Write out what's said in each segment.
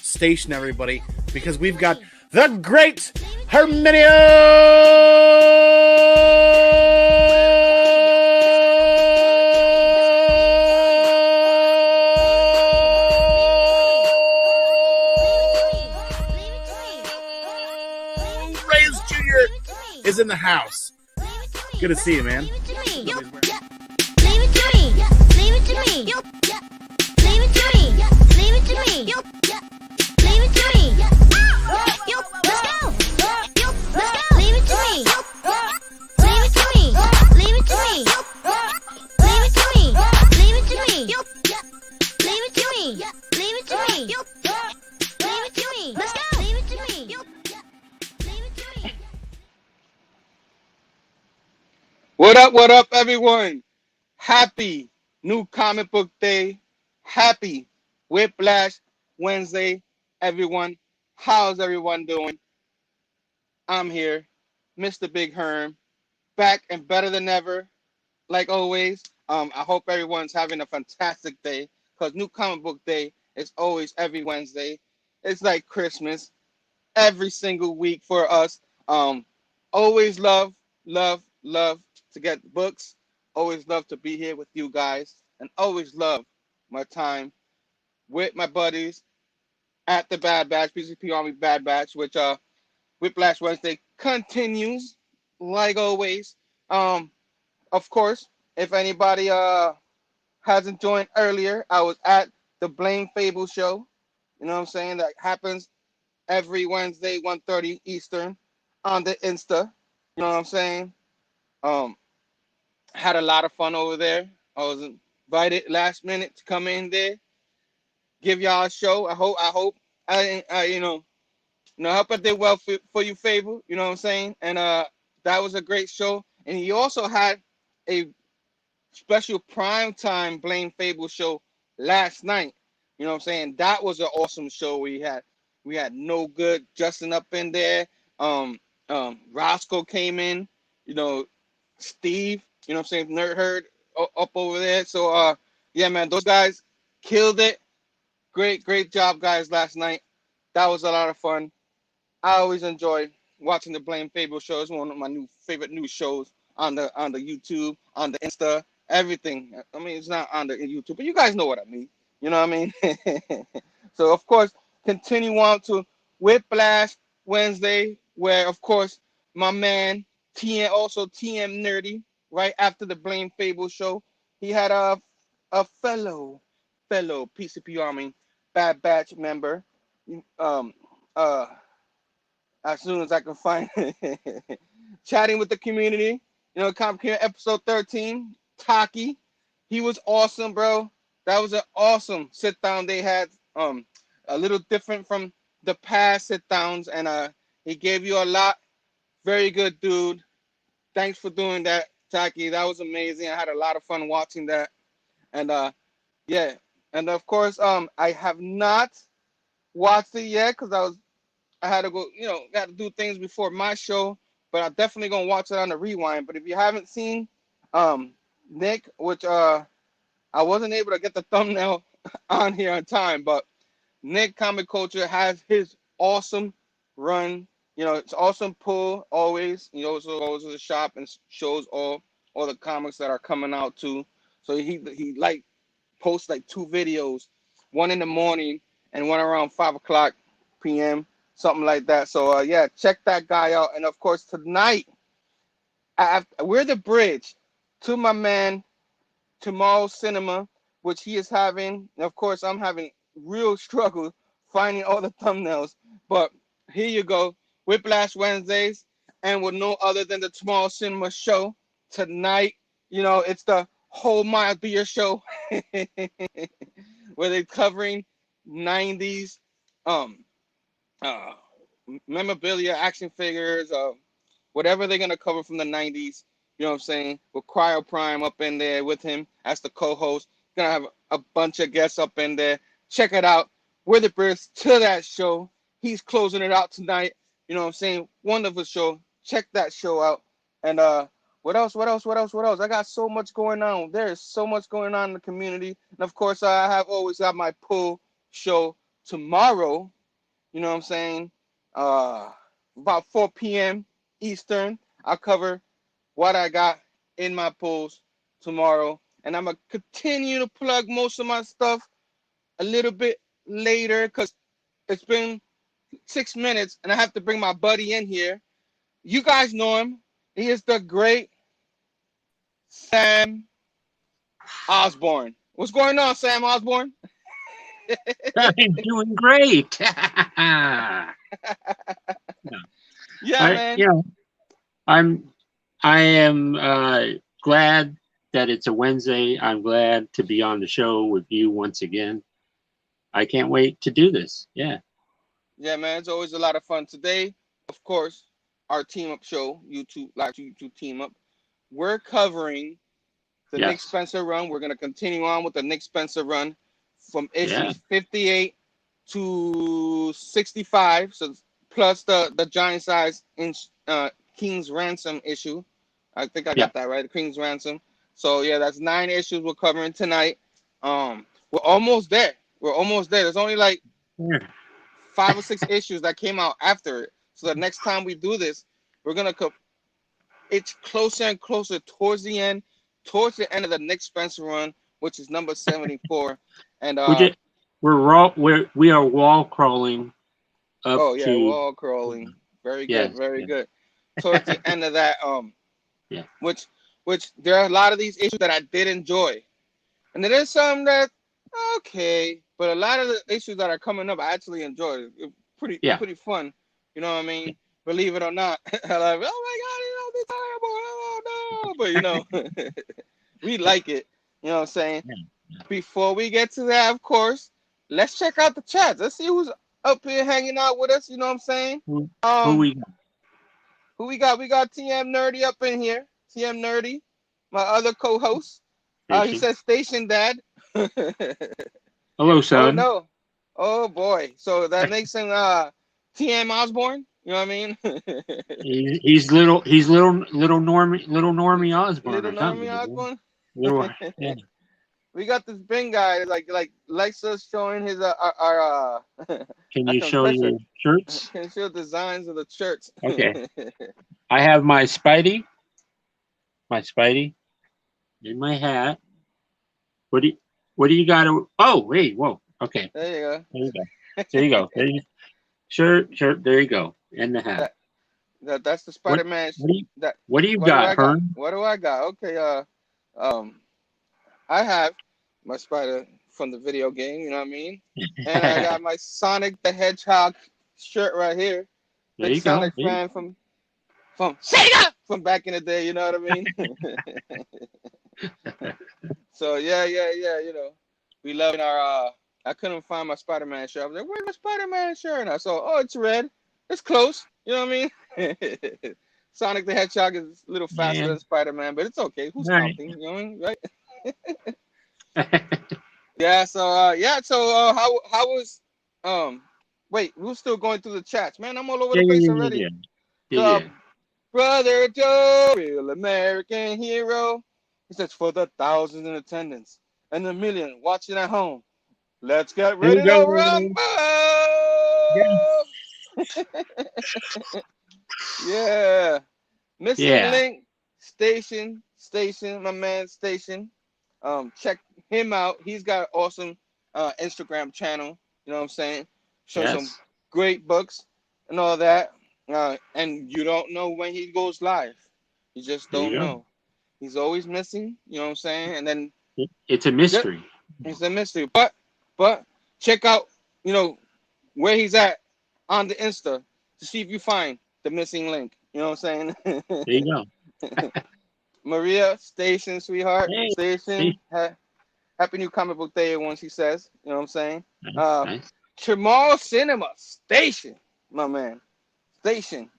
station, everybody, because we've got the great Herminio. Reyes Jr. is in the house. Good to see you, man. What up, everyone? Happy New Comic Book Day. Happy Whiplash Wednesday, everyone. How's everyone doing? I'm here, Mr. Big Herm, back and better than ever, like always. I hope everyone's having a fantastic day, because New Comic Book Day is always every Wednesday. It's like Christmas every single week for us. Always love to get books. Always love to be here with you guys, and always love my time with my buddies at the Bad Batch, PCP Army Bad Batch, which Whiplash Wednesday continues like always. Of course, if anybody hasn't joined earlier, I was at the Blame Phable show. You know what I'm saying? That happens every Wednesday, 1:30 Eastern on the Insta. You know what I'm saying? Had a lot of fun over there. I was invited last minute to come in there, give y'all a show. I hope I hope I did well for you, Phable. You know what I'm saying? And that was a great show. And he also had a special primetime Blame Phable show last night. You know what I'm saying? That was an awesome show. We had No Good Justin up in there. Roscoe came in. You know, Steve. You know what I'm saying? Nerd Herd up over there. So yeah, man, those guys killed it. Great job, guys, last night. That was a lot of fun. I always enjoy watching the Blame Phable show. It's one of my favorite news shows on the YouTube, on the Insta, everything. I mean, it's not on the YouTube, but you guys know what I mean. You know what I mean? So, of course, continue on to Whiplash Wednesday, where, of course, my man, TM Nerdy, right after the Blame Phable show, he had a fellow PCP Army Bad Batch member, um, as soon as I can find it, chatting with the community, Comic Here episode 13, Taki. He was awesome, bro. That was an awesome sit down they had. A little different from the past sit downs, and he gave you a lot. Very good, dude. Thanks for doing that, Taki. That was amazing. I had a lot of fun watching that. And yeah. And of course, I have not watched it yet because I had to go, got to do things before my show, but I'm definitely gonna watch it on the rewind. But if you haven't seen Nick, which I wasn't able to get the thumbnail on here on time, but Nick Comic Culture has his awesome run. It's awesome pull always. He also goes to the shop and shows all the comics that are coming out too. So he like posts like 2 videos, one in the morning and one around 5:00 p.m. something like that. So yeah, check that guy out. And of course tonight, we're the bridge to my man Chamorro Cinema, which he is having. And of course, I'm having real struggle finding all the thumbnails. But here you go, Whiplash Wednesdays, and with no other than the Chamorro Cinema show tonight. It's the whole mile beer show where they're covering 90s memorabilia, action figures, whatever they're gonna cover from the 90s. You know what I'm saying? With Cryo Prime up in there with him as the co-host. Gonna have a bunch of guests up in there. Check it out. We're the bridge to that show. He's closing it out tonight. You know what I'm saying? Wonderful show. Check that show out. And what else? I got so much going on. There is so much going on in the community. And of course, I have always got my pull show tomorrow, you know what I'm saying, about 4 p.m. Eastern, I'll cover what I got in my pools tomorrow. And I'm going to continue to plug most of my stuff a little bit later because it's been 6 minutes and I have to bring my buddy in here. You guys know him. He is the great Sam Osborn. What's going on, Sam Osborn? I'm doing great. Yeah, Man. I am glad that it's a Wednesday. I'm glad to be on the show with you once again. I can't wait to do this. Yeah, man. It's always a lot of fun. Today, of course, our team up show, YouTube team up. We're covering the Nick Spencer run. We're going to continue on with the Nick Spencer run from issues 58 to 65. So plus the giant size in King's Ransom issue. I think I got that right. The King's Ransom. So yeah, that's 9 issues we're covering tonight. We're almost there. There's only like 5 or 6 issues that came out after it. So the next time we do this, we're gonna it's closer and closer towards the end of the Nick Spencer run, which is number 74. And we are wall crawling up wall crawling. Very good, very good. Towards the end of that, which there are a lot of these issues that I did enjoy, and there is some that okay, but a lot of the issues that are coming up I actually enjoyed. Pretty fun, you know what I mean? Believe it or not, like, oh my God, this terrible, oh no, but we like it, you know what I'm saying? Before we get to that, of course, let's check out the chats. Let's see who's up here hanging out with us, you know what I'm saying? Who we got? We got TM Nerdy up in here. TM Nerdy, my other co-host. He says Station Dad. Hello, son. Oh no. Oh boy. So that makes him TM Osborn. You know what I mean? he's little Normie Osborn. Little Normie Osborn. Yeah. We got this Ben guy likes us showing his our Can you show your shirts? Can show designs of the shirts. Okay. I have my Spidey in my hat. What do you got? Oh, wait, whoa. Okay. There you go. Shirt. There you go. And the hat. That's the Spider-Man. What do you got, Herm? What do I got? Okay. I have my Spider from the video game. You know what I mean? And I got my Sonic the Hedgehog shirt right here. There you Sonic go. fan from Sega from back in the day. You know what I mean? So yeah. You know, we loving our. I couldn't find my Spider-Man shirt. I was like, "Where's my Spider-Man shirt?" And I saw, "Oh, it's red. It's close." You know what I mean? Sonic the Hedgehog is a little faster than Spider-Man, but it's okay. Who's counting? You know what I mean? Right? So how was wait, we're still going through the chats, man. I'm all over the place already. Brother Joe, real American hero. He says, for the thousands in attendance and the million watching at home, let's get ready to rumble. Yeah. Missing Link Station, my man Station. Check him out. He's got an awesome Instagram channel. You know what I'm saying? Shows some great books and all that. And you don't know when he goes live. You just don't know. He's always missing. You know what I'm saying? And then it's a mystery. It's a mystery. But check out, you know, where he's at on the Insta to see if you find the missing link. You know what I'm saying? There you go. Maria, Station, sweetheart. Station. Happy New Comic Book Day, everyone, she says. You know what I'm saying? Nice. Chamorro Cinema. Station, my man. Station.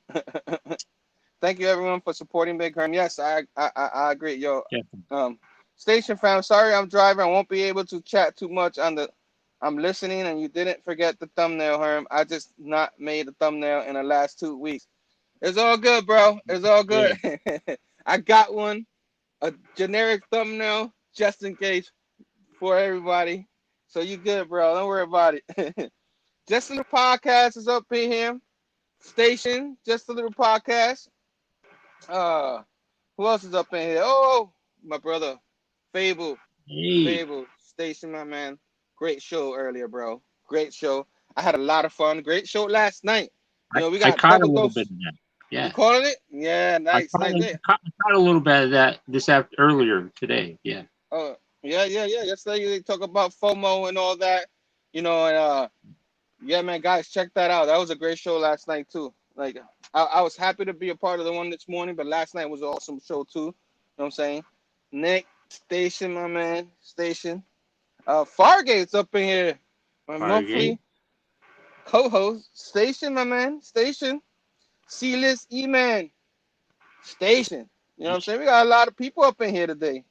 Thank you, everyone, for supporting Big Herm. Yes, I agree, yo. Station fam, sorry I'm driving. I won't be able to chat too much on the. I'm listening, and you didn't forget the thumbnail, Herm. I just not made a thumbnail in the last 2 weeks. It's all good, bro. It's all good. Yeah. I got one, a generic thumbnail, just in case, for everybody. So you good, bro. Don't worry about it. Just a Little Podcast is up in here. Station, Just a Little Podcast. Who else is up in here? Oh, my brother, Phable. Hey, Phable, Station, my man. Great show earlier, bro. Great show. I had a lot of fun. Great show last night. You know, we I got caught a double little dose. bit of that. You Yeah, calling it? Yeah, I nice, caught, nice. a, caught, caught a little bit of that earlier today. Yeah. Yeah. Yesterday they talk about FOMO and all that. You know, and yeah, man, guys, check that out. That was a great show last night too. Like, I was happy to be a part of the one this morning, but last night was an awesome show too. You know what I'm saying? Nick, Station, my man, Station. Fargate's up in here. My Fargate. monthly co-host, Station, my man, Station. C-list E-man, Station. You know what I'm saying? We got a lot of people up in here today.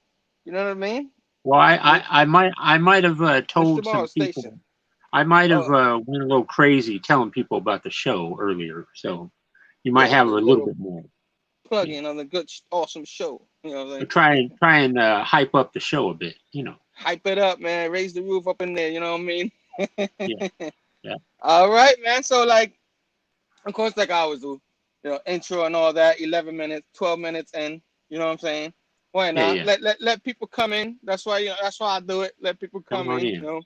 You know what I mean? Well, I might have told Tomorrow some people. Station. I might have Oh, went a little crazy telling people about the show earlier, so you might have a little bit more. Plug in on the good, awesome show. You know what I'm saying? Try and hype up the show a bit. You know. Hype it up, man. Raise the roof up in there. You know what I mean? Yeah. Yeah. All right, man. So, like, of course, like I always do, you know, intro and all that. 11 minutes, 12 minutes in. You know what I'm saying? Why not? Yeah. Let people come in. That's why I do it. Let people come in. You know.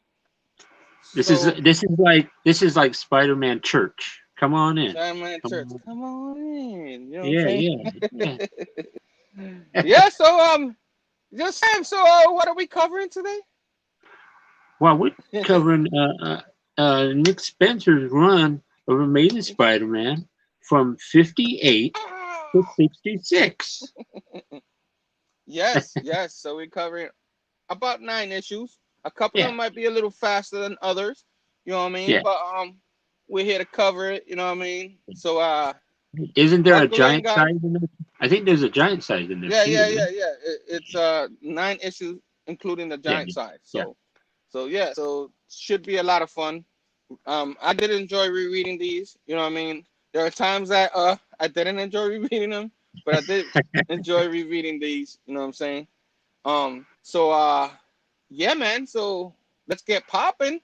This is like Spider-Man Church. Come on in. Spider-Man Church. Come on in. You know what I'm Yeah. saying? Yeah. So just Sam. So what are we covering today? Well, we're covering Nick Spencer's run of Amazing Spider-Man from 58 to 66. Yes. So we're covering about 9 issues. A couple of them might be a little faster than others. You know what I mean? Yeah. But we're here to cover it. You know what I mean? So isn't there a giant size in there? I think there's a giant size in there. Yeah. It's 9 issues, including the giant size. So should be a lot of fun. I did enjoy rereading these. You know what I mean? There are times that I didn't enjoy rereading them, but I did enjoy rereading these. You know what I'm saying? Yeah, man. So let's get popping.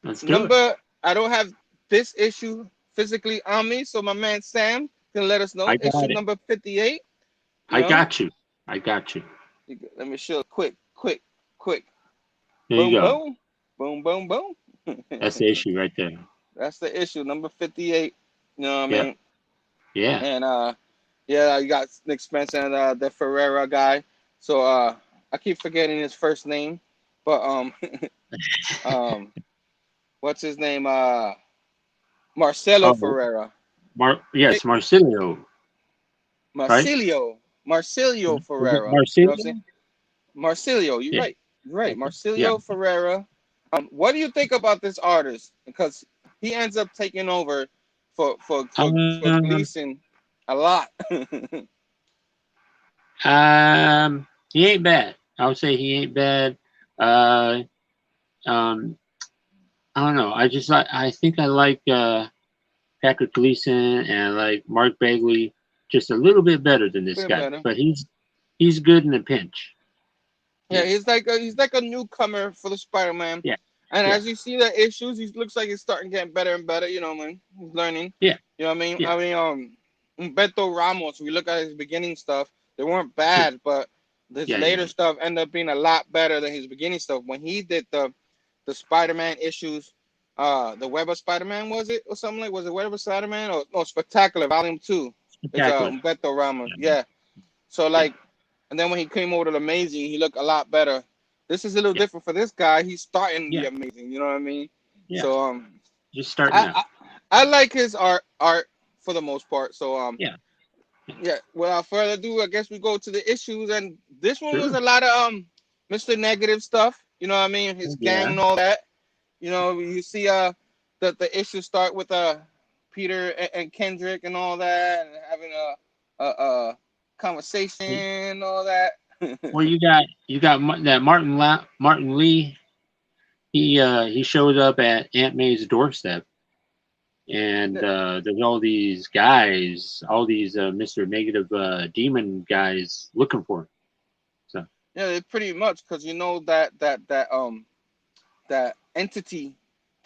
Let's do it. I don't have this issue physically on me, so my man Sam can let us know. Issue number 58. I got you. Let me show quick. There you go. Boom. That's the issue right there. That's the issue, number 58. You know what I mean? Yeah. And you got Nick Spencer and the Ferreira guy. So I keep forgetting his first name, but what's his name? Marcelo Ferreira. Marcilio. Marcilio Ferreira. Marcilio? You know what I'm saying? Marcilio, you're right. You're right. Marcilio Ferreira. What do you think about this artist? Because he ends up taking over for Gleason a lot. He ain't bad. I would say he ain't bad. I don't know. I think I like Patrick Gleason and I like Mark Bagley just a little bit better than this guy. Better. But he's good in a pinch. Yeah, he's like a newcomer for the Spider-Man. Yeah. And as you see the issues, he looks like he's starting getting better and better. You know what I mean? He's learning. Yeah. You know what I mean? Yeah. I mean, Humberto Ramos. We look at his beginning stuff; they weren't bad, but his later stuff ended up being a lot better than his beginning stuff. When he did the Spider-Man issues, the Web of Spider-Man, was it or something like? Was it Web of Spider-Man or no? Spectacular Volume 2. Spectacular. It's Humberto Ramos. Yeah. So like. And then when he came over to the Amazing, he looked a lot better. This is a little different for this guy. He's starting the Amazing, you know what I mean? Yeah. So just starting out. I like his art for the most part. So yeah. Without further ado, I guess we go to the issues, and this one was a lot of Mr. Negative stuff. You know what I mean? His gang and all that. You know, you see the issues start with Peter and Kendrick and all that, and having a conversation and all that. Well, you got that Martin Lee. He showed up at Aunt May's doorstep, and there's all these guys, all these Mr. Negative demon guys looking for him. So yeah, pretty much, because you know that entity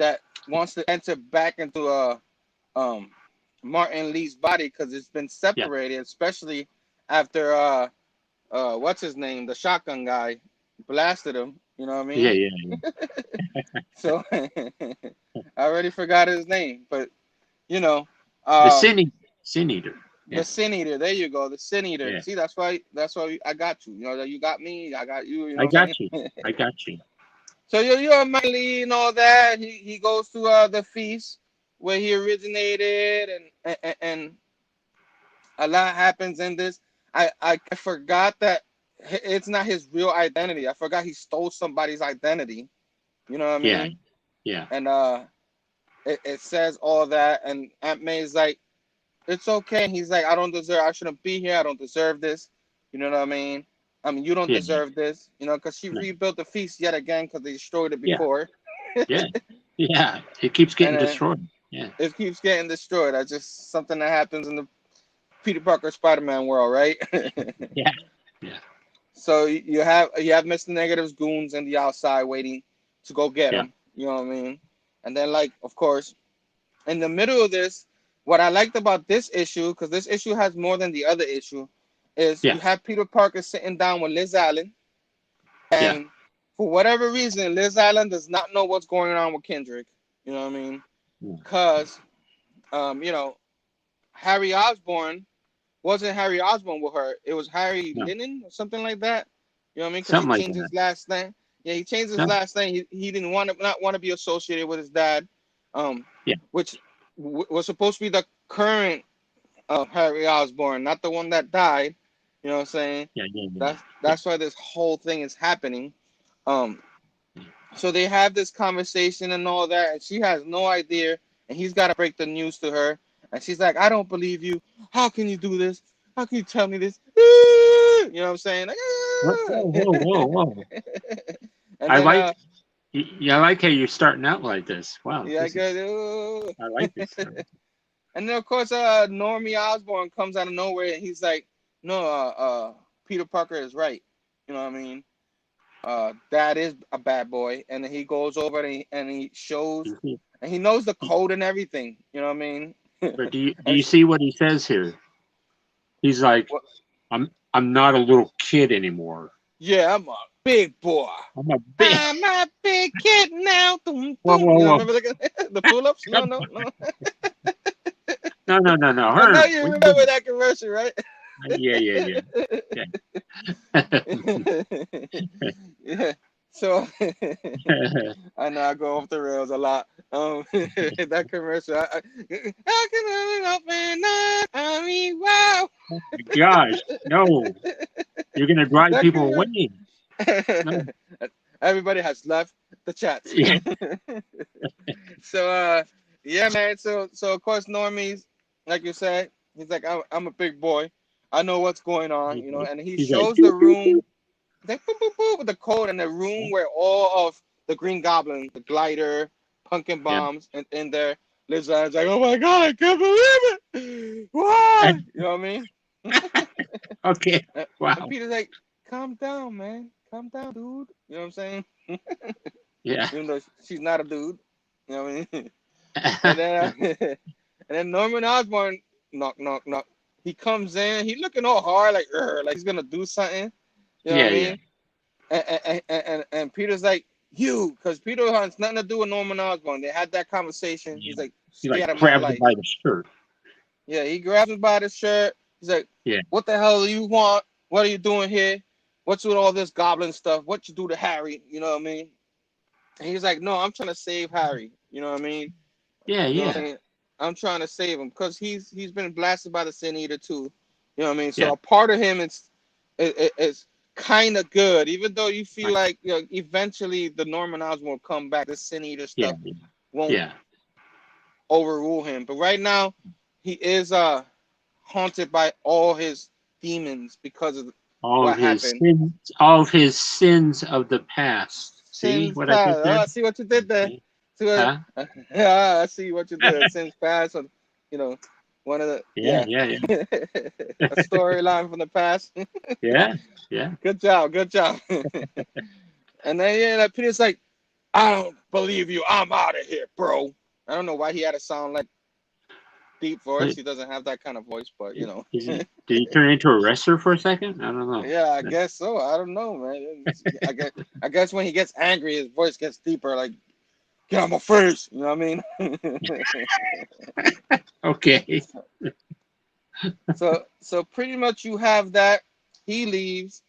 that wants to enter back into Martin Lee's body because it's been separated, especially after what's his name, the shotgun guy, blasted him. You know what I mean? Yeah. So I already forgot his name, but you know, The Sin Eater. the Sin Eater. There you go, the Sin Eater. Yeah. See, that's why I got you. You know, you got me, I got you. You know I what I'm got saying? you. I got you. So you're Martin Lee and all that. He goes to the feast where he originated, and a lot happens in this. I forgot that it's not his real identity. I forgot he stole somebody's identity. You know what I mean? Yeah. And it says all that, and Aunt May's like, it's okay. And he's like, I shouldn't be here. I don't deserve this. You know what I mean? You don't Yeah. deserve this. You know, because she No. rebuilt the feast yet again because they destroyed it Yeah. before. Yeah. It keeps getting And, destroyed. Yeah. It keeps getting destroyed. That's just something that happens in the Peter Parker Spider-Man world, right? Yeah. So you have Mr. Negative's goons in the outside waiting to go get him. You know what I mean? And then, like, of course, in the middle of this, what I liked about this issue, because this issue has more than the other issue, is you have Peter Parker sitting down with Liz Allen, and for whatever reason, Liz Allen does not know what's going on with Kendrick. You know what I mean? Because, you know, Harry Osborn wasn't Harry Osborn with her. It was Harry Lennon or something like that. You know what I mean? Because he changed his last name. Yeah, he changed his last name. He didn't want to be associated with his dad, which was supposed to be the current Harry Osborn, not the one that died. You know what I'm saying? That's why this whole thing is happening. So they have this conversation and all that, and she has no idea, and he's got to break the news to her, and she's like, I don't believe you. How can you do this? How can you tell me this? You know what I'm saying? Like, whoa. And I then, like how you're starting out like this. Wow. Yeah, I like this. And then, of course, Normie Osborn comes out of nowhere, and he's like, no, Peter Parker is right. You know what I mean? Dad is a bad boy. And then he goes over and he shows, and he knows the code and everything. You know what I mean? But do you see what he says here? He's like, I'm not a little kid anymore. Yeah, I'm a big boy. I'm a big kid now. Whoa. You remember the pull-ups? No. No. I know you remember that commercial, right? Yeah. Yeah. So I know I go off the rails a lot. That commercial. How can I open up? I mean, wow. Oh my gosh, no! You're gonna drive people away. No. Everybody has left the chat. Yeah. So yeah, man. So of course Normie's, like you said, he's like, I'm a big boy. I know what's going on, you know, and he shows the room. Like, boop, boop, boop, with the code in the room where all of the Green Goblin, the glider, pumpkin bombs, and in there. Liz Allen's like, oh my god, I can't believe it! Why? You know what I mean? Okay. Wow. And Peter's like, calm down, man. Calm down, dude. You know what I'm saying? Yeah. Even though she's not a dude. You know what I mean? and then Norman Osborn, knock. He comes in. He looking all hard, like he's gonna do something. You know what I mean? And Peter's like, you, because Peter has nothing to do with Norman Osborn. They had that conversation. He's like, he grabs him by the shirt. Yeah, he grabs him by the shirt. He's like, what the hell do you want? What are you doing here? What's with all this goblin stuff? What you do to Harry? You know what I mean? And he's like, no, I'm trying to save Harry. You know what I mean? Yeah, you know what I mean? I'm trying to save him because he's been blasted by the Sin Eater too. You know what I mean? So a part of him is kind of good, even though you feel like, you know, eventually the Norman Osborn will come back. The Sin Eater stuff won't overrule him. But right now, he is haunted by all his demons because of what happened. All of his sins of the past. See what I did there? I see what you did there. I see what you did. Sins past, you know, one of the a storyline from the past. Yeah. Good job. And then Peter's like, I don't believe you. I'm out of here, bro. I don't know why he had to sound like deep voice. He doesn't have that kind of voice, but you know. Did he turn into a wrestler for a second? I don't know. Yeah, I guess so. I don't know, man. I guess when he gets angry, his voice gets deeper. Like, get out my face. You know what I mean? Okay. So pretty much you have that. He leaves.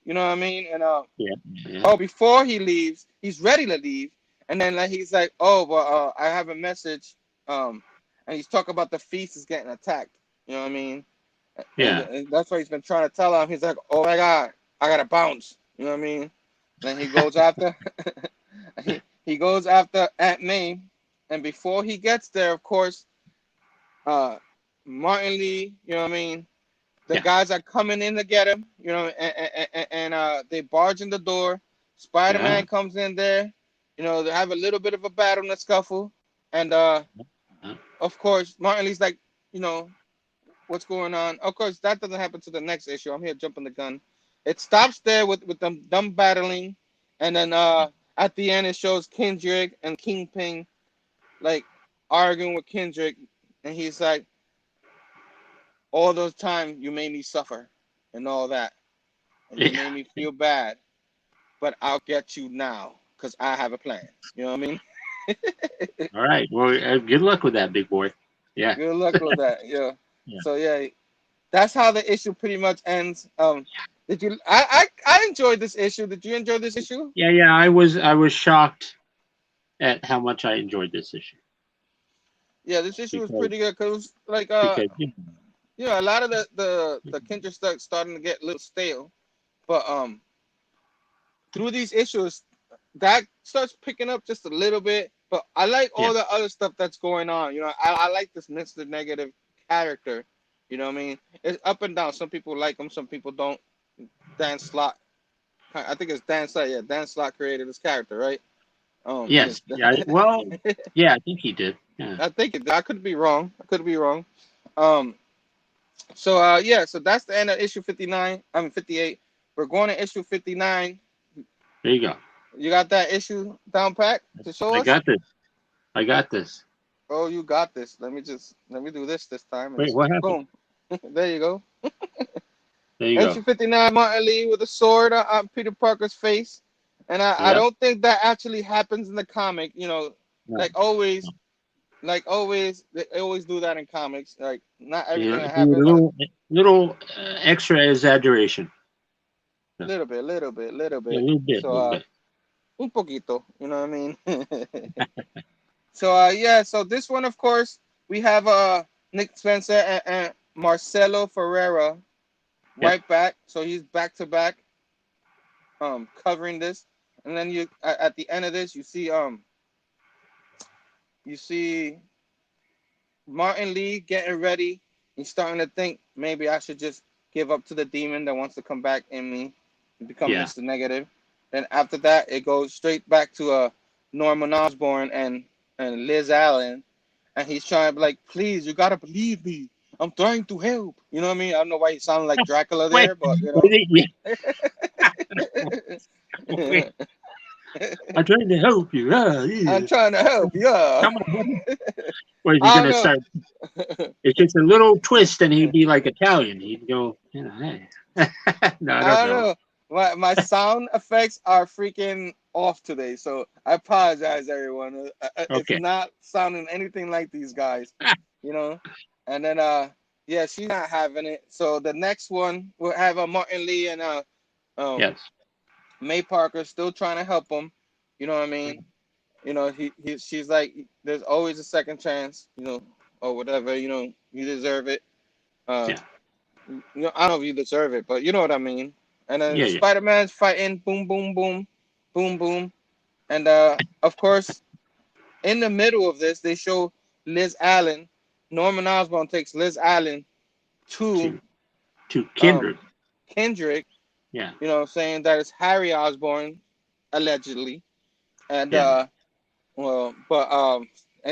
You know what I mean? And Yeah. oh, before he leaves, he's ready to leave, and then like he's like, oh, well, I have a message. And he's talking about the feast is getting attacked. You know what I mean? Yeah. And that's what he's been trying to tell him. He's like, oh my God, I gotta bounce. You know what I mean? Then he goes after he goes after Aunt May, and before he gets there, of course, Martin Lee, you know what I mean? The guys are coming in to get him, you know, and they barge in the door. Spider-Man comes in there, you know, they have a little bit of a battle and a scuffle, and of course, Martin Lee's like, you know, what's going on? Of course, that doesn't happen to the next issue. I'm here jumping the gun. It stops there with them battling, and then at the end it shows Kendrick and Kingpin like arguing with Kendrick, and he's like, all those times you made me suffer and all that, and you made me feel bad, but I'll get you now because I have a plan. You know what I mean? All right. Well, good luck with that, big boy. Yeah. Good luck with that. Yeah. Yeah. So yeah, that's how the issue pretty much ends. Did you? I enjoyed this issue. Did you enjoy this issue? Yeah. I was shocked at how much I enjoyed this issue. Yeah, this issue was pretty good because like because you know, a lot of the Kendrick stuff starting to get a little stale, but through these issues that starts picking up just a little bit. But I like all the other stuff that's going on. You know, I like this Mr. Negative character. You know what I mean? It's up and down. Some people like him, some people don't. Dan Slott, I think it's Dan Slott. Yeah, Dan Slott created this character, right? yes. Yeah. Well. Yeah, I think he did. Yeah. I think it. I could be wrong. So yeah. So that's the end of issue 59. I mean 58. We're going to issue 59. There you go. You got that issue down pat to show us? I got this. Oh, you got this. Let me do this time. Wait, what happened? Boom. There you go. There you issue go. 59, Martin Lee with a sword on Peter Parker's face. And I don't think that actually happens in the comic. You know, like always, they always do that in comics. Like not everything that happens. Little extra exaggeration. Little bit. Yeah, a little bit. Un poquito. You know what I mean? So yeah. So this one, of course, we have Nick Spencer and Marcelo Ferreira right back. So he's back to back, covering this. And then you at the end of this, you see Martin Lee getting ready. He's starting to think maybe I should just give up to the demon that wants to come back in me and become Mr. Negative. Then after that, it goes straight back to Norman Osborn and Liz Allen, and he's trying to be like, please, you gotta believe me. I'm trying to help. You know what I mean? I don't know why he sounded like Dracula there, but you know. I'm trying to help you. I'm trying to help you. Come on. Or is he gonna start? It's just a little twist, and he'd be like Italian. He'd go, you know, hey. No, I don't know. My sound effects are freaking off today, so I apologize, everyone. It's not sounding anything like these guys, you know. And then yeah, she's not having it. So the next one we'll have Martin Lee and May Parker still trying to help him. You know what I mean? You know, she's like, there's always a second chance, you know, or whatever. You know, you deserve it. You know, I don't know if you deserve it, but you know what I mean. And then Spider-Man's fighting, boom, boom, boom, boom, boom. And of course, in the middle of this, they show Liz Allen. Norman Osborn takes Liz Allen to Kendrick. Kendrick. Yeah. You know, saying that it's Harry Osborn, allegedly. And and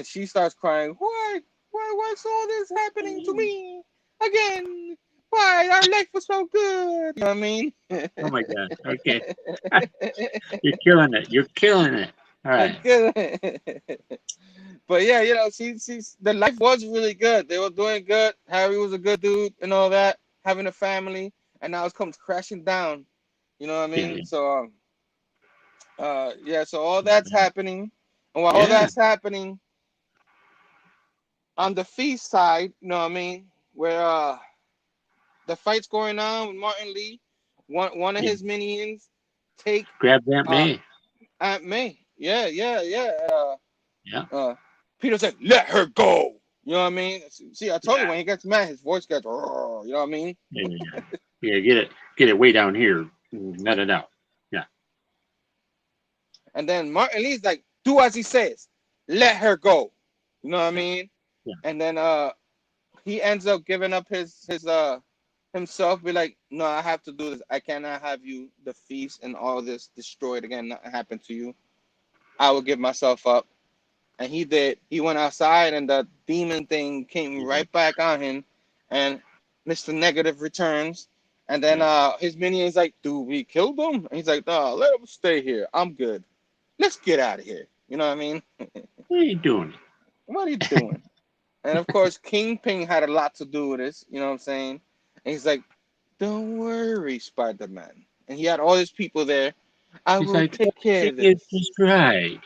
she starts crying, why's all this happening to me again? Why? Our life was so good. You know what I mean? Oh my God. Okay. You're killing it. All right. Good. But yeah, she's the life was really good. They were doing good. Harry was a good dude and all that, having a family, and now it comes crashing down. You know what I Yeah. mean? So yeah, so all that's happening. And while all Yeah. that's happening on the feast side, you know what I mean, where the fight's going on with Martin Lee, one of Yeah. his minions take Grab Aunt uh May. Aunt May. Yeah. Yeah. Peter said, "Let her go." You know what I mean? See, I told you Yeah. when he gets mad, his voice gets, "Roar," you know what I mean? Yeah. Yeah. Yeah. Get it way down here. Let it out. Yeah. And then Martin Lee's like, "Do as he says. Let her go." You know what I mean? Yeah. And then he ends up giving up his himself, be like, "No, I have to do this. I cannot have you the feast and all this destroyed again. Nothing happened to you. I will give myself up." And he did. He went outside, and the demon thing came Yeah. right back on him, and Mr. Negative returns. And then Yeah. his minion's like, "Do we kill them?" And he's like, "No, let them stay here. I'm good. Let's get out of here." You know what I mean? What are you doing? What are you doing? And of course, Kingpin had a lot to do with this. You know what I'm saying? And he's like, "Don't worry, Spider-Man." And he had all his people there. "I He's will like, take care everything of is this. just right.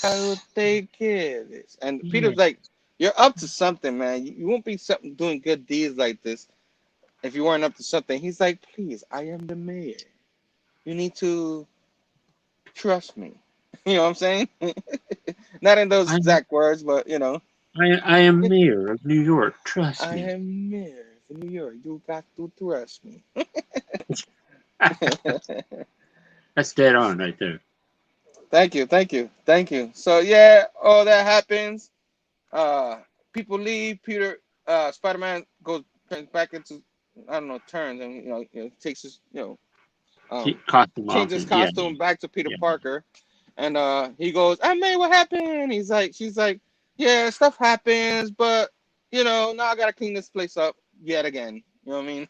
I will Yes. take care of this." And Yeah. Peter's like, "You're up to something, man. You won't be something doing good deeds like this if you weren't up to something." He's like, "Please, I am the mayor. You need to trust me." You know what I'm saying? Not in those I'm exact words, but I am mayor of New York. Trust I me. am mayor of New York. You got to trust me. That's dead on right there. Thank you. So yeah, all that happens. Uh, People leave. Peter, Spider-Man turns back into, I don't know, turns and takes his Costume changes his outfit. Yeah. costume back to Peter Yeah. Parker, and he goes, "I May, what happened?" She's like, "Yeah, stuff happens, but now I gotta clean this place up yet again." You know what I mean?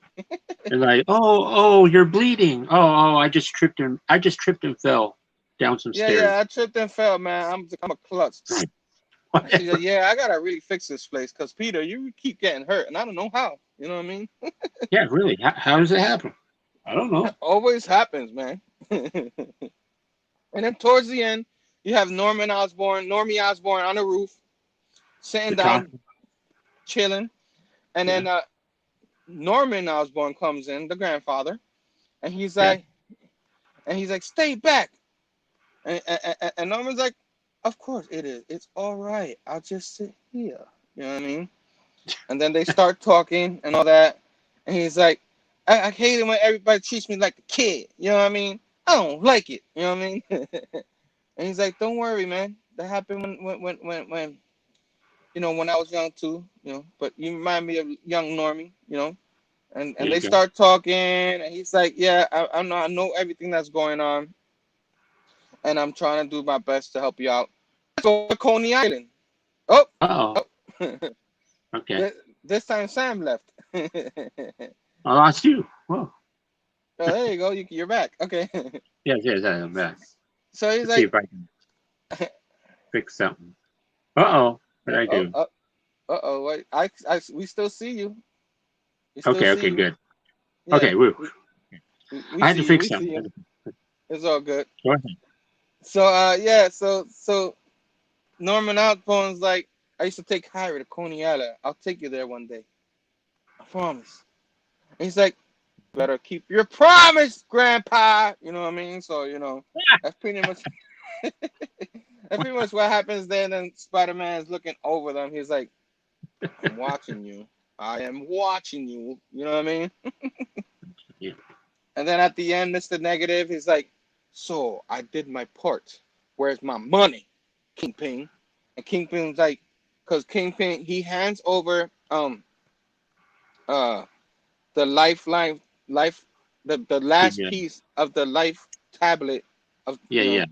They're like, oh, you're bleeding. Oh, I just tripped him. I just tripped and fell down some Yeah, stairs. I tripped and fell, man. I'm a klutz. And she's like, Whatever. "Yeah, I gotta really fix this place, cause Peter, you keep getting hurt, and I don't know how." You know what I mean? Yeah, really. How does it happen? I don't know. Always happens, man. And then towards the end, you have Normie Osborn on the roof, sitting They're down, talking. chilling. And Yeah. then Norman Osborn comes in, the grandfather, and Yeah. he's like, "Stay back." And Norman's like, "Of course it is. It's all right. I'll just sit here." You know what I mean? And then they start talking and all that. And he's like, I hate it when everybody treats me like a kid. You know what I mean? I don't like it. You know what I mean? And he's like, "Don't worry, man. That happened when when I was young too. But you remind me of young Normie. There And you they go. start talking, and he's like, "Yeah, I know everything that's going on, and I'm trying to do my best to help you out." So Coney Island. Oh, Uh-oh. oh. Okay. this time Sam left. Oh, I lost you. Whoa. there you go. You're back. Okay. Yes, I'm back. So he's Let's see like, if I can fix something. Uh-oh. What did I "Oh, do? oh, wait, we still see you. We still Okay, see you. good. Yeah, Okay, woo. we I had to see you. fix We see something. you. It's all good." Go ahead. So yeah, so Norman Osborn's like, "I used to take Harry to Coney Island. I'll take you there one day. I promise." And he's like, "Better keep your promise, Grandpa." You know what I mean? So that's pretty much what happens then. And Spider-Man is looking over them. He's like, "I'm watching you. I am watching you." You know what I mean? Yeah. And then at the end, Mr. Negative, he's like, "So I did my part. Where's my money, Kingpin?" And Kingpin's like, because Kingpin, he hands over uh the life the last Yeah. piece of the life tablet of Yeah.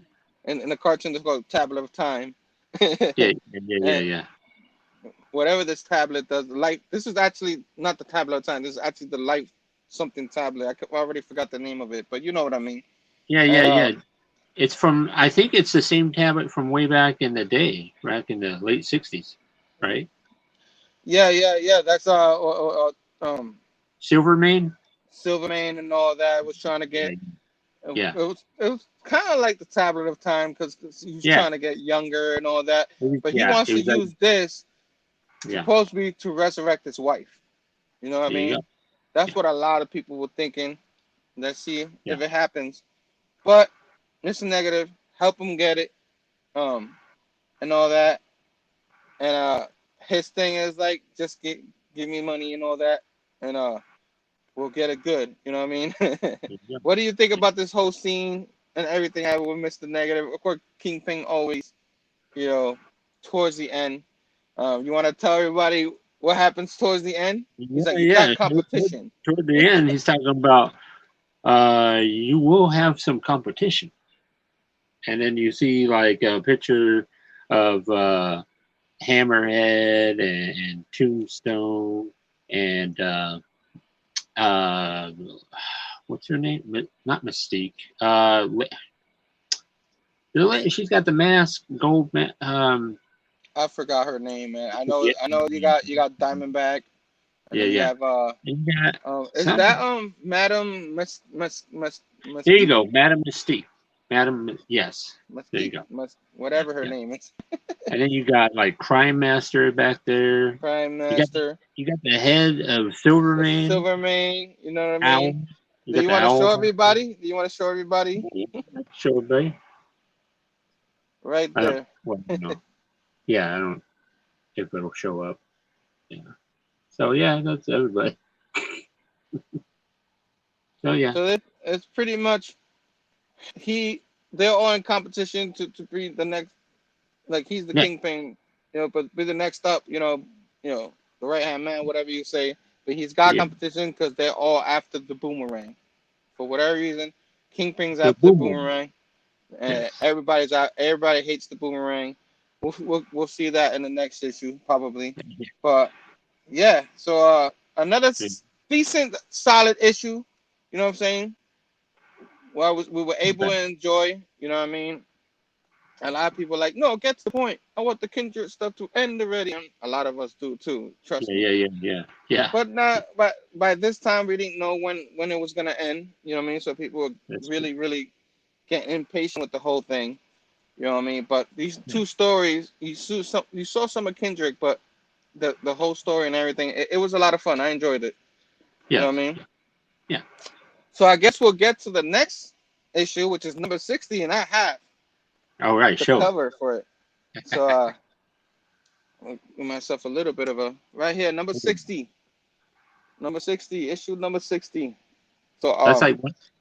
in the cartoon it's called Tablet of Time. And Yeah. whatever this tablet does, life, this is actually not the Tablet of Time. This is actually the life something tablet. I already forgot the name of it, but you know what I mean. And Yeah. It's from, I think it's the same tablet from way back in the day, back in the late 60s, right? Yeah. That's Silvermane? Silvermane and all that was trying to Yeah. get. Yeah. It was kind of like the tablet of time because he was Yeah. trying to get younger and all that. But he Yeah. wants It to was like, use this yeah. supposed to be to resurrect his wife. You know what I There you go. mean? That's Yeah. what a lot of people were thinking. Let's see Yeah. if it happens. But it's a negative. Help him get it. And all that. And his thing is like just give me money and all that. And we'll get it good. You know what I mean? There you go. What do you think about this whole scene and everything? I will miss the negative. Of course, Kingpin always, you know, towards the end. You want to tell everybody what happens towards the end? He's like, you got Yeah. competition. Toward the end, he's talking about you will have some competition. And then you see like a picture of Hammerhead and Tombstone and uh, what's her name? Not Mystique. She's got the mask, gold. I forgot her name, man. I know. Yeah, I know. You got Diamondback, and yeah, then you yeah. have You got is that something. Madam There you Mystique? go, Madam Mystique. Madam, yes. There you Mystique, go. Yeah, whatever her yeah. name is. And then you got like Crime Master back there. Prime You got Master, the head of the Silvermane, Silvermane. You know what I Owl. mean? You Do got you the want to owl. show everybody? Do you want to show everybody? Show everybody. Right I don't. there. Well, no. Yeah, I don't. If it'll show up. Yeah. So yeah, that's everybody. So yeah. So it's pretty much they're all in competition to be the next, like he's the Yeah. Kingpin, but be the next up, the right hand man, whatever you say. But he's got Yeah. competition because they're all after the boomerang. For whatever reason, Kingpin's The after the boomerang. boomerang, and Yes. everybody's out. Everybody hates the boomerang. We'll see that in the next issue probably. But yeah, so another decent, solid issue. You know what I'm saying? Well, we were able to enjoy. You know what I mean? A lot of people are like, no, get to the point. I want the Kindred stuff to end already. And a lot of us do too. Trust me. Yeah. But not. But by this time, we didn't know when it was gonna end. You know what I mean? So people were That's really, really getting impatient with the whole thing. You know what I mean? But these two stories, you saw some of Kendrick, but the whole story and everything, it was a lot of fun. I enjoyed it. You know Yeah. what I mean? Yeah. So I guess we'll get to the next issue, which is number 60, and I have All right. the Show. cover for it. So I'll give myself a little bit of a right here, number 60, issue number 60. So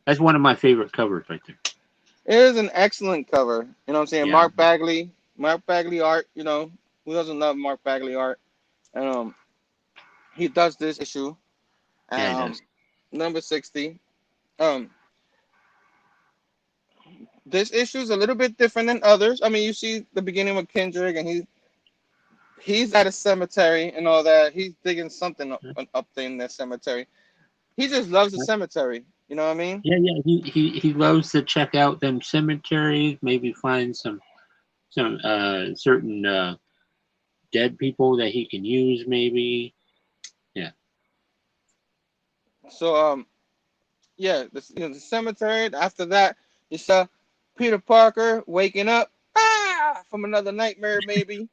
That's one of my favorite covers right there. it is an excellent cover. You know what I'm saying? Yeah. Mark Bagley art. Who doesn't love Mark Bagley art? And he does this issue. Yeah, it Um, does. number 60. Um, this issue is a little bit different than others. I mean, you see the beginning with Kendrick, and he's at a cemetery and all that. He's digging something up there in that cemetery. He just loves the cemetery. You know what I mean? Yeah. He loves to check out them cemeteries. Maybe find some certain dead people that he can use. Maybe. Yeah. So yeah, the cemetery. After that, you saw Peter Parker waking up from another nightmare, maybe,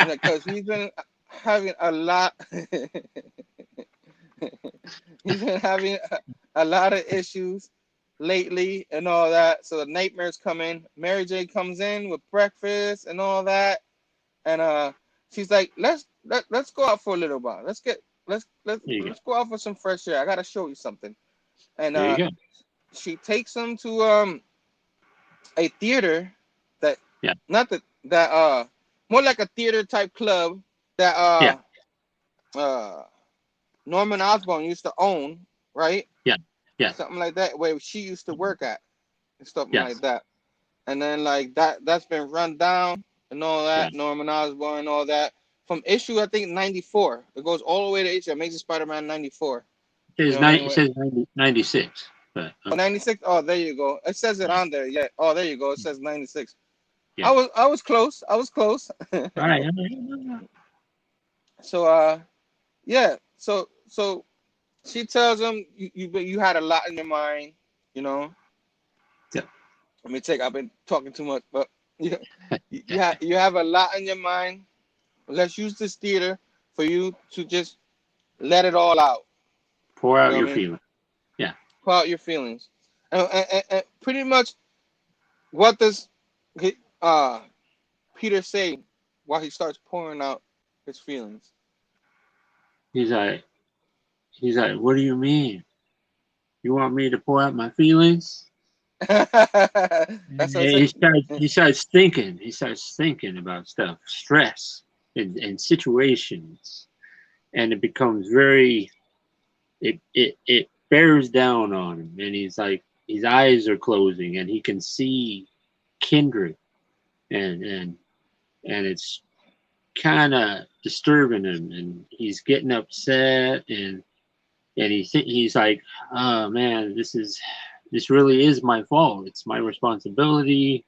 because he's been having a lot. He's been having a lot of issues lately and all that. So the nightmares come in. Mary J comes in with breakfast and all that, and she's like, let's go out for a little while. Let's There you go. go out for some fresh air. I gotta show you something. And There you go. she takes him to a theater that Yeah. not that more like a theater type club that Norman Osborn used to own, right? Yeah. Yeah. Something like that, where she used to work at and something Yes. like that. And then like that's been run down and all that, Yeah. Norman Osborn and all that. From issue I think 94. It goes all the way to issue Amazing Spider-Man 94. It You know what I mean? says 96. But 96. Oh, there you go. It says it on there. Yeah. Oh, there you go. It says 96. Yeah. I was close. I was close. All right. So yeah. So she tells him you had a lot in your mind, you know. Yeah. I've been talking too much, but you have a lot in your mind. Let's use this theater for you to just let it all out. Pour You out know your what I mean? feelings. Yeah. Pour out your feelings. And pretty much what does Peter say while he starts pouring out his feelings? He's like, what do you mean? You want me to pour out my feelings? That's what I said. He starts thinking. He starts thinking about stuff, stress, and situations, and it becomes very. It bears down on him, and he's like, his eyes are closing, and he can see kindred, and it's kind of disturbing him, and he's getting upset, and he's like, oh man, this really is my fault. It's my responsibility.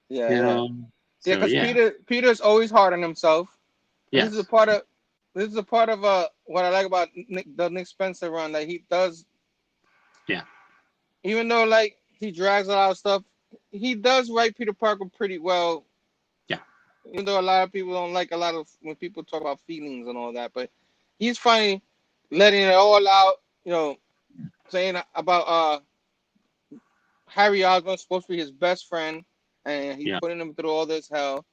Yeah, You yeah. know. Yeah, So because Peter's always hard on himself. Yes. This is a part of what I like about the Nick Spencer run, that he does. Yeah. Even though like he drags a lot of stuff, he does write Peter Parker pretty well. Yeah. Even though a lot of people don't like a lot of when people talk about feelings and all that, but he's finally letting it all out. You know, saying about Harry Osborn supposed to be his best friend, and he's putting him through all this hell.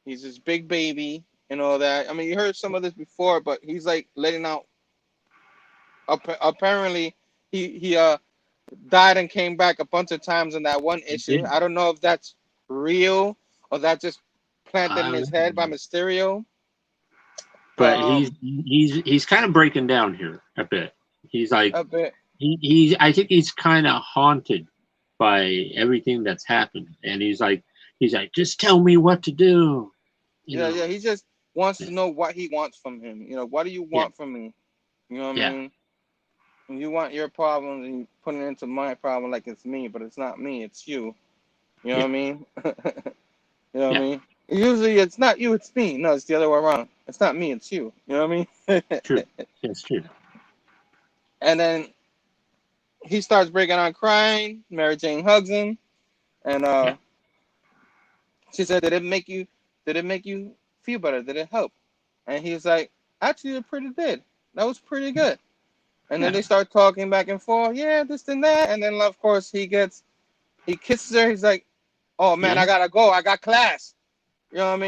He's his big baby and all that. I mean, you heard some of this before, but he's like letting out. Apparently, he died and came back a bunch of times in that one issue. I don't know if that's real or that just planted in his head by Mysterio. But he's kind of breaking down here a bit. He's like a bit. I think he's kind of haunted by everything that's happened, and he's like, just tell me what to do. You know? He just wants to know what he wants from him. You know, what do you want from me? You know what I mean? And you want your problems and you put it into my problem like it's me, but it's not me, it's you. You know what I mean? You know what I mean? Usually it's not you, it's me. No, it's the other way around. It's not me, it's you. You know what I mean? True. That's true. And then he starts breaking out crying. Mary Jane hugs him. And she said, Did it make you feel better? Did it help? And he's like, actually it pretty did. That was pretty good. And then they start talking back and forth. Yeah, this and that. And then of course he kisses her. He's like, oh man, I gotta go. I got class. You know what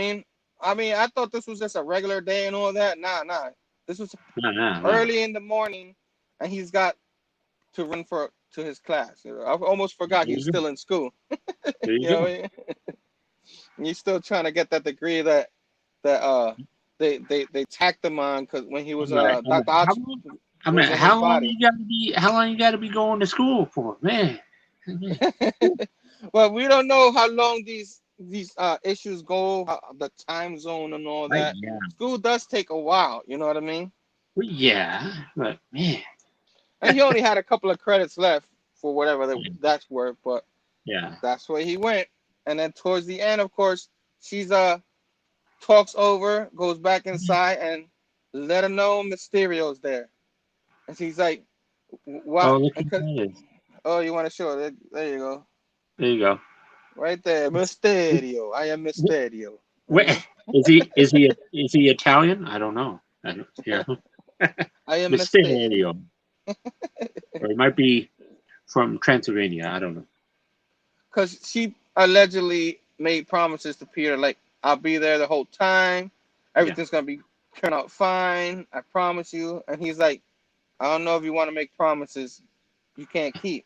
I mean? I thought this was just a regular day and all that. Nah. This was early in the morning, and he's got to run to his class. You know, I almost forgot he's still in school. You know what I mean? And he's still trying to get that degree that they tacked him on because when he was Dr. How long you gotta be going to school for, man? Well, we don't know how long these issues go, the time zone and all that. School does take a while, you know what I mean? Well, yeah, but man. And he only had a couple of credits left for whatever that's worth, but that's where he went. And then towards the end, of course, she's talks over, goes back inside, and let him know Mysterio's there. And she's like, "What?" Oh, look at that. Oh, you want to show it? There you go. There you go. Right there, Mysterio. I am Mysterio. Wait, is he Italian? I don't know. I am Mysterio. Or it might be from Transylvania. I don't know. Because she allegedly made promises to Peter, like, I'll be there the whole time. Everything's going to turn out fine. I promise you. And he's like, I don't know if you want to make promises you can't keep.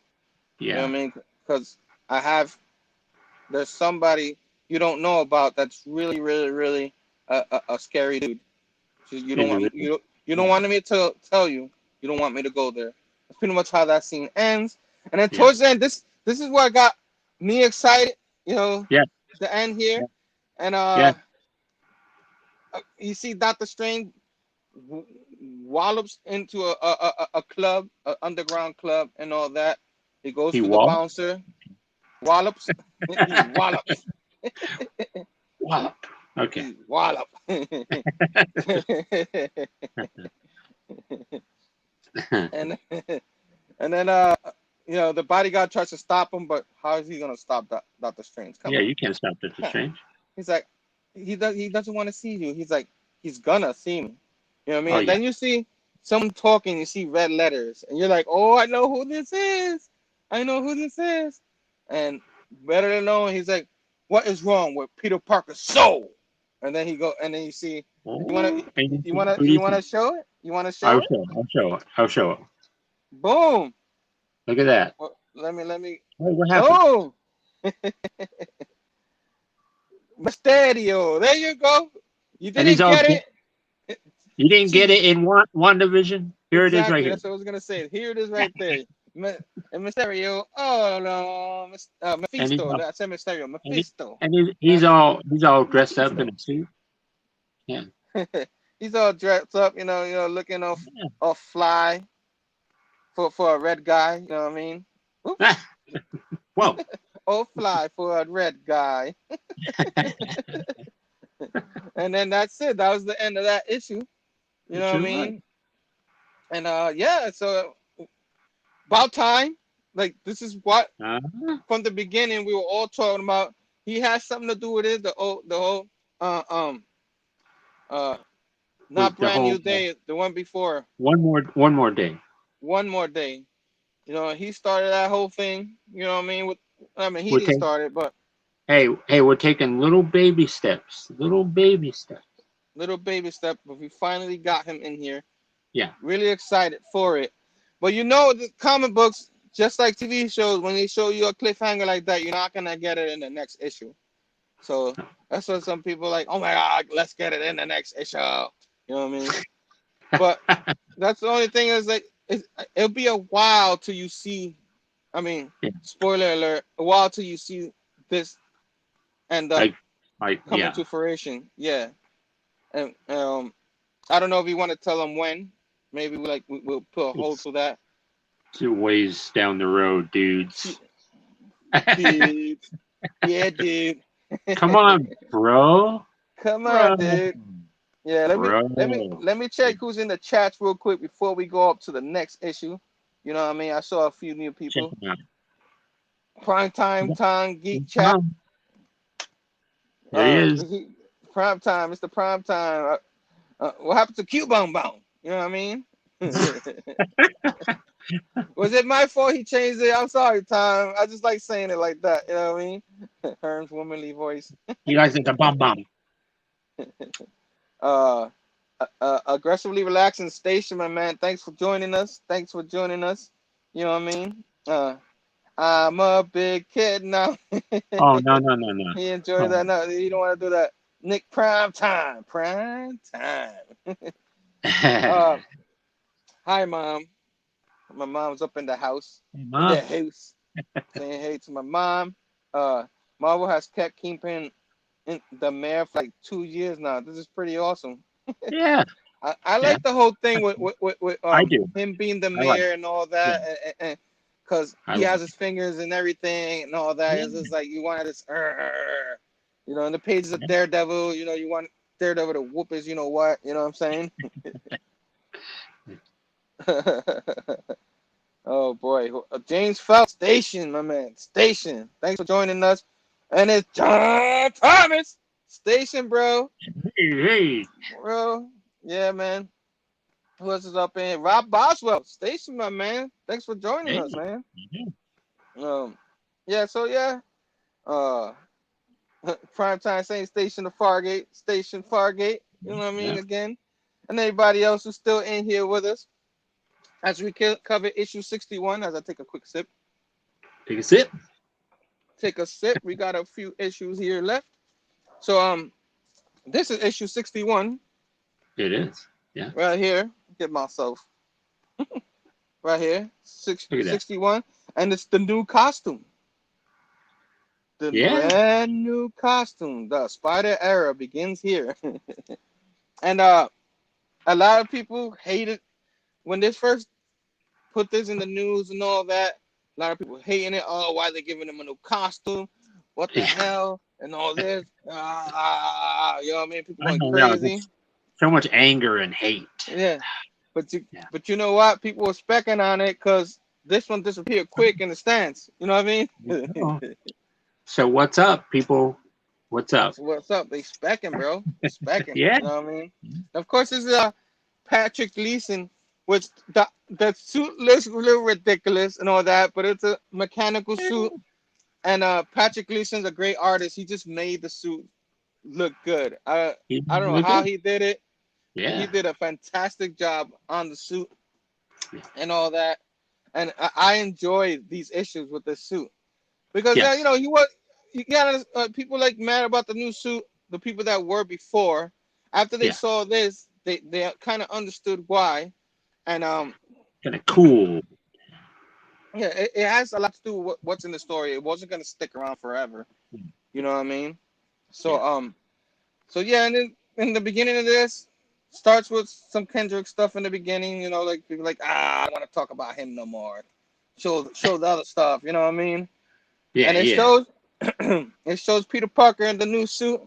Yeah. You know what I mean? Because there's somebody you don't know about that's really, really, really a scary dude. You don't want me to tell you. You don't want me to go there. That's pretty much how that scene ends. And then towards the end, this is what got me excited. You know, the end here, and you see Doctor Strange wallops into a club, an underground club, and all that. He goes He to the wallop? bouncer. Wallops. He wallops. Wallop. Okay. He wallop. and and then you know, the bodyguard tries to stop him, but how is he gonna stop Dr. Strange? Come Yeah, on. you can't stop Dr. Strange. He's like, he doesn't want to see you. He's like, he's gonna see me. You know what I mean? Oh, And yeah. then you see someone talking, you see red letters, and you're like, oh, I know who this is. I know who this is. And better than knowing, he's like, what is wrong with Peter Parker's soul? And then you see, you wanna show it? You wanna show it? I'll show it. Boom. Look at that. Well, let me. Oh, what happened? Oh, Mysterio. There you go. You And he's didn't all get it. You didn't get it in one division. Here it is right here. That's what I was gonna say. Here it is right there. And Mysterio. Oh no, Mephisto. That's Mysterio. Mephisto. And he's all dressed up in a suit. Yeah. He's all dressed up, you know, looking off fly for a red guy. You know what I mean? Whoa. Oh, fly for a red guy. And then that's it. That was the end of that issue. You know what I mean? Right. And yeah, so about time. Like, this is what from the beginning we were all talking about. He has something to do with it. The whole not brand new day, the one before. One more day. One more day. You know, he started that whole thing. You know what I mean? He didn't start it, but hey, we're taking little baby steps. Little baby steps. But we finally got him in here. Yeah. Really excited for it. But you know, the comic books, just like TV shows, when they show you a cliffhanger like that, you're not gonna get it in the next issue. So that's what some people are like, oh my God, let's get it in the next issue. You know what I mean? But that's the only thing is like, it'll be a while till you see, I mean, spoiler alert, a while till you see this end up coming to fruition. Yeah. And I don't know if you want to tell them when. Maybe we'll put a hold to that. 2 ways down the road, dudes. Dudes. Yeah, dude. Come on, bro. Come on, dude. Yeah, let me check who's in the chats real quick before we go up to the next issue. You know what I mean? I saw a few new people. Prime time geek chat. There he is. Prime time, Mr. Prime time. What happened to Q Bone Bone? You know what I mean? Was it my fault he changed it? I'm sorry, Tom. I just like saying it like that. You know what I mean? Herm's womanly voice. You guys think the bomb bomb. Aggressively relaxing station, my man. Thanks for joining us. You know what I mean? I'm a big kid now. Oh, no. He enjoyed that. No, you don't want to do that. Nick, prime time. Hi, Mom. My mom's up in the house. Hey, Mom. Saying hey to my mom. Marvel has kept keeping the mayor for like 2 years now. This is pretty awesome. Yeah. I like the whole thing with him being the mayor and all that, and because he has his fingers and everything and all that. It's just like you wanted this, you know, in the pages of Daredevil, you know, you want Daredevil to whoop his, you know what, you know what I'm saying? Oh boy, James Phelps, Station, my man, Station. Thanks for joining us, and it's John Thomas, Station, bro. Hey, bro, yeah, man. Who else is up in here? Rob Boswell, Station, my man. Thanks for joining us, man. Yeah, so yeah, Primetime saying Station to Fargate, Station Fargate. You know what I mean? Again, and everybody else who's still in here with us. As we cover issue 61, as I take a quick sip. Take a sip. We got a few issues here left. So this is issue 61. It is. Yeah. Right here. Get myself. Right here. 61. And it's the new costume. The brand new costume. The Spider era begins here. And a lot of people hated when this first put this in the news and all that. A lot of people hating it. Oh, why they giving him a new costume? What the hell? And all this. You know what I mean? People I going don't know. crazy. There's so much anger and hate. Yeah. But you know what? People were specking on it because this one disappeared quick in the stands. You know what I mean? So what's up, people? What's up? So what's up? They specking, bro. Specking. Yeah. You know what I mean? Of course, this is Patrick Gleason, which the suit looks a little ridiculous and all that, but it's a mechanical suit. And Patrick Gleason's a great artist. He just made the suit look good. I don't know how he did it. Yeah. He did a fantastic job on the suit and all that. And I enjoy these issues with this suit because Yes. you know you got people like mad about the new suit. The people that were before, after they saw this, they kind of understood why. And kind of cool. Yeah, it has a lot to do with what's in the story. It wasn't gonna stick around forever. You know what I mean? So so yeah, and then in the beginning of this starts with some Kendrick stuff in the beginning. You know, like people like I don't want to talk about him no more. Show the other stuff. You know what I mean? Yeah. And it shows it shows Peter Parker in the new suit.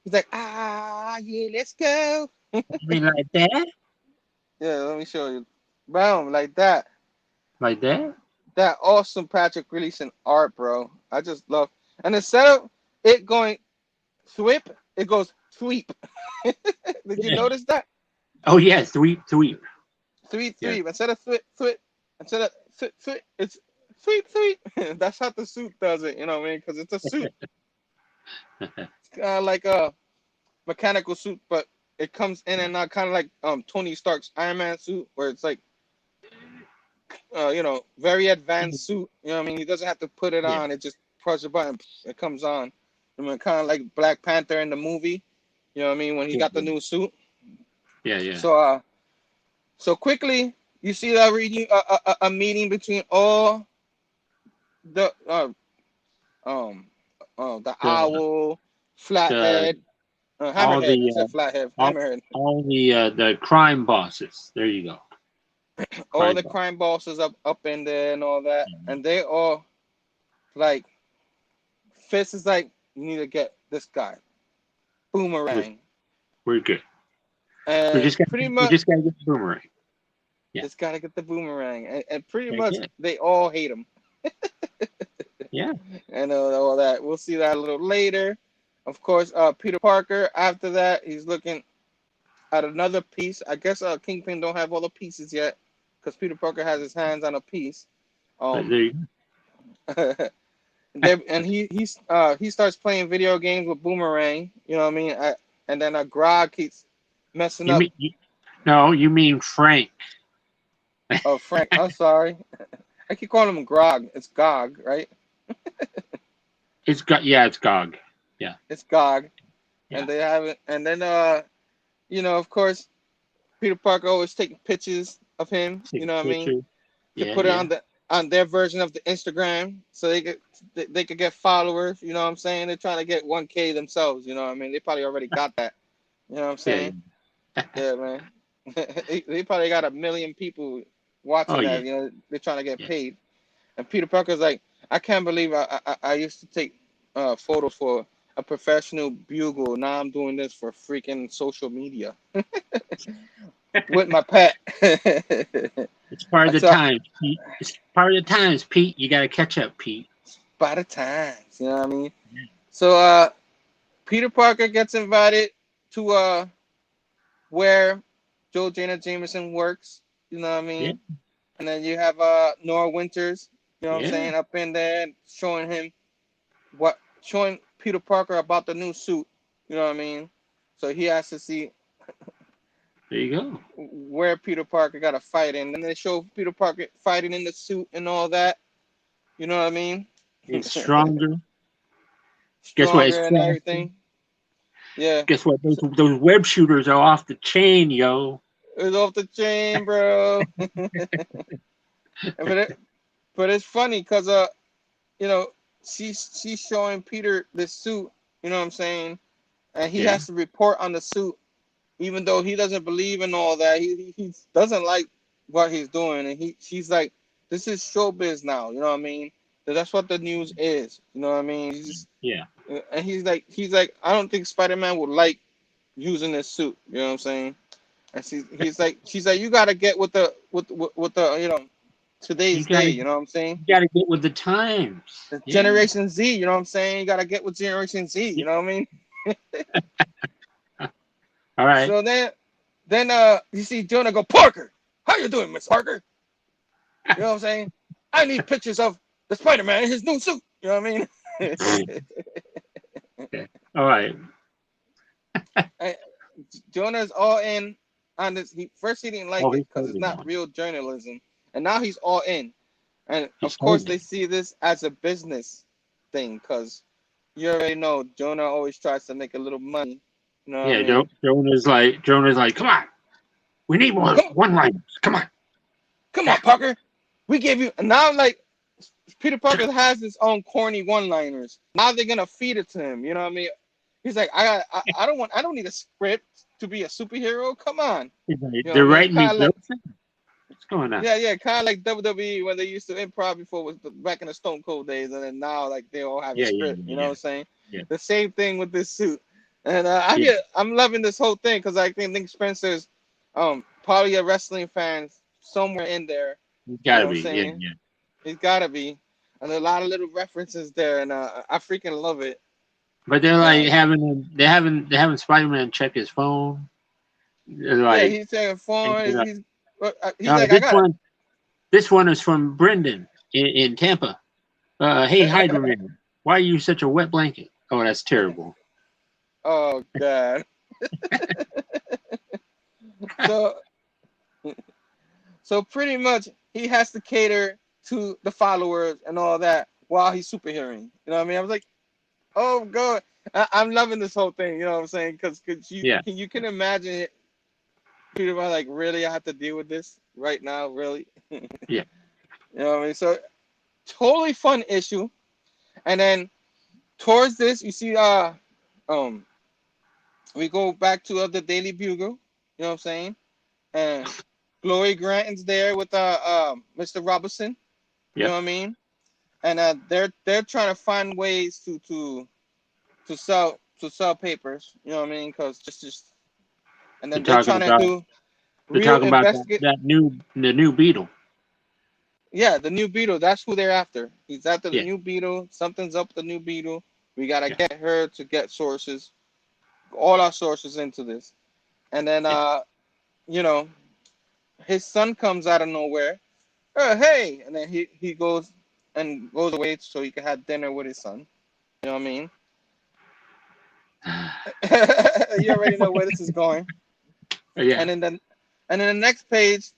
He's like yeah, let's go. You mean like that? Yeah, let me show you. Boom, like that. Like that? That awesome Patrick releasing art, bro. I just love. And instead of it going thwip, it goes sweep. Did you notice that? Oh yeah, sweep. Sweep. Yeah. Instead of thwip, instead of thwip, it's sweep. That's how the suit does it. You know what I mean? Because it's a suit. It's kind of like a mechanical suit, but it comes in and out, kind of like Tony Stark's Iron Man suit, where it's like very advanced suit. You know what I mean? He doesn't have to put it on. It just press a button, it comes on. I mean, kind of like Black Panther in the movie. You know what I mean? When he got the new suit. Yeah. So quickly you see that reading a meeting between all the owl, flathead, hammerhead. I said flathead, hammerhead. All the crime bosses. There you go. All the crime bosses up in there and all that, and they all like Fist is like, you need to get this guy. Boomerang. We're good. And we just gotta get the boomerang. Yeah. Just gotta get the boomerang, and pretty much they all hate him. Yeah. And all that. We'll see that a little later. Of course, Peter Parker. After that, he's looking at another piece. I guess Kingpin don't have all the pieces yet, because Peter Parker has his hands on a piece. And he starts playing video games with Boomerang. You know what I mean? And then Grog keeps messing up. You mean Frank? Oh, Frank. I'm sorry. I keep calling him Grog. It's Gog, right? It's Gog. Yeah, it's Gog. Yeah. It's Gog. Yeah. And they have it. And then of course, Peter Parker always taking pictures of him. You know what I mean? To put it on their version of the Instagram, so they could get followers. You know what I'm saying? They're trying to get 1K themselves. You know what I mean? They probably already got that. You know what I'm saying? Yeah, man. They probably got 1 million people watching that. You know, they're trying to get paid. And Peter Parker's like, I can't believe I used to take photos for a professional bugle. Now I'm doing this for freaking social media with my pet. It's part of the times, Pete. It's part of the times, Pete. You got to catch up, Pete. By the times, you know what I mean? Yeah. So Peter Parker gets invited to where Joe Jonah Jameson works. You know what I mean? Yeah. And then you have Nora Winters. You know what I'm saying? Up in there, showing Peter Parker about the new suit. You know what I mean? So he has to see. There you go. Where Peter Parker got to fight in. And they show Peter Parker fighting in the suit and all that. You know what I mean? It's stronger. Guess what? It's and everything. Yeah. Guess what? Those web shooters are off the chain, yo. It's off the chain, bro. But it's funny because she's showing Peter this suit. You know what I'm saying? And he has to report on the suit. even though he doesn't believe in all that, he doesn't like what he's doing, and he's like, this is showbiz now, you know what I mean? That's what the news is, you know what I mean? Yeah. And he's like, I don't think Spider-Man would like using this suit, you know what I'm saying? And she's like, you gotta get with the today's day, you know what I'm saying? You gotta get with the times. The Generation Z, you know what I'm saying? You gotta get with Generation Z, you know what I mean? All right. So then you see Jonah go, Parker, how you doing, Miss Parker? You know what I'm saying? I need pictures of the Spider-Man in his new suit. You know what I mean? Okay. All right. Jonah's all in on this. He didn't like it because it's not real journalism, and now he's all in. And of course, they see this as a business thing because you already know Jonah always tries to make a little money. You know what I mean? Jonah's like, come on, we need more one-liners. Come on, Parker. We gave you. And now, like, Peter Parker has his own corny one-liners. Now they're gonna feed it to him. You know what I mean? He's like, I don't need a script to be a superhero. Come on. They're writing me. What's going on? Yeah, kind of like WWE when they used to improv before, was back in the Stone Cold days, and then now like they all have a script. You know what I'm saying? Yeah. The same thing with this suit, and I'm loving this whole thing because I think Spencer's probably a wrestling fan somewhere in there. He's gotta be. Yeah. He's gotta be, and a lot of little references there, and I freaking love it. But they're like having Spider-Man check his phone. Like, he's checking phone. He's like, this one is from Brendan in Tampa. Hey, Hydra Man, why are you such a wet blanket? Oh, that's terrible. Oh God. So pretty much he has to cater to the followers and all that while he's superheroing. You know what I mean? I was like, oh God, I'm loving this whole thing. You know what I'm saying? Because you can imagine it. Peter was like, really, I have to deal with this right now, really? Yeah. You know what I mean? So totally fun issue. And then towards this, you see we go back to the Daily Bugle, you know what I'm saying? And Glory Granton's there with Mr. Robinson. You know what I mean? And they're trying to find ways to sell papers, you know what I mean? Because just and then they're trying to do real investigate the new Beetle. Yeah, the new Beetle. That's who they're after. He's after the new Beetle. Something's up with the new Beetle. We gotta get her to get sources, all our sources into this. And then his son comes out of nowhere. Hey, and then he goes away so he can have dinner with his son. You know what I mean? You already know where this is going. Yeah. And then the next page,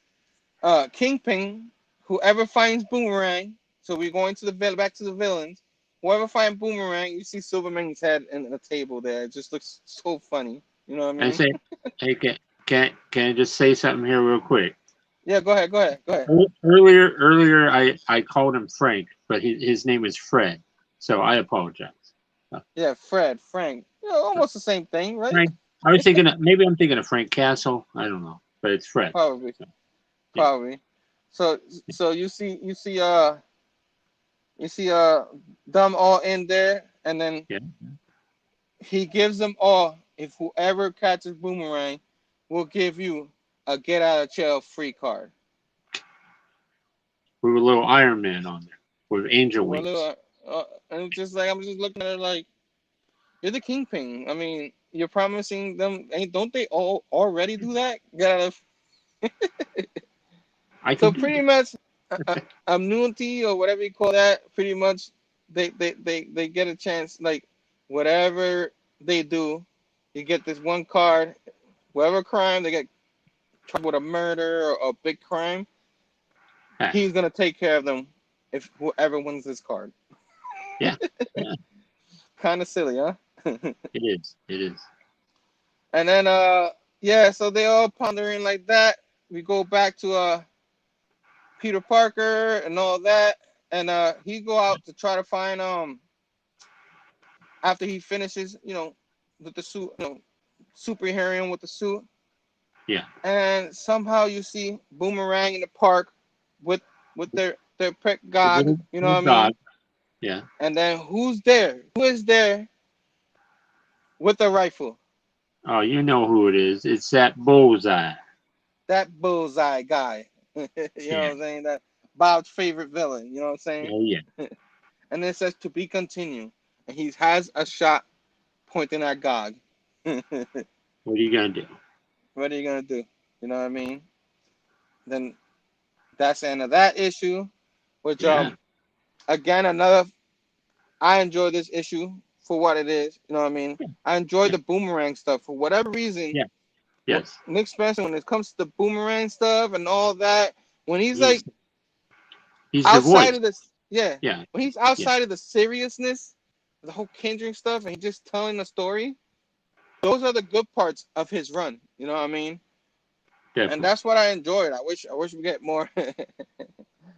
Kingpin, whoever finds Boomerang. So we're going to back to the villains. Whoever finds Boomerang, you see Silverman's head in the table there. It just looks so funny. You know what I mean? I say, hey, can I just say something here real quick? Yeah, go ahead. Earlier, I called him Frank, but his name is Fred, so I apologize. Yeah, Frank. Almost the same thing, right? Frank. I was thinking maybe I'm thinking of Frank Castle. I don't know, but it's Fred. Probably. So you see them all in there, and then he gives them all. If whoever catches Boomerang, will give you a get out of jail free card. With a little Iron Man on there with angel wings. And just like I'm just looking at it like, you're the Kingpin. I mean, you're promising them. Don't they all already do that? Get out of. So pretty much, immunity or whatever you call that. Pretty much, they get a chance. Like whatever they do, you get this one card. Whatever crime they get trouble with, a murder or a big crime, he's gonna take care of them if whoever wins this card. Yeah. Kind of silly, huh? It is. And then so they all pondering like that. We go back to Peter Parker and all that, and he go out to try to find after he finishes, with the suit, superheroing with the suit. Yeah. And somehow you see Boomerang in the park with their pet Gog. You know what I mean? Dog. Yeah. And then who's there? Who is there with a rifle? Oh, you know who it is. It's that bullseye. That bullseye guy. You know Yeah. what I'm saying? That Bob's favorite villain. You know what I'm saying? Oh, yeah. And it says to be continued. And he has a shot pointing at Gog. What What are you gonna do? are you gonna do? You know what I mean? Then that's the end of that issue. Which Yeah. again another I enjoy this issue for what it is. You know what I mean? Yeah. I enjoy Yeah. the Boomerang stuff for whatever reason. Yeah. Yes. Nick Spencer, when it comes to the Boomerang stuff and all that, when he's like He's the outside voice. of this, yeah, Yeah. when he's Yeah. outside of the seriousness, the whole Kendrick stuff, and he's just telling the story. Those are the good parts of his run. You know what I mean? And Definitely. that's what I enjoyed. I wish we get more.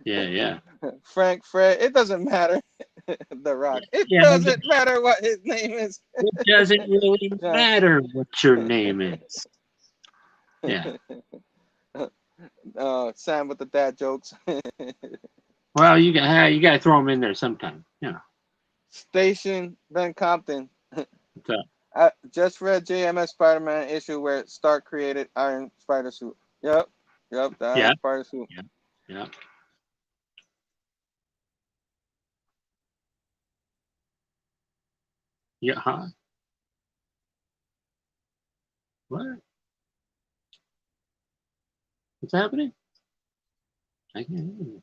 Yeah. Yeah. Frank, Fred, it doesn't matter. The Rock. It Yeah. doesn't matter what his name is. It doesn't really Yeah. matter what your name is. Yeah. Sam with the dad jokes. Well, you got to throw them in there sometime. Yeah. Station Ben Compton. What's up? I just read JMS Spider-Man issue where Stark created Iron Spider suit. Yep, the Yeah. Iron Spider suit. Yeah. Yeah. Yeah. Huh? What? What's happening? I can't hear you.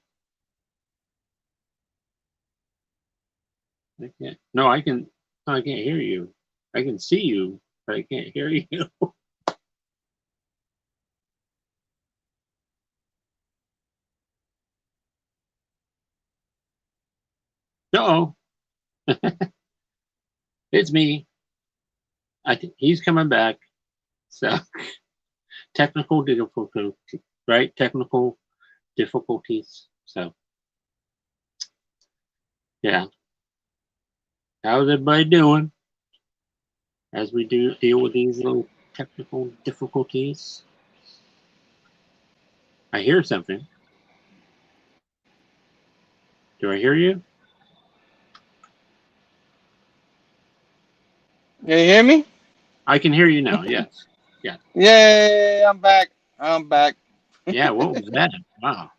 I can't. No, I can. No, I can't hear you. I can see you, but I can't hear you. No, it's me. I think he's coming back. So technical difficulty, right? Technical difficulties. So yeah. How's everybody doing? As we do deal with these little technical difficulties. I hear something. Do I hear you? You hear me? I can hear you now. Yes. Yeah. Yay! I'm back. I'm back. Yeah. What was that? Wow.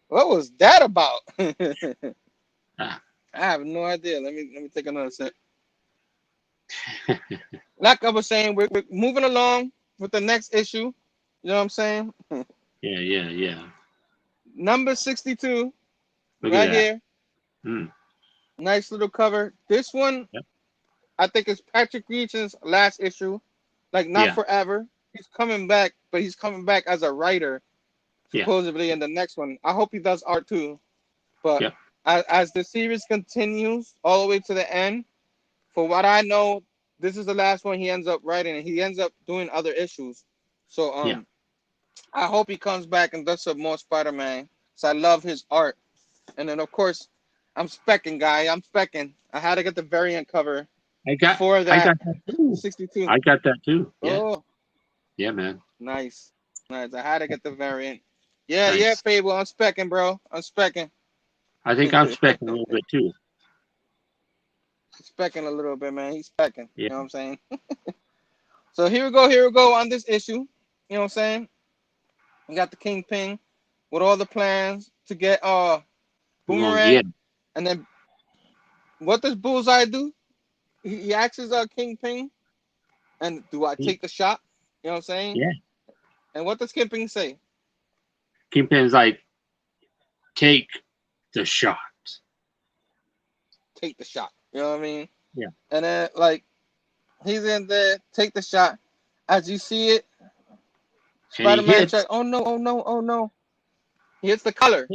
What was that about? Ah. I have no idea. Let me take another sip. Like I was saying, we're moving along with the next issue. You know what I'm saying? Yeah. Yeah. Yeah. Number 62, Look at right that. here. Mm. Nice little cover. This one, Yep. I think, is Patrick Reaton's last issue. Like, not Yeah. forever. He's coming back, but he's coming back as a writer, Yeah. supposedly, in the next one. I hope he does art too. But Yep. as the series continues all the way to the end, for what I know, this is the last one he ends up writing, and he ends up doing other issues. So Yeah. I hope he comes back and does some more Spider-Man. So I love his art. And then of course, I'm specking, guy. I'm specking. I had to get the variant cover I got that that too. 62. I got that too. Yeah. Oh, Yeah, man. nice. I had to get the variant. Yeah, Nice. Phable. I'm specking, bro. I'm specking. I think I'm specking a little bit too. Specking a little bit, man. He's specking. Yeah. You know what I'm saying? So here we go on this issue. You know what I'm saying? We got the Kingpin with all the plans to get We're gonna Boomerang. get him. And then what does Bullseye do? He asks Kingpin, and do I take the shot? You know what I'm saying? Yeah. And what does Kingpin say? Kingpin's like, take the shot. Take the shot. You know what I mean? Yeah. And then like he's in there, take the shot. As you see it, Spider-Man check. Oh no, oh no, oh no. He hits the color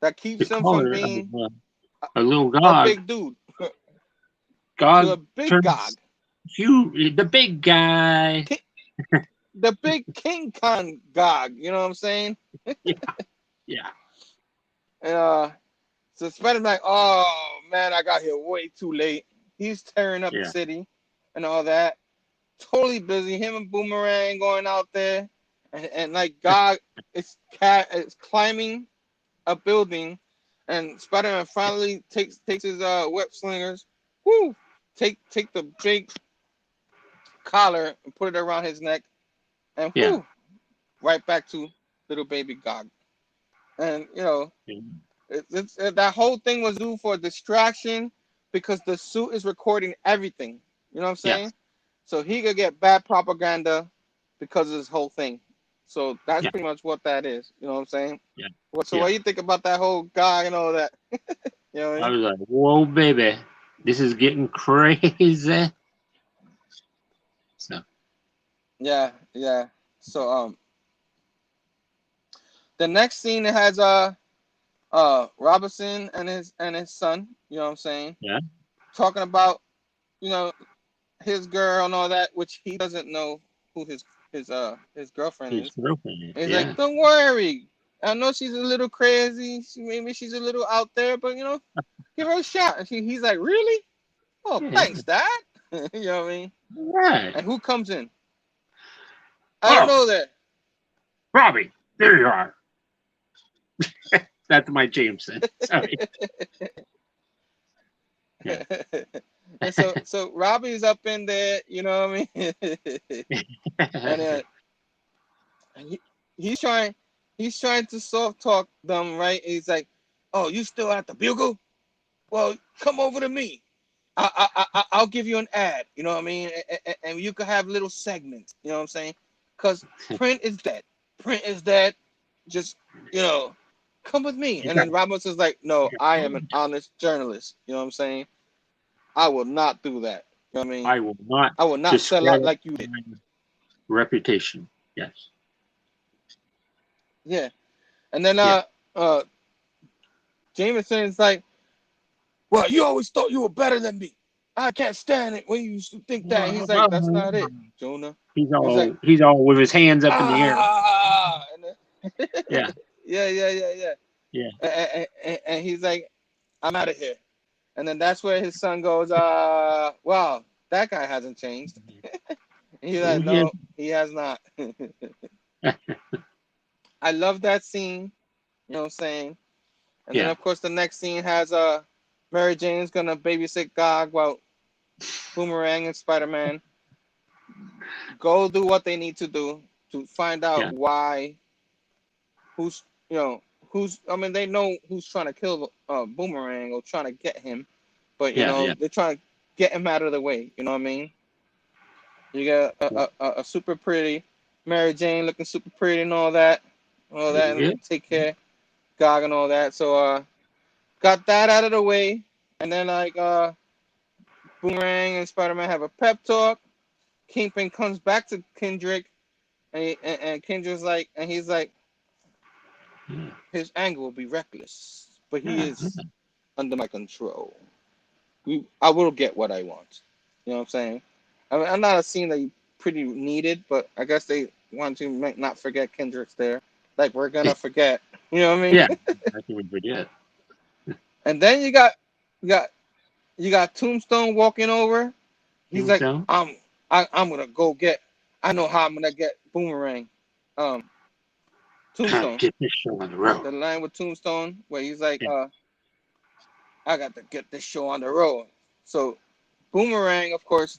that keeps him from being a little a god. big dude. God to a big turns god. the big guy. The big King Kong Gog, you know what I'm saying? Yeah. And so Spider-Man like, oh man, I got here way too late. He's tearing up the city and all that. Totally busy. Him and Boomerang going out there. and like God is climbing a building, and Spider-Man finally takes his web slingers, take the big collar and put it around his neck, and right back to little baby Gog. And it's that whole thing was due for distraction because the suit is recording everything. You know what I'm saying? So he could get bad propaganda because of this whole thing. So that's pretty much what that is. You know what I'm saying? Yeah. What do you think about that whole guy and all that? You know what I mean? was like, whoa, baby, this is getting crazy. So Yeah. So the next scene has Robinson and his son. You know what I'm saying? Yeah. Talking about his girl and all that, which he doesn't know who his girlfriend is. He's like, don't worry. I know she's a little crazy. Maybe she's a little out there, but give her a shot. And he's like, really? Oh, thanks, Dad. You know what I mean? Right. And who comes in? I don't know that. Robbie, there you are. That's my Jameson. Sorry. Yeah. And so Robbie's up in there, you know what I mean? And he's trying to soft talk them, right? He's like, "Oh, you still at the Bugle? Well, come over to me. I'll give you an ad. You know what I mean? And you can have little segments. You know what I'm saying? Because print is dead. Print is dead. Just come with me." And then Robinson's like, "No, I am an honest journalist. You know what I'm saying? I will not do that. You know what I mean? I will not sell out like you did." Reputation. Yes. Yeah. And then Jameson's like, "Well, you always thought you were better than me. I can't stand it when you used to think that." And he's like, "That's not it, Jonah." He's all with his hands up in the air. Yeah. And he's like, "I'm out of here." And then that's where his son goes, "Wow, that guy hasn't changed." He's like, "No, he has not." I love that scene. You know what I'm saying? And then, of course, the next scene has Mary Jane's going to babysit Gog while Boomerang and Spider-Man go do what they need to do to find out why, they know who's trying to kill Boomerang or trying to get him. But, they're trying to get him out of the way. You know what I mean? You got a super pretty Mary Jane looking super pretty and all that. And take care of Gog and all that. So, got that out of the way. And then, Boomerang and Spider-Man have a pep talk. Kingpin comes back to Kendrick. And Kendrick's like, and he's like, his anger will be reckless. But he is under my control. I will get what I want. You know what I'm saying? I'm not a scene that you pretty needed, but I guess they want to not forget Kendrick's there. Like, we're going to forget. You know what I mean? Yeah, I think we forget. And then you got Tombstone walking over. He's like, I'm gonna go get. I know how I'm gonna get Boomerang. Tombstone. Get this show on the road. The line with Tombstone where he's like, I got to get this show on the road. So Boomerang, of course,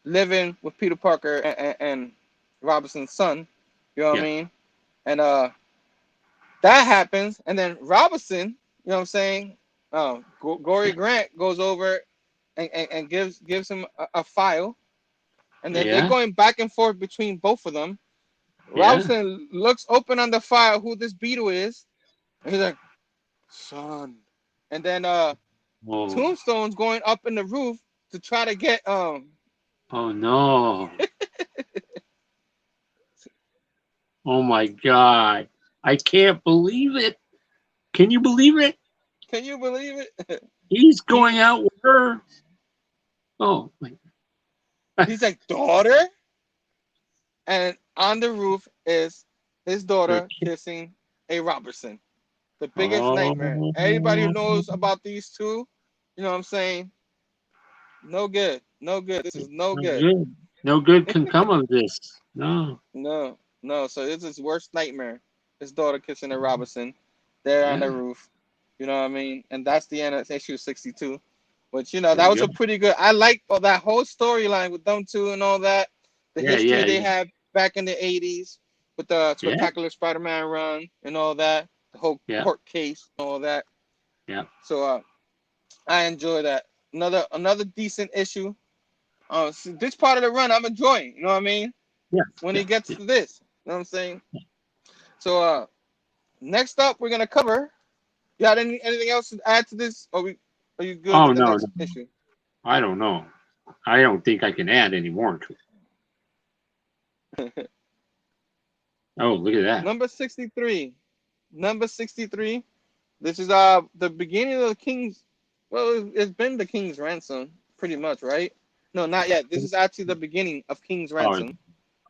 living with Peter Parker and Robinson's son. You know what I mean? And that happens, and then Robinson, you know what I'm saying? Gory Grant goes over and gives him a file, and then they're going back and forth between both of them. Robinson looks open on the file who this Beetle is, and he's like, "Son," and then Tombstone's going up in the roof to try to get Oh no! Oh my God! I can't believe it. Can you believe it? Can you believe it? He's going out with her. Oh my. He's like, "Daughter?" And on the roof is his daughter kissing a Robertson. The biggest nightmare. Everybody who knows about these two, you know what I'm saying? No good. No good. This is no good. No good can come of this. No. No. No, so it's his worst nightmare. His daughter kissing a Robinson there on the Yeah. roof. You know what I mean? And that's the end of issue 62. But There that you was go. a pretty good. I like all that whole storyline with them two and all that. The Yeah, history yeah, they yeah, had back in the 80s with the yeah, Spectacular Spider-Man run and all that. The whole yeah, court case and all that. yeah. So I enjoy that. Another decent issue. So this part of the run I'm enjoying. You know what I mean? Yeah, When he yeah, gets yeah. to this, you know what I'm saying? So next up we're gonna cover. You got anything else to add to this? Are you good Oh with the no, next no, issue? I don't know. I don't think I can add any more to it. Oh, look at that. Number 63. Number 63. This is the beginning of the King's. Well, it's been the King's Ransom, pretty much, right? No, not yet. This is actually the beginning of King's Oh, Ransom.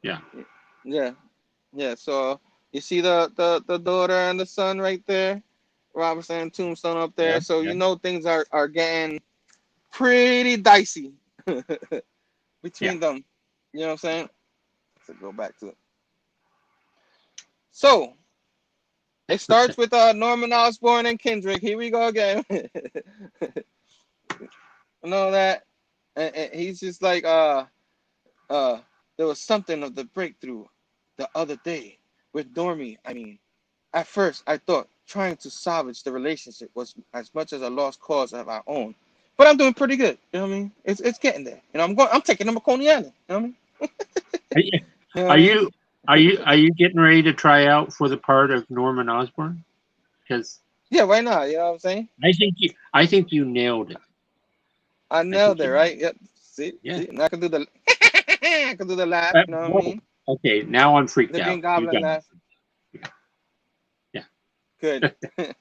yeah, Yeah, yeah. So you see the daughter and the son right there, Robinson and Tombstone up yeah, there. So yeah, things are getting pretty dicey yeah. between them. You know what I'm saying? So go back to it. So it starts with Norman Osborn and Kendrick. Here we go again. And all that. And he's just like, there was something of the breakthrough the other day with Dormy. I mean, at first I thought trying to salvage the relationship was as much as a lost cause of our own. But I'm doing pretty good. You know what I mean? It's getting there. I'm taking them to Coney Island. You know what I mean? Are you, You know what are I mean? you, are you getting ready to try out for the part of Norman Osborn? Because Yeah, why not? You know what I'm saying? I think you nailed it. I I nailed think it, you, right? Yep. yeah. See, and I can do the I can do the laugh, you know what I Whoa. mean? Okay, now I'm freaked The Green out. You Goblin got laugh. it. Good. Yeah.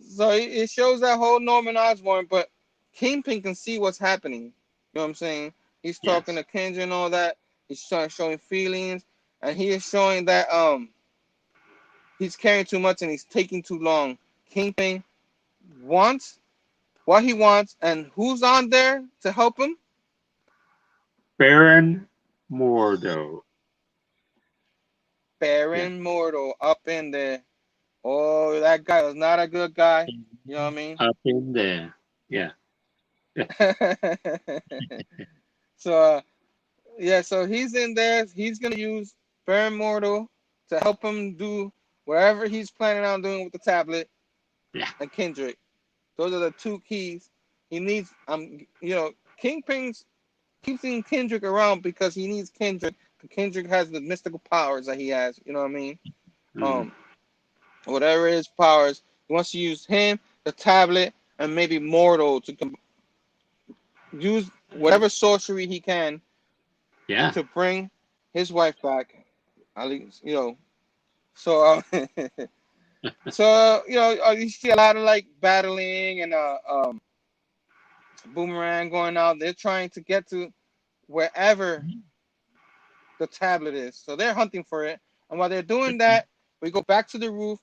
So it shows that whole Norman Osborn, but Kingpin can see what's happening. You know what I'm saying? He's talking Yes. to Kendra and all that. He's showing feelings, and he is showing that he's carrying too much and he's taking too long. Kingpin wants what he wants, and who's on there to help him? Baron Mordo. Yeah. Baron Mortal up in there. Oh, that guy was not a good guy. You know what I mean? Up in there. Yeah. So yeah, so he's in there. He's gonna use Baron Mortal to help him do whatever he's planning on doing with the tablet Yeah. and Kendrick. Those are the two keys he needs. Kingpin's keeping Kendrick around because he needs Kendrick. Kendrick has the mystical powers that he has. You know what I mean? Mhm. Um, whatever his powers, he wants to use him, the tablet, and maybe Mortal to use whatever sorcery he can Yeah. to bring his wife back. At least, So, you see a lot of like battling and Boomerang going out. They're trying to get to wherever the tablet is. So they're hunting for it. And while they're doing that, we go back to the roof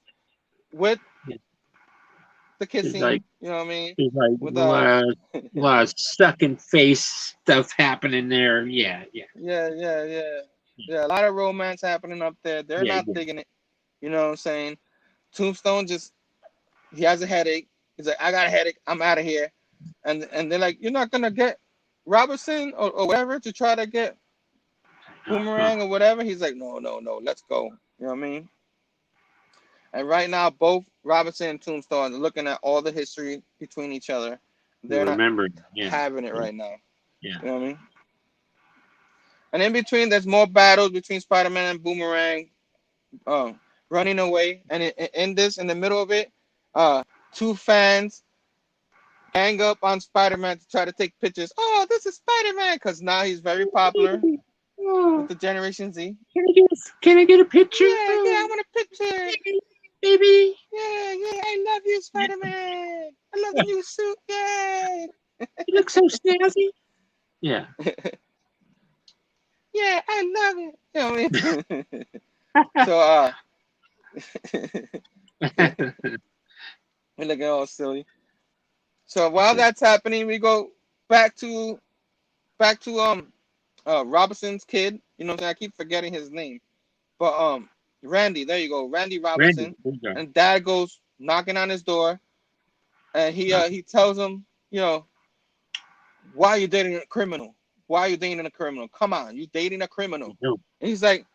with the It's like kissing. You know what I mean? it's like With lot of sucking face stuff happening there. Yeah, yeah, yeah. A lot of romance happening up there. They're yeah, not yeah. digging it. You know what I'm saying? Tombstone he has a headache. He's like, I got a headache. I'm out of here. And they're like, you're not gonna get Robertson or whatever to try to get Uh-huh. Boomerang or whatever. He's like, no, let's go. You know what I mean? And right now, both Robinson and Tombstone are looking at all the history between each other. They're not Remembering. Yeah, having it yeah, right now. yeah. You know what I mean? And in between, there's more battles between Spider-Man and Boomerang, running away. And in the middle of it, two fans gang up on Spider-Man to try to take pictures. Oh, this is Spider-Man, because now he's very popular with Oh, the Generation Z. can I get a picture? Yeah, I Oh, want a picture. baby. Yeah, I love you, Spider-Man. I love the new suit. Yay. You look so snazzy. Yeah. Yeah, I love it. You know what I mean? So, we're looking all silly. So while that's happening, we go back to Robinson's kid. You know what I'm saying? I keep forgetting his name. But Randy, there you go, Randy Randy. Robinson, There you go. and Dad goes knocking on his door, and he tells him, why are you dating a criminal? Why are you dating a criminal? Come on, you dating a criminal? No. And he's like,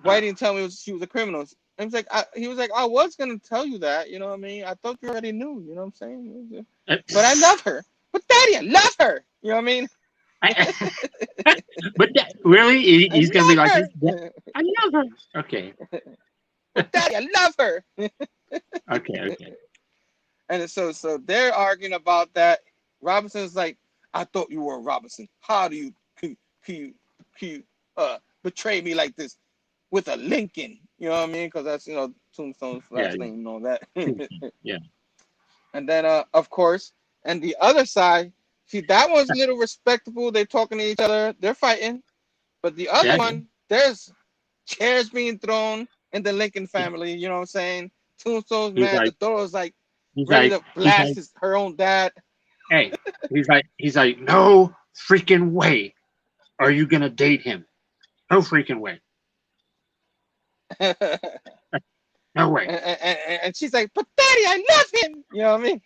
why didn't you tell me she was a criminal? And he was like, I was gonna tell you that, you know what I mean? I thought you already knew, you know what I'm saying? But I love her. But Daddy, I love her. You know what I mean? But really, he's gonna be like her. this. I love her. Okay. But Daddy, I love her. Okay. And so they're arguing about that. Robinson's like, I thought you were Robinson. How do you betray me like this with a Lincoln? You know what I mean? Because that's Tombstone's last name and all that. Yeah. And then of course, and the other side, see, that one's a little respectable. They're talking to each other. They're fighting. But the other one, there's chairs being thrown in the Lincoln family. You know what I'm saying? Tombstone's mad. The door's like ready to blast her own dad. Hey, he's like, no freaking way are you gonna date him. No freaking way. No way. And she's like, but Daddy, I love him. You know what I mean?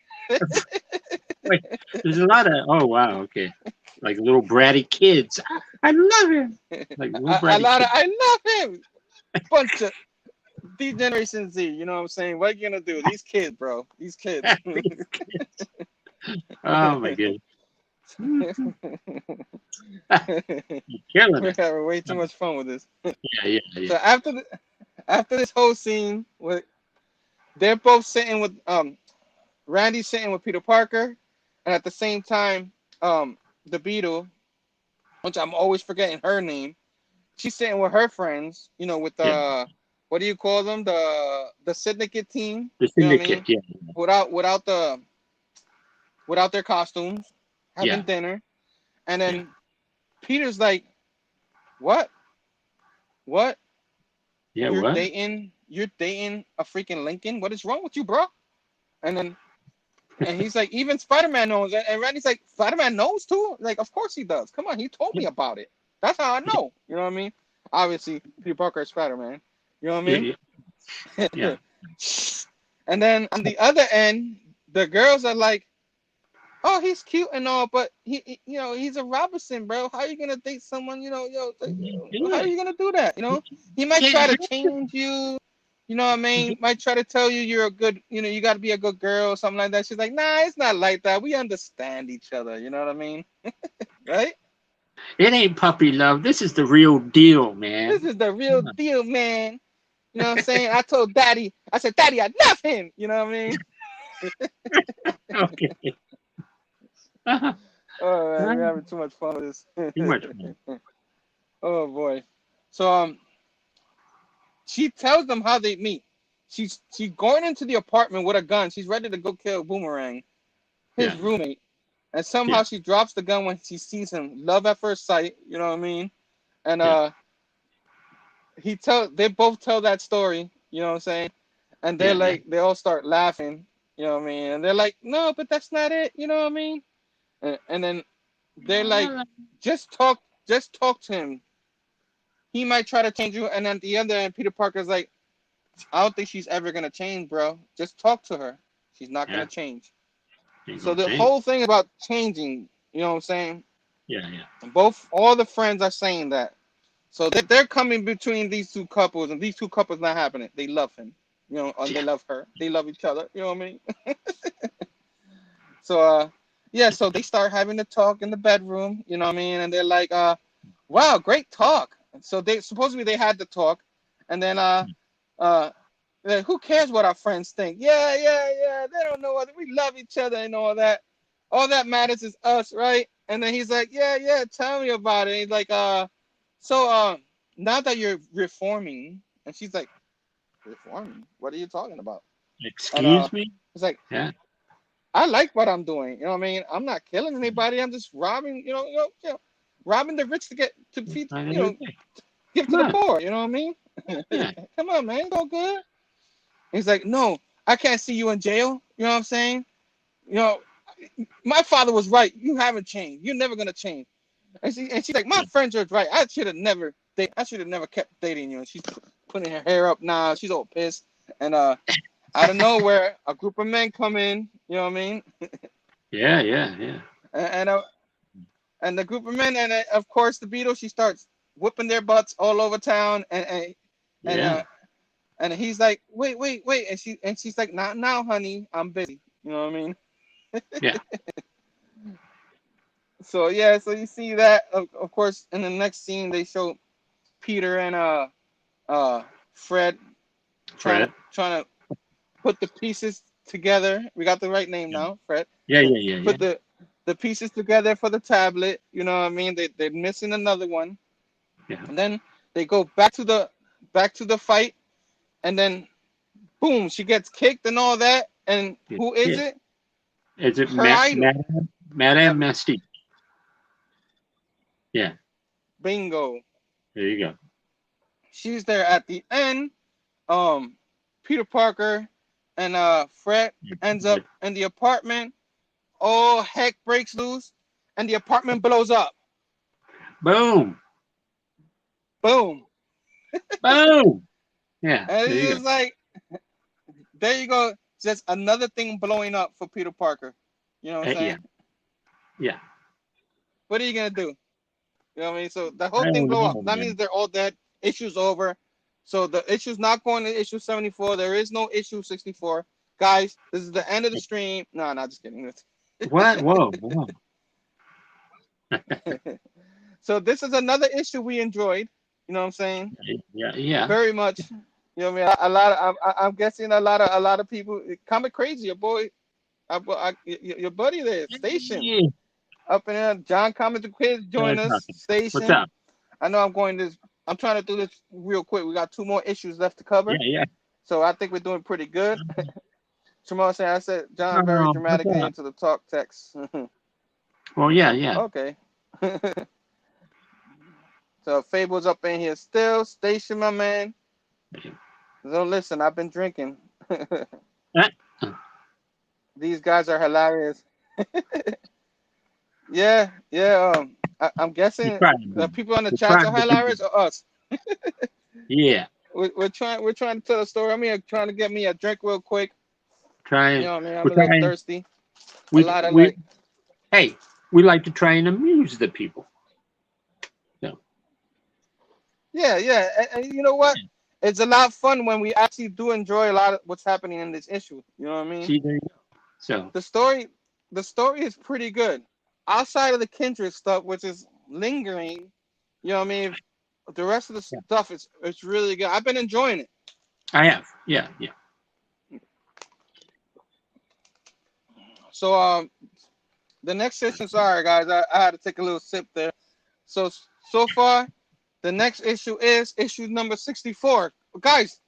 Wait, there's a lot of okay, like little bratty kids. I love him. Like I love him. Bunch of these Generation Z. You know what I'm saying? What are you gonna do? These kids, bro. These kids. Oh my goodness. You're killing We're it. having way too much fun with this. Yeah. So after this whole scene, they're both sitting with Randy's sitting with Peter Parker, and at the same time, the Beetle, which I'm always forgetting her name, she's sitting with her friends. With what do you call them? The syndicate team. The syndicate, you know what I mean? Without their costumes, having dinner, and then Peter's like, "What? Yeah, you're what? You're dating a freaking Lincoln? What is wrong with you, bro?" And he's like, "Even Spider-Man knows." And Randy's like, "Spider-Man knows too? Like, of course he does. Come on, he told me about it. That's how I know." You know what I mean? Obviously, Peter Parker is Spider-Man. You know what I mean? Yeah. And then on the other end, the girls are like, "Oh, he's cute and all, but he's a Robinson, bro. How are you gonna date someone? How are you gonna do that? He might try to change you. You know what I mean? Might try to tell you you're a good, you got to be a good girl or something like that." She's like, "Nah, it's not like that. We understand each other." You know what I mean? Right? It ain't puppy love. This is the real deal, man. This is the real deal, man. You know what I'm saying? I told Daddy, I said, "Daddy, I love him." You know what I mean? Okay. Oh man, we're having too much fun with this. Too much fun. Oh boy. So she tells them how they meet. She's going into the apartment with a gun. She's ready to go kill Boomerang, his roommate. And somehow she drops the gun when she sees him. Love at first sight, you know what I mean? And they both tell that story, you know what I'm saying? And they're they all start laughing, you know what I mean? And they're like, "No, but that's not it," you know what I mean? And then they're like, just talk to him. He might try to change you. And then the other end, Peter Parker's like, "I don't think she's ever gonna change, bro. Just talk to her. She's not gonna change." So the whole thing about changing, you know what I'm saying? Yeah. All the friends are saying that. So they're coming between these two couples, and these two couples not happening. They love him, and they love her. They love each other. You know what I mean? So so they start having the talk in the bedroom. You know what I mean? And they're like, "Wow, great talk." So they supposedly they had the talk, and then who cares what our friends think? Yeah. They don't know what we love each other and all that. All that matters is us, right? And then he's like, yeah, tell me about it. He's like, so now that you're reforming, and she's like, "Reforming? What are you talking about?" Excuse me? It's like, yeah. I like what I'm doing. You know what I mean? I'm not killing anybody. I'm just robbing, robbing the rich to feed, give to the poor. You know what I mean? Yeah. Come on, man. Go good. He's like, "No, I can't see you in jail." You know what I'm saying? My father was right. You haven't changed. You're never gonna change. And she's like, "My friends are right. I should have never kept dating you." And she's putting her hair up now. She's all pissed. And out of nowhere, a group of men come in. You know what I mean? Yeah. And the group of men, and of course the Beatles. She starts whipping their butts all over town, and he's like, wait, and she's like, not now, honey, I'm busy. You know what I mean? Yeah. So yeah, so you see that. Of course, in the next scene, they show Peter and Fred trying to put the pieces together. We got the right name now, Fred. Yeah. Put the pieces together for the tablet. You know what I mean? They're missing another one. Yeah. And then they go back to the fight, and then boom, she gets kicked and all that. And who is it? Is it Her idol. Madame Mystique? Yeah. Bingo. There you go. She's there at the end. Peter Parker and Fred ends up in the apartment. All heck breaks loose, and the apartment blows up. Boom. Boom. Boom. Yeah. And it's just like, there you go. Just another thing blowing up for Peter Parker. You know what I'm saying? Yeah. What are you gonna do? You know what I mean? So the whole thing blew up. That means they're all dead. Issue's over. So the issue's not going to issue 74. There is no issue 64. Guys, this is the end of the stream. No, just kidding. What? Whoa. So this is another issue we enjoyed. You know what I'm saying? Yeah. Very much. You know what I mean? I'm guessing a lot of people. Comic Crazy, your boy, your buddy there, Station. Yeah. Up in there, John Comic the Kid join us. Station. What's up? I know I'm trying to do this real quick. We got 2 more issues left to cover. Yeah. So I think we're doing pretty good. Chamorro saying, I said John very dramatically into the talk text. Well, yeah. Okay. So Fable's up in here still. Station, my man. So listen, I've been drinking. These guys are hilarious. Yeah. I'm guessing the people on the chat are hilarious or us. Yeah. We're trying to tell a story. I'm here trying to get me a drink real quick. Trying. You know what I mean? I'm a little thirsty. Hey, we like to try and amuse the people. So. Yeah. And you know what? It's a lot of fun when we actually do enjoy a lot of what's happening in this issue. You know what I mean? See, there you go. So the story is pretty good. Outside of the Kindred stuff, which is lingering, you know what I mean? The rest of the stuff it's really good. I've been enjoying it. I have. Yeah. So the next issue, sorry guys, I had to take a little sip there. So far, the next issue is issue number 64. Guys,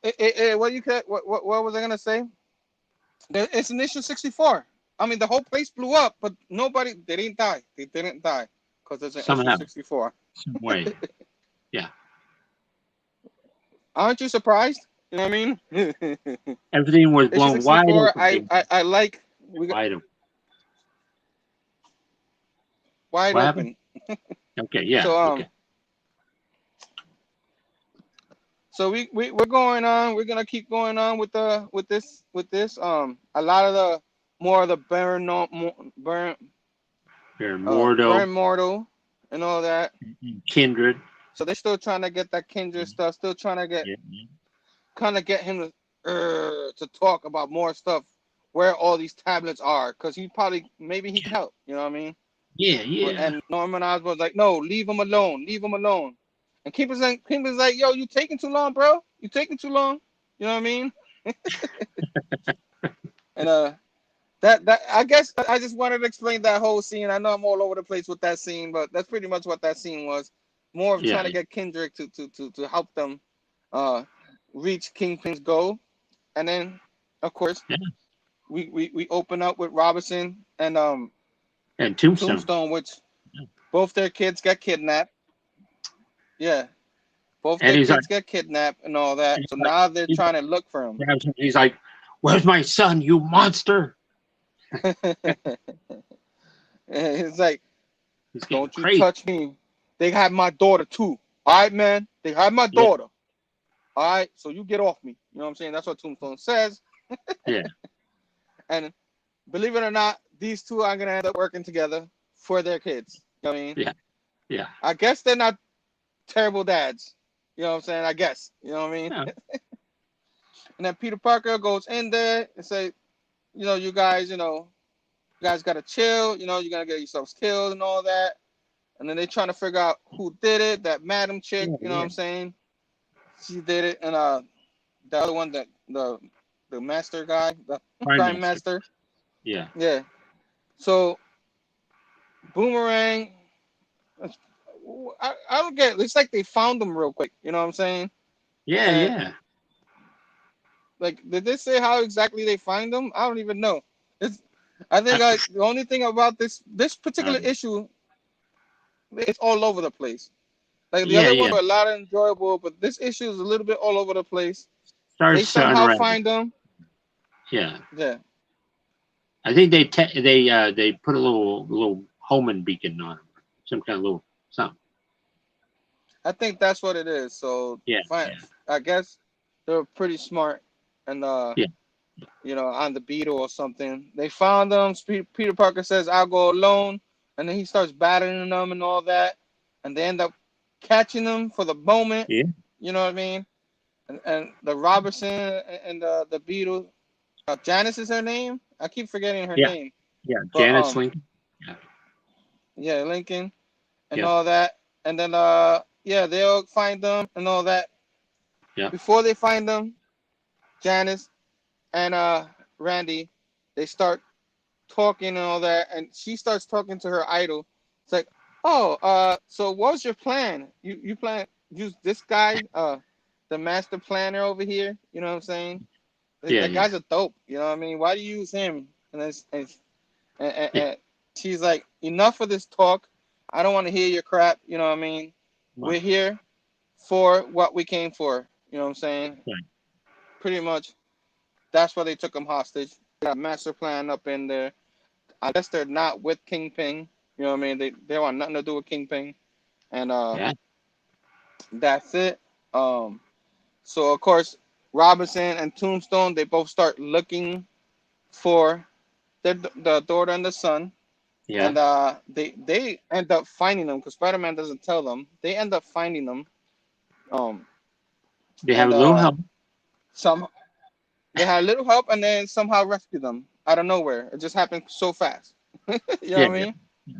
what was I gonna say? It's an issue 64. I mean, the whole place blew up, but they didn't die. They didn't die because it's an issue 64. Some way. Yeah. Aren't you surprised? You know what I mean? Everything was blown wide open. I like wide open. Okay, yeah. So So we're going on. We're gonna keep going on with this. A lot of the more of the Burn Mortal and all that. Kindred. So they're still trying to get that Kindred stuff. Still trying to get get him to talk about more stuff. Where all these tablets are, because maybe he can help. You know what I mean? Yeah. And Norman Osborn's like, no, leave him alone. And Keeper's like, yo, you taking too long, bro. You taking too long. You know what I mean? And that I guess I just wanted to explain that whole scene. I know I'm all over the place with that scene, but that's pretty much what that scene was. More of trying to get Kendrick to help them reach Kingpin's goal. And then, of course, we open up with Robinson and Tombstone, which both their kids got kidnapped. Yeah. Both their kids get kidnapped and all that. So now they're trying to look for him. He's like, where's my son, you monster? It's like, don't you touch me. They have my daughter too. All right, man. They have my daughter. all right, so you get off me. You know what I'm saying? That's what Tombstone says. Yeah. And believe it or not, these two are going to end up working together for their kids. You know what I mean? Yeah. Yeah. I guess they're not terrible dads. You know what I'm saying? I guess. You know what I mean? Yeah. And then Peter Parker goes in there and say, you guys got to chill. You're going to get yourselves killed and all that. And then they're trying to figure out who did it. That madam chick, you know what I'm saying? She did it. And the other one, the master guy, the Prime Master. Yeah. Yeah. So Boomerang, I don't get it. It's like they found them real quick. You know what I'm saying? Yeah. And, Yeah. like, did they say how exactly they find them? I don't even know. I think the only thing about this particular issue, it's all over the place. Like the other ones were a lot of enjoyable, but this issue is a little bit all over the place. They somehow find them. Yeah. Yeah. I think they put a little homing beacon on them, some kind of little something. I think that's what it is. So I guess they're pretty smart and on the beetle or something. They found them. Peter Parker says, "I'll go alone," and then he starts battling them and all that, and they end up catching them for the moment. Yeah. You know what I mean? And the Robertson and the beetle, Janice is her name. I keep forgetting her name. Yeah, but, Janice Lincoln. Yeah, Lincoln and all that, and then they'll find them and all that. Yeah. Before they find them, Janice and Randy, they start talking and all that, and she starts talking to her idol. It's like, so what was your plan? You plan use this guy, the master planner over here. You know what I'm saying? The guy's a dope. You know what I mean? Why do you use him? And she's like, enough of this talk. I don't want to hear your crap. You know what I mean? Wow. We're here for what we came for. You know what I'm saying? Right. Pretty much. That's why they took him hostage. They got a master plan up in there. I guess they're not with Kingpin. You know what I mean? They want nothing to do with Kingpin. And that's it. So of course, Robinson and Tombstone, they both start looking for the daughter and the son. Yeah. And they end up finding them because Spider-Man doesn't tell them. They end up finding them. They have a little help. They had a little help and then somehow rescued them out of nowhere. It just happened so fast. You know what I mean?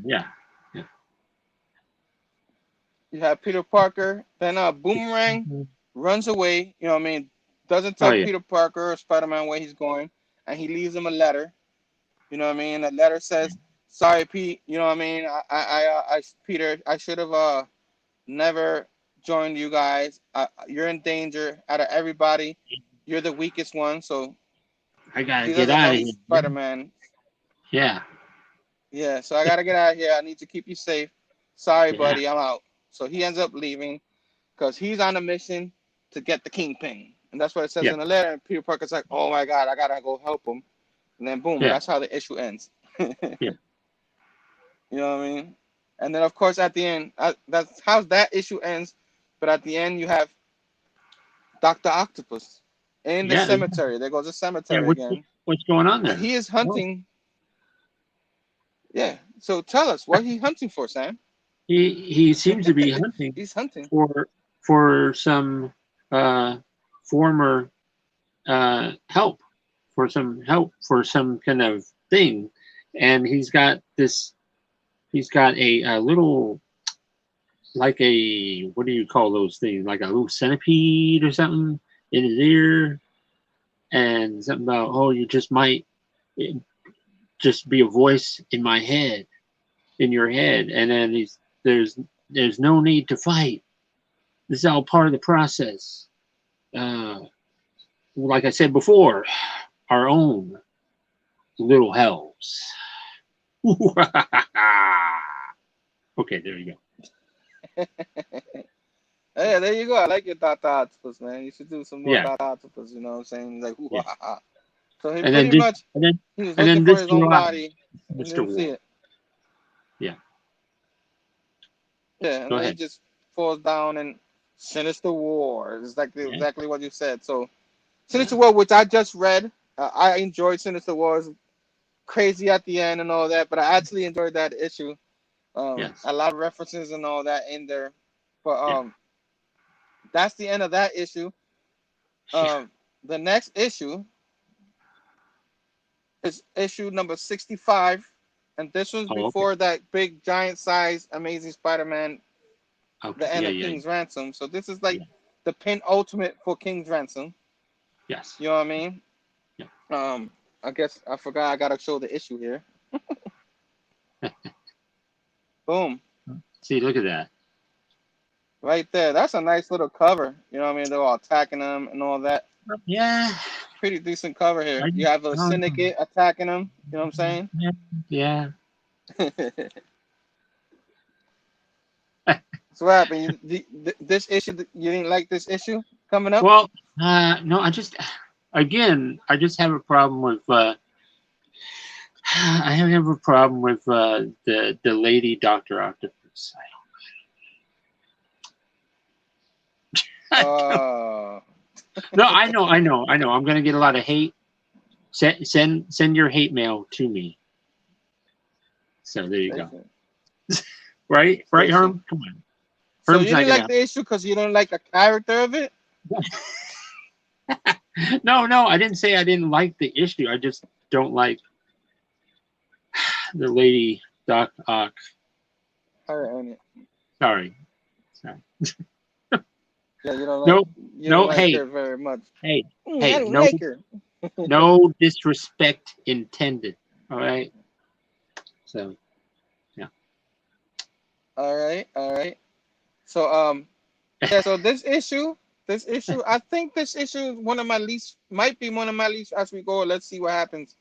Yeah. You have Peter Parker. Then Boomerang runs away. You know what I mean? Doesn't tell Peter Parker or Spider-Man where he's going. And he leaves him a letter. You know what I mean? The letter says, "Sorry, Pete. You know what I mean? Peter, I should have never joined you guys. You're in danger. Out of everybody, you're the weakest one. So I gotta get out of here, Spider-Man. Yeah. Yeah. So I gotta get out of here. I need to keep you safe. Sorry, buddy. I'm out." So he ends up leaving because he's on a mission to get the Kingpin, and that's what it says in the letter. And Peter Parker's like, "Oh my God, I gotta go help him." And then boom, that's how the issue ends. You know what I mean? And then of course at the end, that's how that issue ends. But at the end, you have Dr. Octopus in the cemetery. There goes the cemetery again. What's going on there? And he is hunting. Yeah. So tell us, what he's hunting for, Sam? He seems to be hunting. He's hunting for some former help. For some kind of thing, and he's got a little, like a, what do you call those things, like a little centipede or something in his ear, and something about, you just might just be a voice in my head, in your head, and then there's no need to fight. This is all part of the process. Like I said before, our own little hells. Okay, there you go. Hey, there you go. I like your Dr. Octopus, man. You should do some more Dr. Octopus, you know what I'm saying? Like, So he pretty much, he was looking for his own body. Mr. See it. Yeah. Yeah, and then he just falls down and Sinister War. Exactly what you said. So Sinister War, which I just read, I enjoyed Sinister Wars. Crazy at the end and all that, but I actually enjoyed that issue. A lot of references and all that in there. But that's the end of that issue. The next issue is issue number 65, and this was before that big giant size Amazing Spider-Man, the end of King's Ransom. So this is like the penultimate for King's Ransom. Yes. You know what I mean? Yeah. I guess I forgot I gotta show the issue here. Boom. See, look at that. Right there. That's a nice little cover. You know what I mean? They're all attacking them and all that. Yeah. Pretty decent cover here. You have a syndicate attacking them. You know what I'm saying? Yeah. So what happened? This issue, you didn't like this issue coming up? Well, no, I just have a problem with I have a problem with the lady Dr. Octopus. No, I know. I'm gonna get a lot of hate. Send your hate mail to me. So there you go. Right, Herm? Come on. So you didn't like the issue because you don't like the character of it? No, I didn't say I didn't like the issue. I just don't like the lady Doc Ock. Sorry. Yeah, you don't like her very much. Hey, I don't like her. No disrespect intended. All right. So, yeah. All right. So so this issue, I think this issue is might be one of my least as we go. Let's see what happens.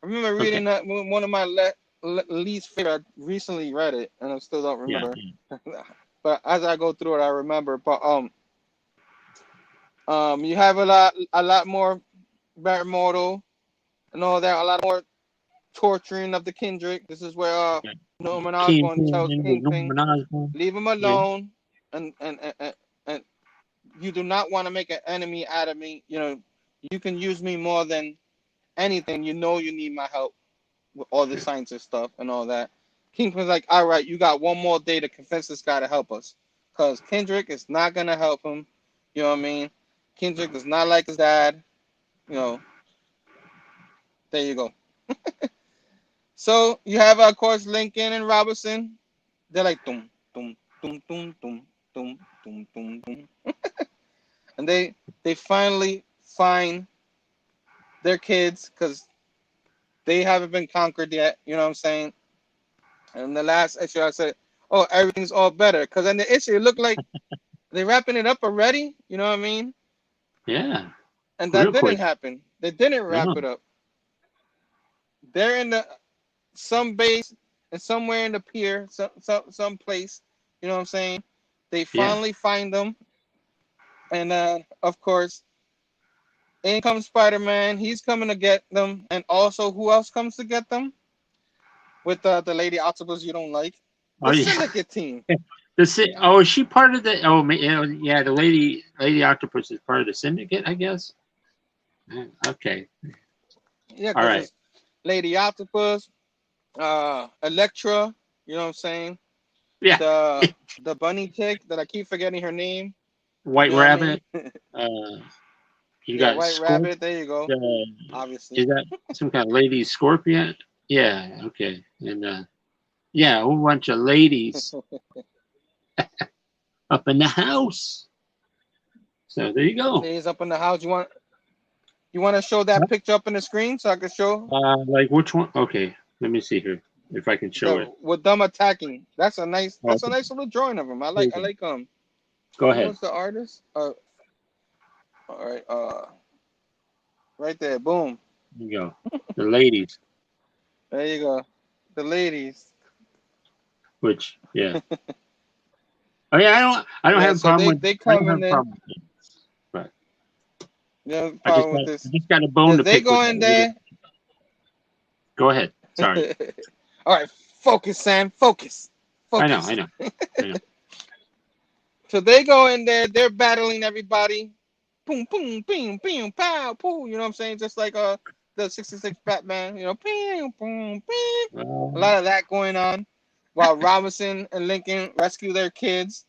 I remember reading that one of my least favorite. I recently read it, and I still don't remember. Yeah. But as I go through it, I remember. But you have a lot more bare mortal and all that. A lot more torturing of the Kendrick. This is where Norman Osborn tells Kingpin, leave him alone, and you do not want to make an enemy out of me. You know, you can use me more than anything. You know, you need my help with all the science and stuff and all that. Kingpin's like, all right, you got one more day to convince this guy to help us, because Kendrick is not gonna help him. You know what I mean? Kendrick does not like his dad. You know. There you go. So you have, of course, Lincoln and Robinson. They're like, dum, dum, dum, dum, dum, dum, dum, dum, dum. And they finally find their kids because they haven't been conquered yet. You know what I'm saying? And the last issue, I said, oh, everything's all better. Because in the issue, it looked like they're wrapping it up already. You know what I mean? Yeah. And that didn't happen. They didn't wrap it up. They're in some base and somewhere in the pier, some place. You know what I'm saying? They finally find them. And of course, in comes Spider-Man. He's coming to get them. And also, who else comes to get them? With the lady Octopus you don't like. The Syndicate team. Is she part of the? The lady Octopus is part of the Syndicate, I guess. Okay. Yeah. All right. Lady Octopus, Elektra. You know what I'm saying? Yeah. The bunny chick that I keep forgetting her name. White Rabbit. You got White Rabbit. There you go. Obviously. Is that some kind of lady scorpion? Yeah. Okay. And a whole bunch of ladies up in the house. So there you go. Ladies up in the house. You want to show that picture up in the screen so I can show? Like which one? Okay. Let me see here if I can show it. With them attacking. That's a nice little drawing of them. I like Go ahead. Who's the artist? All right. Right there. Boom. There you go. The ladies. There you go. The ladies. Which, yeah. I mean, I don't have a problem with. They come in there. But yeah, I just got a bone to pick. They go in there. Go ahead. Sorry. All right. Focus, Sam. Focus. I know. So they go in there, they're battling everybody. Boom, boom, boom, boom, pow, poo. You know what I'm saying? Just like the 66 Batman, you know, boom, boom, boom. A lot of that going on. While Robinson and Lincoln rescue their kids.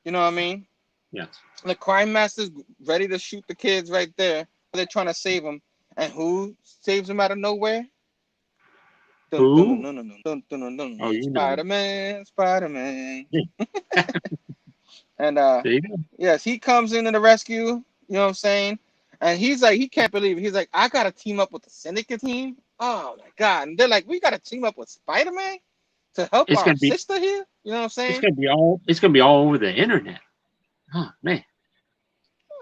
You know what I mean? Yes. The crime master's ready to shoot the kids right there. They're trying to save them. And who saves them out of nowhere? Who? Oh, you know. Spider-Man, Spider-Man. And There you go. yes, he comes into the rescue, you know what I'm saying? And he's like, he can't believe it. He's like, I gotta team up with the Syndicate team. Oh my god. And they're like, we gotta team up with Spider-Man to help It's our gonna be. sister here. You know what I'm saying? It's gonna be all. It's gonna be all over the internet. Oh man.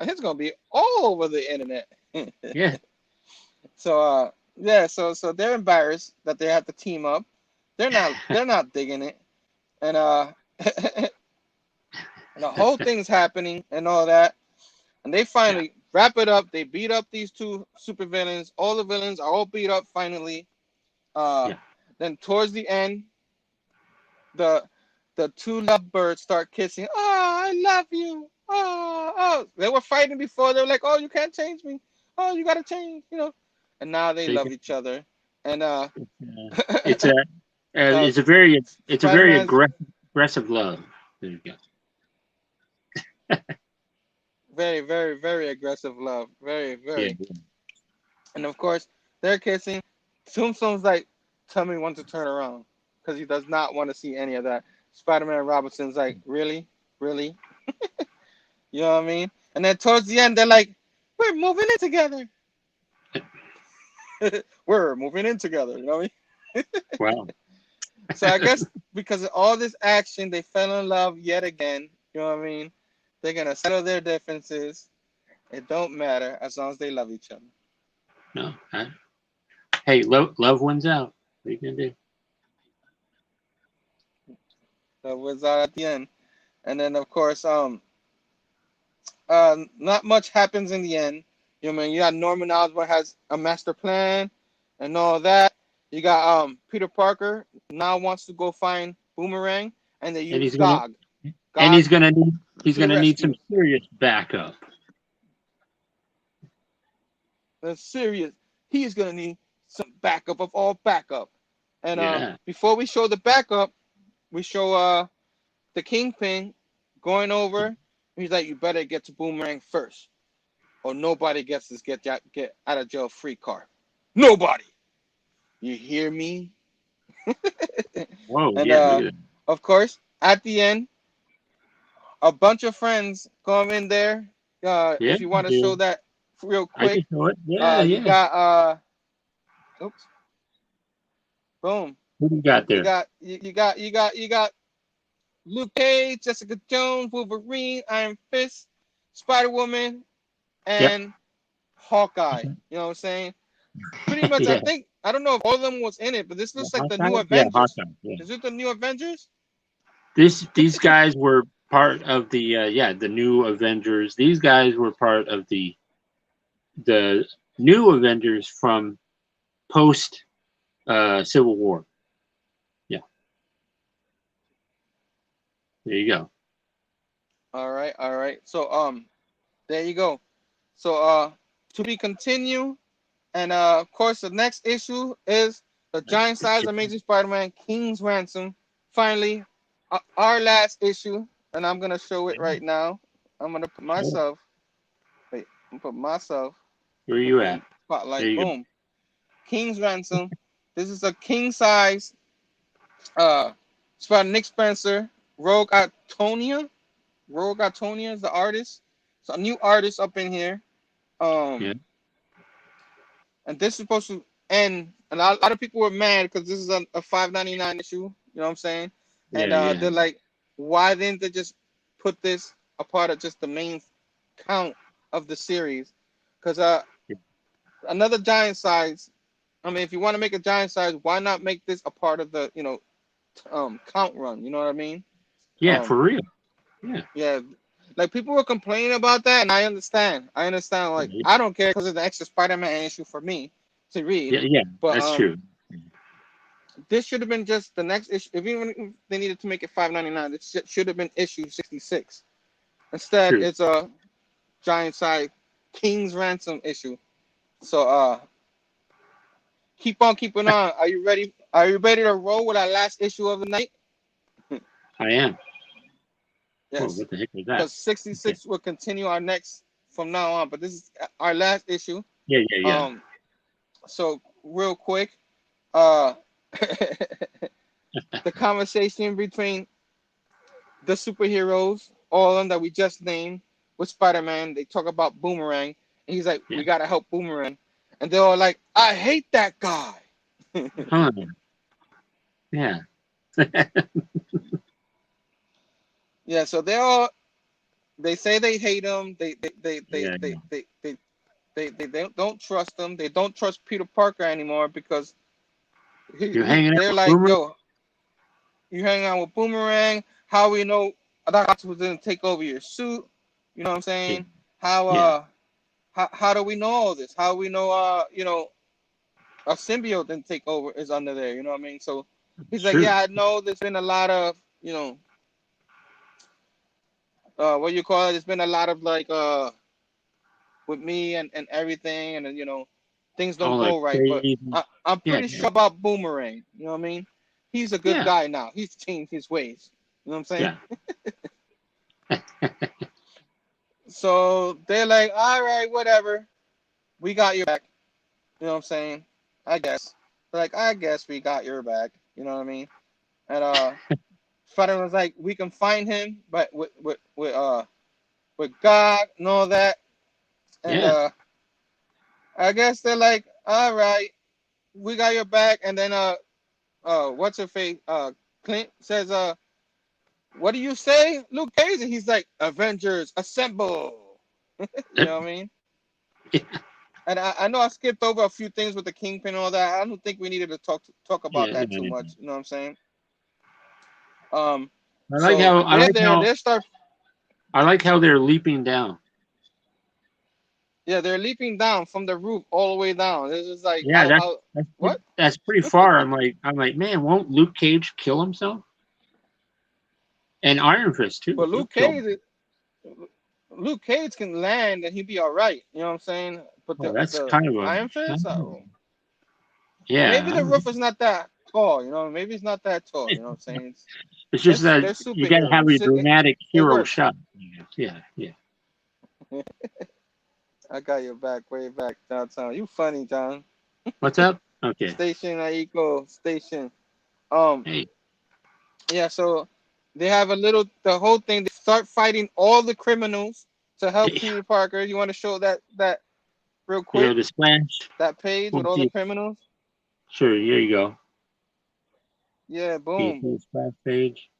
It's gonna be all over the internet. Yeah. So yeah, so they're embarrassed that they have to team up. They're not digging it. And the whole thing's happening and all that. And they finally wrap it up. They beat up these two supervillains. All the villains are all beat up finally. Then towards the end, the two lovebirds start kissing. Oh, I love you. Oh. They were fighting before. They were like, oh, you can't change me. Oh, you gotta change, you know. And now they love each other. And it's a very aggressive love. There you go. Very, very, very aggressive love. Very, very. Yeah. And of course, they're kissing. Tombstone's like, tell me when to turn around. Because he does not want to see any of that. Spider-Man Robinson's like, really? Really? You know what I mean? And then towards the end, they're like, we're moving in together. We're moving in together. You know what I mean? Wow. So I guess because of all this action, they fell in love yet again. You know what I mean? They're going to settle their differences. It don't matter as long as they love each other. No. Hey, love wins out. What are you going to do? That was out at the end. And then, of course, not much happens in the end. You know what I mean? You got Norman Osborn has a master plan and all that. You got Peter Parker now wants to go find Boomerang, and they use Gog. And he's gonna need some serious backup. That's serious. He's gonna need some backup of all backup. And before we show the backup, we show the Kingpin going over. He's like, you better get to Boomerang first, or nobody gets this get out of jail free card. Nobody. You hear me? Whoa, and of course, at the end, a bunch of friends come in there. If you want to show that real quick, I can show it. You got oops, boom. Who do you got there? You got Luke Cage, Jessica Jones, Wolverine, Iron Fist, Spider-Woman, and Hawkeye. You know what I'm saying? Pretty much, I don't know if all of them was in it, but this looks like the new Avengers. Is it the new Avengers? These guys were part of the new Avengers. These guys were part of the new Avengers from post Civil War. Yeah. There you go. All right. So there you go. So to be continued. And of course, the next issue is the Giant Size Amazing Spider-Man King's Ransom. Finally, our last issue, and I'm gonna show it right now. I'm gonna put myself. Wait, I'm gonna put myself. Where are you at? Spotlight. Boom. King's Ransom. This is a king size. It's by Nick Spencer. Rogue Atonia. Rogue Atonia is the artist. So a new artist up in here. And this is supposed to end. And a lot of people were mad because this is a $5.99 issue. You know what I'm saying? And they're like, why didn't they just put this a part of just the main count of the series? Because another giant size. I mean, if you want to make a giant size, why not make this a part of the count run? You know what I mean? Yeah, for real. Yeah. Like, people were complaining about that, and I understand. Like, I don't care because it's an extra Spider-Man issue for me to read. Yeah, but, that's true. This should have been just the next issue. Even if they needed to make it $5.99, this should have been issue 66. Instead, True. it's a giant size King's Ransom issue. So keep on keeping on. Are you ready? Are you ready to roll with our last issue of the night? I am. Oh, Yes, what the heck is that? because 66 will continue our next from now on. But this is our last issue. Yeah, yeah, yeah. So real quick, the conversation between the superheroes, all of them that we just named, with Spider-Man, they talk about Boomerang, and he's like, "We gotta help Boomerang," and they're all like, "I hate that guy." Huh. Yeah. Yeah, so they say they hate him. They don't trust him. They don't trust Peter Parker anymore because You're hanging out they're with like, Boomerang? "Yo, you hang out with Boomerang. How we know Doc was gonna take over your suit? You know what I'm saying? How do we know all this? How we know a symbiote didn't take over is under there? You know what I mean?" So he's like, True. "Yeah, I know. There's been a lot of what you call it? There's been a lot of like with me and everything, and things don't All like go right. But crazy. I'm Yeah, pretty sure about Boomerang. You know what I mean? He's a good yeah, guy now. He's changed his ways. You know what I'm saying?" yeah. So they're like, "All right, whatever. We got your back." You know what I'm saying? I guess. They're like, "I guess we got your back." You know what I mean? And Spider was like, "We can find him, but with God and all that." And Yeah. I guess they're like, "All right, we got your back." And then what's her face? Clint says, "What do you say, Luke Cage?" And he's like, "Avengers assemble." You know what I mean? Yeah. And I know I skipped over a few things with the Kingpin and all that. I don't think we needed to talk about that too much. You know what I'm saying? I like So how they start. I like how they're leaping down. Yeah, they're leaping down from the roof all the way down. It's just like Yeah, what? that's pretty far. I'm like, man, won't Luke Cage kill himself? And Iron Fist too. But He'll kill him. Luke Cage can land and he'd be all right. You know what I'm saying? But Oh, the that's the kind of a Iron Fist, maybe yeah. the roof is not that tall. Maybe it's not that tall. You know what I'm saying? It's just that They're you got to have superheroes. a dramatic It hero works. shot. Yeah, yeah. I got your back way back downtown. You funny, John. What's up? Okay. Station Aiko Station. Hey. Yeah, so they have the whole thing. They start fighting all the criminals to help Peter Parker. You want to show that real quick? The splash. That page with all the criminals. Sure. Here you go. Yeah, boom. The splash page.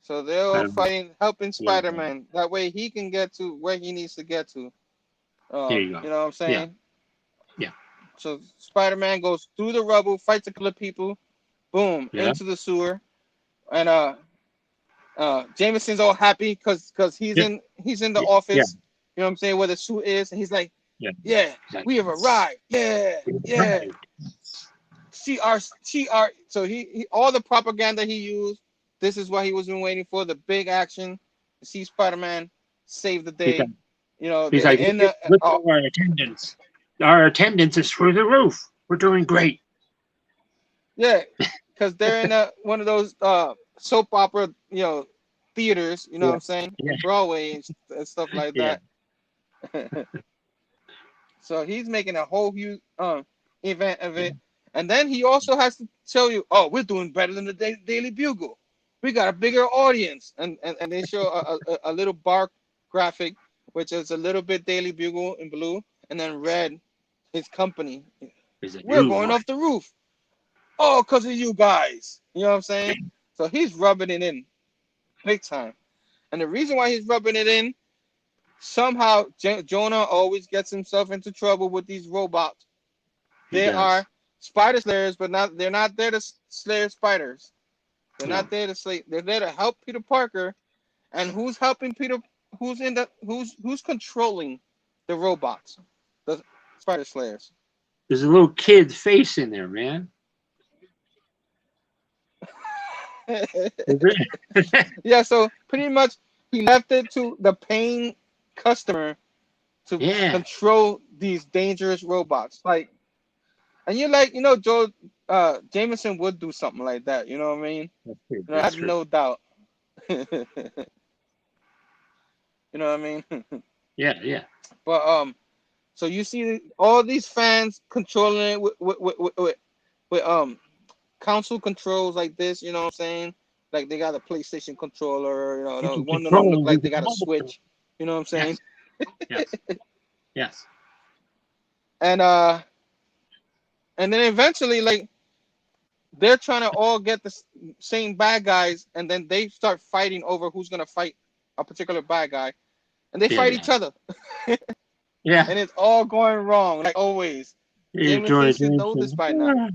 So they're all fighting, helping Yeah. Spider-Man. That way he can get to where he needs to get to. There you go. You know what I'm saying? Yeah. So Spider-Man goes through the rubble, fights a couple of people, boom, into the sewer, and Jameson's all happy because he's in the office. You know what I'm saying, where the suit is, and he's like, "Yeah, we have arrived. Yeah. CR. So he all the propaganda he used. This is what he was been waiting for. The big action. See Spider-Man save the day. He's like, look at our attendance. Our attendance is through the roof. We're doing great. Yeah, because they're in one of those soap opera, theaters. You know what I'm saying? Yeah. Broadway and stuff like that. So he's making a whole huge event of it. And then he also has to tell you, "Oh, we're doing better than the Daily Bugle. We got a bigger audience." And they show a little bar graphic, which is a little bit Daily Bugle in blue, and then red, his company. We're going off the roof. Oh, because of you guys. You know what I'm saying? So he's rubbing it in big time. And the reason why he's rubbing it in, somehow Jonah always gets himself into trouble with these robots. They are spider slayers, but they're not there to slay spiders. They're not there to slay. They're there to help Peter Parker. And who's helping Peter? Who's controlling the robots? The spider slayers. There's a little kid's face in there, man. Yeah, so pretty much He left it to the paying customer to control these dangerous robots. Like, and you're like, Joe Jameson would do something like that. You know what I mean? I have no doubt. You know what I mean? Yeah. But so you see all these fans controlling it with console controls like this. You know what I'm saying? Like they got a PlayStation controller. One of them look like they got a Switch. You know what I'm saying? Yes. And then eventually, like, they're trying to all get the same bad guys, and then they start fighting over who's gonna fight a particular bad guy, and they fight each other. Yeah. And it's all going wrong, like always. Jameson should know this by now.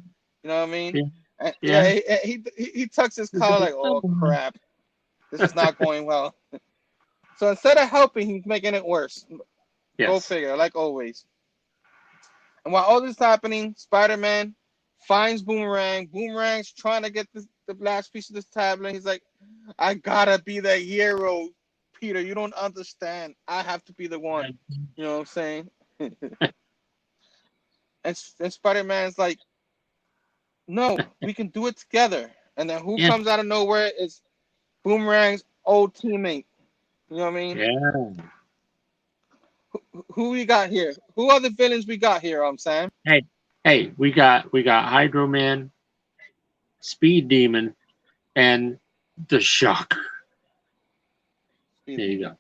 You know what I mean? Yeah. He tucks his collar like, oh crap, this is not going well. So instead of helping, he's making it worse. Yes. Go figure, like always. And while all this is happening, Spider-Man finds Boomerang. Boomerang's trying to get the last piece of this tablet. He's like, I gotta be the hero, Peter. You don't understand. I have to be the one. You know what I'm saying? and Spider-Man's like, no, we can do it together. And then who comes out of nowhere is Boomerang's old teammate. You know what I mean? Yeah. Who we got here? Who are the villains we got here, Sam? Hey, we got Hydro Man, Speed Demon, and the Shocker. There you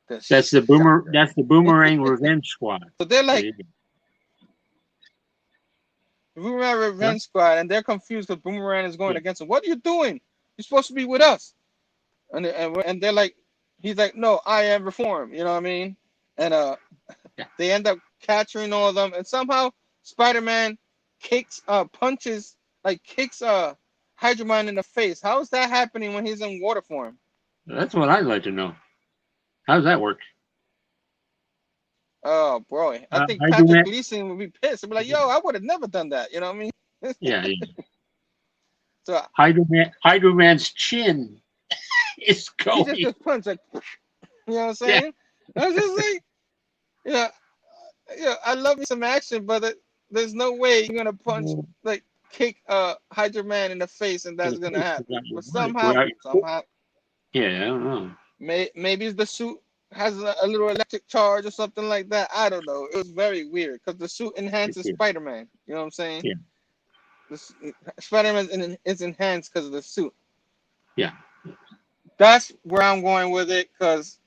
go. That's the Boomerang Revenge Squad. So they're like Boomerang Revenge Squad, and they're confused because Boomerang is going against them. What are you doing? You're supposed to be with us. And they're like, he's like, no, I am Reform. You know what I mean? And they end up capturing all of them, and somehow Spider-Man kicks Hydro Man in the face. How is that happening when he's in water form? That's what I'd like to know. How does that work? Oh, bro. I think Patrick Gleason would be pissed. He'd be like, yo, I would have never done that. You know what I mean? Yeah. So Hydro Man's chin is going. He just punched like, you know what I'm saying? Yeah. I was just like, I love me some action, but there's no way you're gonna punch kick Hydro Man in the face, and that's gonna happen. But somehow, yeah, I don't know. Maybe the suit has a little electric charge or something like that. I don't know. It was very weird because the suit enhances Spider-Man. You know what I'm saying? Yeah. Spider-Man is enhanced because of the suit. Yeah. That's where I'm going with it, because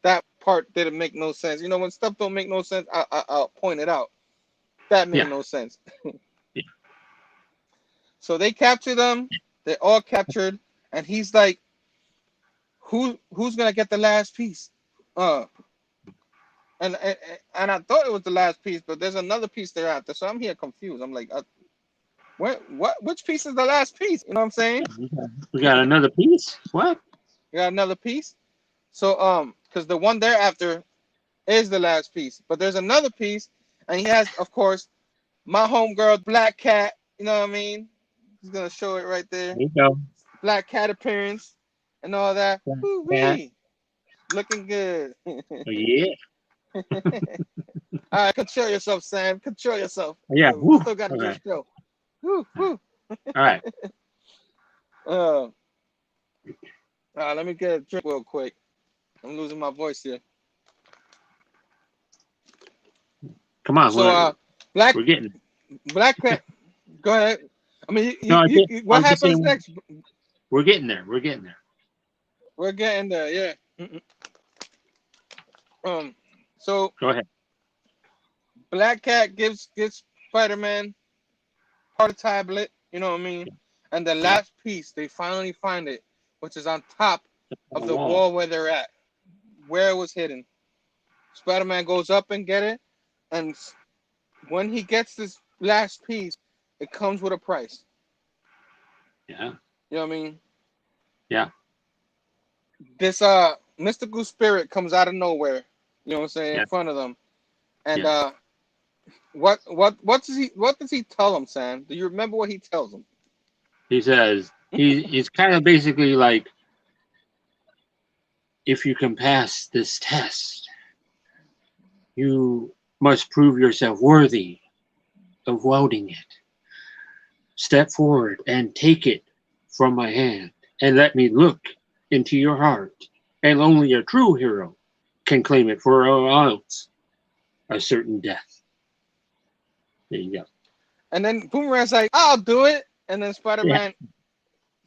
that part didn't make no sense. When stuff don't make no sense, I'll point it out. That made no sense. Yeah. So they capture them. They're all captured, and he's like, who's gonna get the last piece? And I thought it was the last piece, but there's another piece there after. So I'm here confused. I'm like, which piece is the last piece? You know what I'm saying? We got another piece? What? We got another piece. So because the one there after is the last piece, but there's another piece, and he has, of course, my homegirl Black Cat. You know what I mean? He's gonna show it right there. There you go. Black Cat appearance and all that. Woo-wee. Looking good. Oh, yeah. All right, control yourself, Sam. Control yourself. Yeah. We still got to do a show. Woo, woo. All right. Let me get a drink real quick. I'm losing my voice here. Come on. So, we're getting Black Cat. Go ahead. I mean, what happens next? We're getting there. We're getting there. We're getting there. Yeah. So go ahead. Black Cat gives Spider-Man part of the tablet. You know what I mean? And the last piece, they finally find it, which is on top of the wall where they're at, where it was hidden. Spider-Man goes up and get it, and when he gets this last piece, it comes with a price. Yeah. You know what I mean? Yeah. This mystical spirit comes out of nowhere. You know what I'm saying? In front of them, and what does he tell them, Sam? Do you remember what he tells them? He says he's kind of basically like, if you can pass this test, you must prove yourself worthy of wielding it. Step forward and take it from my hand, and let me look into your heart. And only a true hero can claim it, for else a certain death. There you go. And then Boomerang's like, I'll do it. And then Spider-Man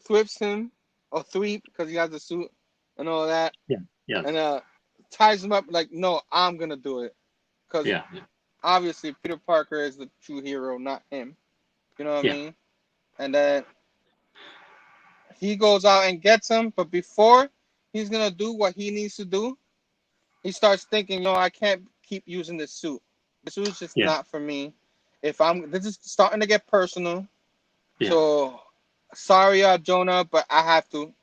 thwips him, or thweep, because he has the suit and all that. Yeah. And ties him up like, no, I'm going to do it. Because obviously Peter Parker is the true hero, not him. You know what I mean? And then he goes out and gets him, but before he's going to do what he needs to do, he starts thinking, no, I can't keep using this suit. This suit's just not for me. This is starting to get personal. Yeah. So, sorry, Jonah, but I have to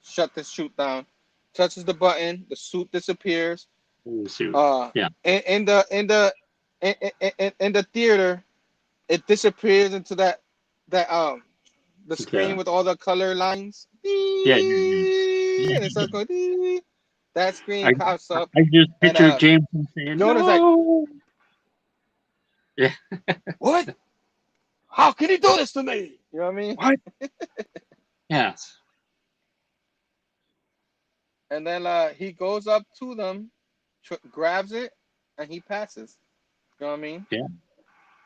shut this suit down. Touches the button, the suit disappears. In the theater, it disappears into the screen with all the color lines. Yeah. And it starts going. Dee. That screen pops up. I just picture James saying, Jonah's no. Like, what? How can he do this to me? You know what I mean? What? Yes. And then he goes up to them, grabs it, and he passes. You know what I mean? Yeah.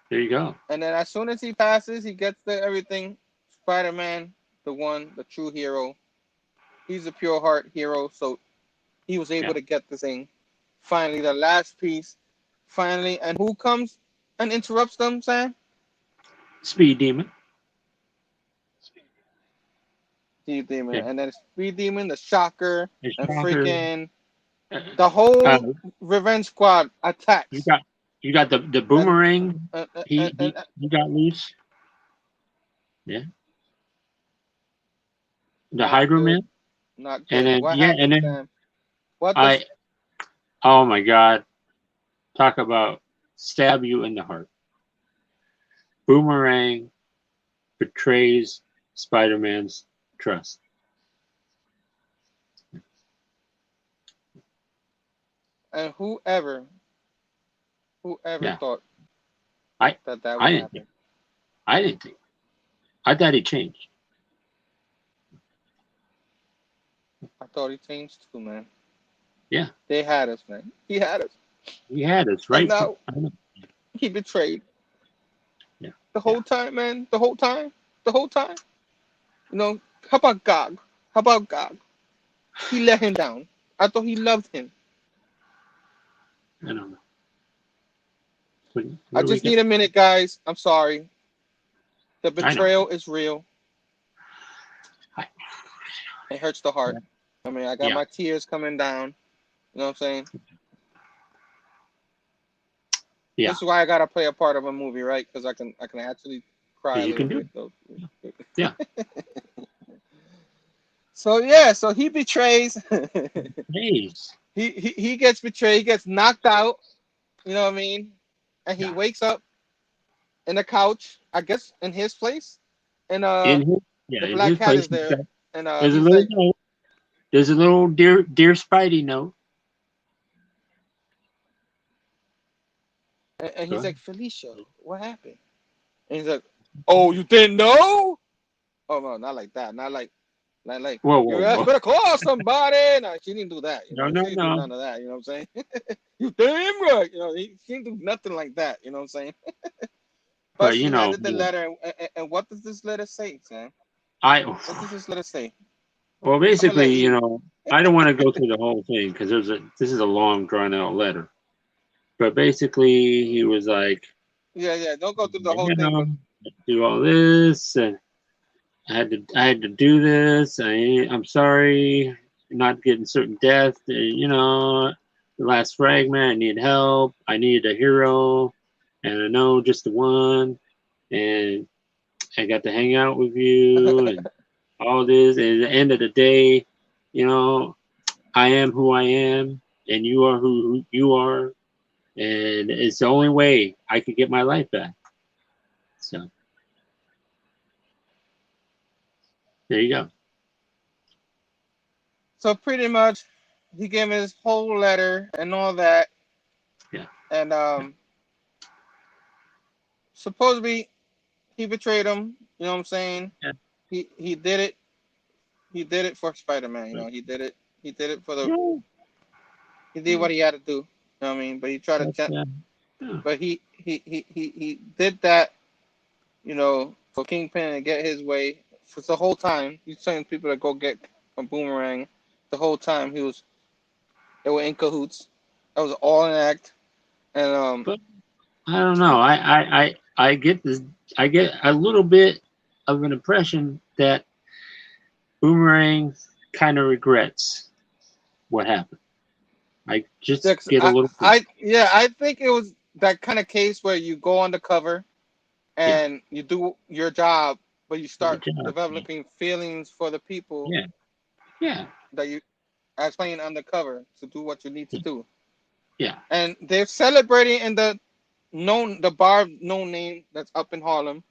There you go. And then as soon as he passes, he gets everything. Spider-Man, the true hero. He's a pure heart hero, so he was able to get the thing. Finally, the last piece. Finally, and who comes and interrupts them, Sam? Speed Demon. Speed Demon. And then Speed Demon, the Shocker, and freaking the whole Revenge Squad attacks. You got the Boomerang. He got loose. Yeah. The Hydro Man. Not good. And then what happened, and then Sam? What oh my God. Talk about stab you in the heart. Boomerang betrays Spider-Man's trust. And whoever thought that would happen? I didn't think. I thought he changed. I thought he changed too, man. Yeah. They had us, man. He had us. He had us, right? And now he betrayed. Yeah. The whole time, man. The whole time. You know, how about Gog? He let him down. I thought he loved him. I don't know. I just need a minute, guys. I'm sorry. The betrayal is real. It hurts the heart. I mean, I got my tears coming down. You know what I'm saying? Yeah. This is why I gotta play a part of a movie, right? Because I can actually cry a little bit. Yeah. So he betrays. Please. He gets betrayed. He gets knocked out. You know what I mean? And he wakes up in the couch, I guess, in his place. And the Black Cat is there. And there's a little dear Spidey note. And he's like, Felicia, what happened? And he's like, oh, you didn't know? Oh no, not like that. Not like whoa, you better call somebody. No, she didn't do that. You know? No. She didn't do none of that. You know what I'm saying? You damn right. You know, she didn't do nothing like that. You know what I'm saying? But she handed the letter, and what does this letter say, Sam? What does this letter say? Well, basically, I don't want to go through the whole thing because this is a long, drawn out letter. But basically, he was like, yeah, don't go through the whole thing. Do all this, and I had to do this. I'm sorry, not getting certain death. The last fragment. I need help. I needed a hero, and I know just the one. And I got to hang out with you, and all this. And at the end of the day, I am who I am, and you are who you are. And it's the only way I could get my life back. So there you go. So pretty much, he gave him his whole letter and all that. Yeah. And supposedly he betrayed him. You know what I'm saying? Yeah. He did it. He did it for Spider-Man. You know, he did it. He did it for the. Yeah. He did what he had to do. You know what I mean? But he tried That's, to. yeah. But he did that. You know, for Kingpin and get his way. For the whole time, he's telling people to go get a Boomerang. The whole time they were in cahoots. That was all an act. And But I don't know. I get this. I get a little bit of an impression that Boomerang kind of regrets what happened. I just get a little. I think it was that kind of case where you go undercover Yeah. and you do your job, but you Good start job. developing feelings for the people Yeah. Yeah. that you as playing undercover to do what you need to Yeah. do. Yeah. And they're celebrating in the bar no name that's up in Harlem.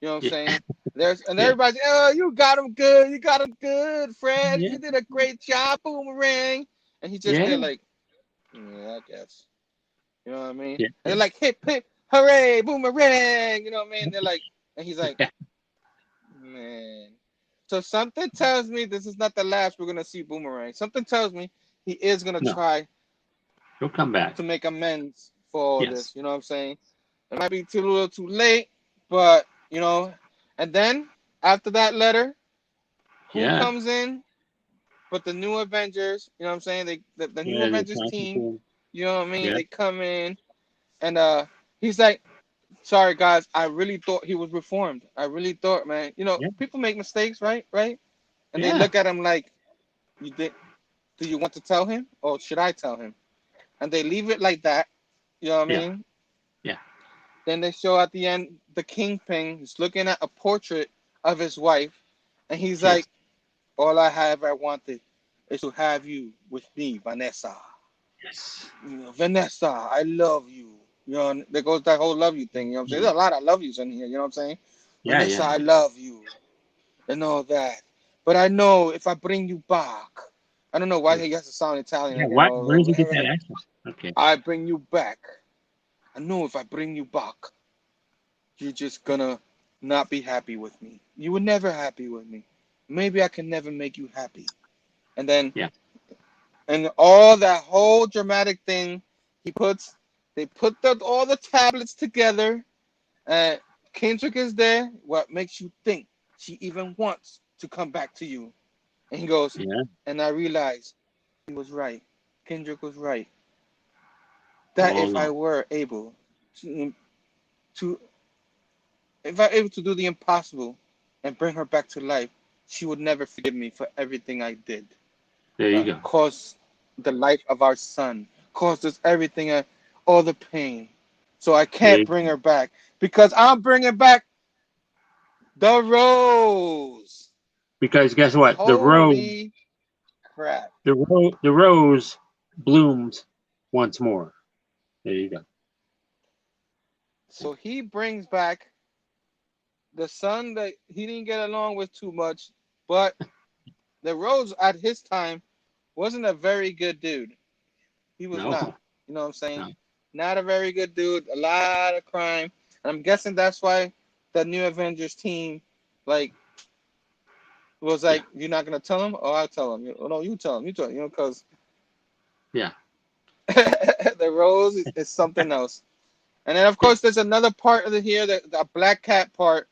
You know what I'm Yeah. saying? Yeah. Everybody's, oh, you got him good, Fred. Yeah. You did a great job, Boomerang. And he's just there Yeah. like, yeah, I guess. You know what I mean? Yeah. And they're like, hip, hip, hooray, Boomerang. You know what I mean? They're like, and he's like, Yeah. man. So something tells me this is not the last we're gonna see Boomerang. Something tells me he is gonna No, try he'll come back. to make amends for all Yes. this. You know what I'm saying? It might be too little, too late, but you know. And then after that letter, who Yeah. comes in? But the new Avengers. You know what I'm saying? The new Yeah. They're Avengers talking to team. him. You know what I mean? Yeah. They come in, and he's like, sorry guys, I really thought he was reformed. I really thought, man. You know, Yeah. people make mistakes, right? Right? And they Yeah. look at him like, you did. Do you want to tell him, or should I tell him? And they leave it like that. You know what I Yeah. mean? Yeah. Then they show at the end the Kingpin is looking at a portrait of his wife, and he's Yes. like, all I have I wanted is to have you with me, Vanessa. Yes. You know, Vanessa, I love you. You know, and there goes that whole love you thing. You know what I'm saying? There's a lot of love yous in here. You know what I'm saying? Yeah. Vanessa, Yeah. I love you, and all that. But I know if I bring you back, I don't know why he has to sound Italian Yeah. again. What? Where does he get that accent? Okay. I bring you back. I know if I bring you back, you're just gonna not be happy with me. You were never happy with me. Maybe I can never make you happy. And then, Yeah. and all that whole dramatic thing, they put all the tablets together. And Kendrick is there. What makes you think she even wants to come back to you? And he goes, Yeah. and I realized he was right. Kendrick was right. That Oh if I no. were able to, to if I were able to do the impossible and bring her back to life, she would never forgive me for everything I did. There you go. Caused the life of our son, caused us everything, all the pain. So I There can't you bring go. her back because I'm bringing back the rose. Because guess what? Holy crap. The rose blooms once more. There you go. So he brings back the son that he didn't get along with too much, but the rose at his time wasn't a very good dude. He was not. No. You know what I'm saying? No. Not a very good dude. A lot of crime. And I'm guessing that's why the new Avengers team, like, was Yeah. like, you're not gonna tell him? Oh, I'll tell him. Oh, no, you tell him. You tell him. You know, because Yeah. the rose is something else. And then of Yeah. course there's another part of it here, the Black Cat part.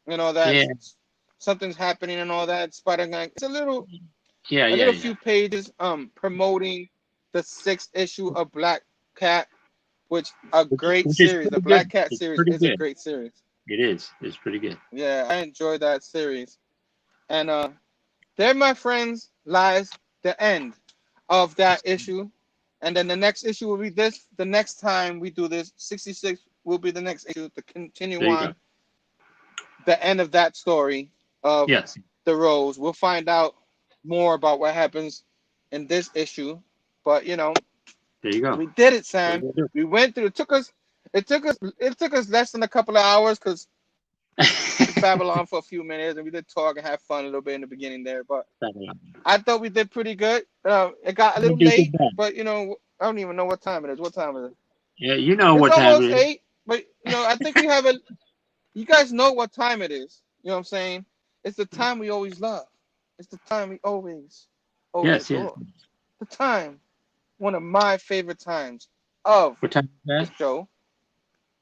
You know that Yeah. something's happening and all that. Spider-Man. It's Yeah. a Yeah. little Yeah. few pages promoting the sixth issue of Black Cat, which a great Which is series. The pretty Black good. Cat It's series pretty is a good. great series. It is. It's pretty good. Yeah, I enjoy that series. And there, my friends, lies the end of that issue. And then the next issue will be this. The next time we do this, 66 will be the next issue to continue There you go. on the end of that story of Yes. the Rose. We'll find out more about what happens in this issue. But you know, There you go. we did it, What Sam. do you We went through. It took us less than a couple of hours because do? babble on for a few minutes, and we did talk and have fun a little bit in the beginning there. But I thought we did pretty good. It got a little late, but I don't even know what time it is. What time is it? Yeah, you know It's what time almost it is. 8, but I think we have a. You guys know what time it is. You know what I'm saying? It's the time we always love. It's the time we always adore. The time, one of my favorite times of what time is the that? show.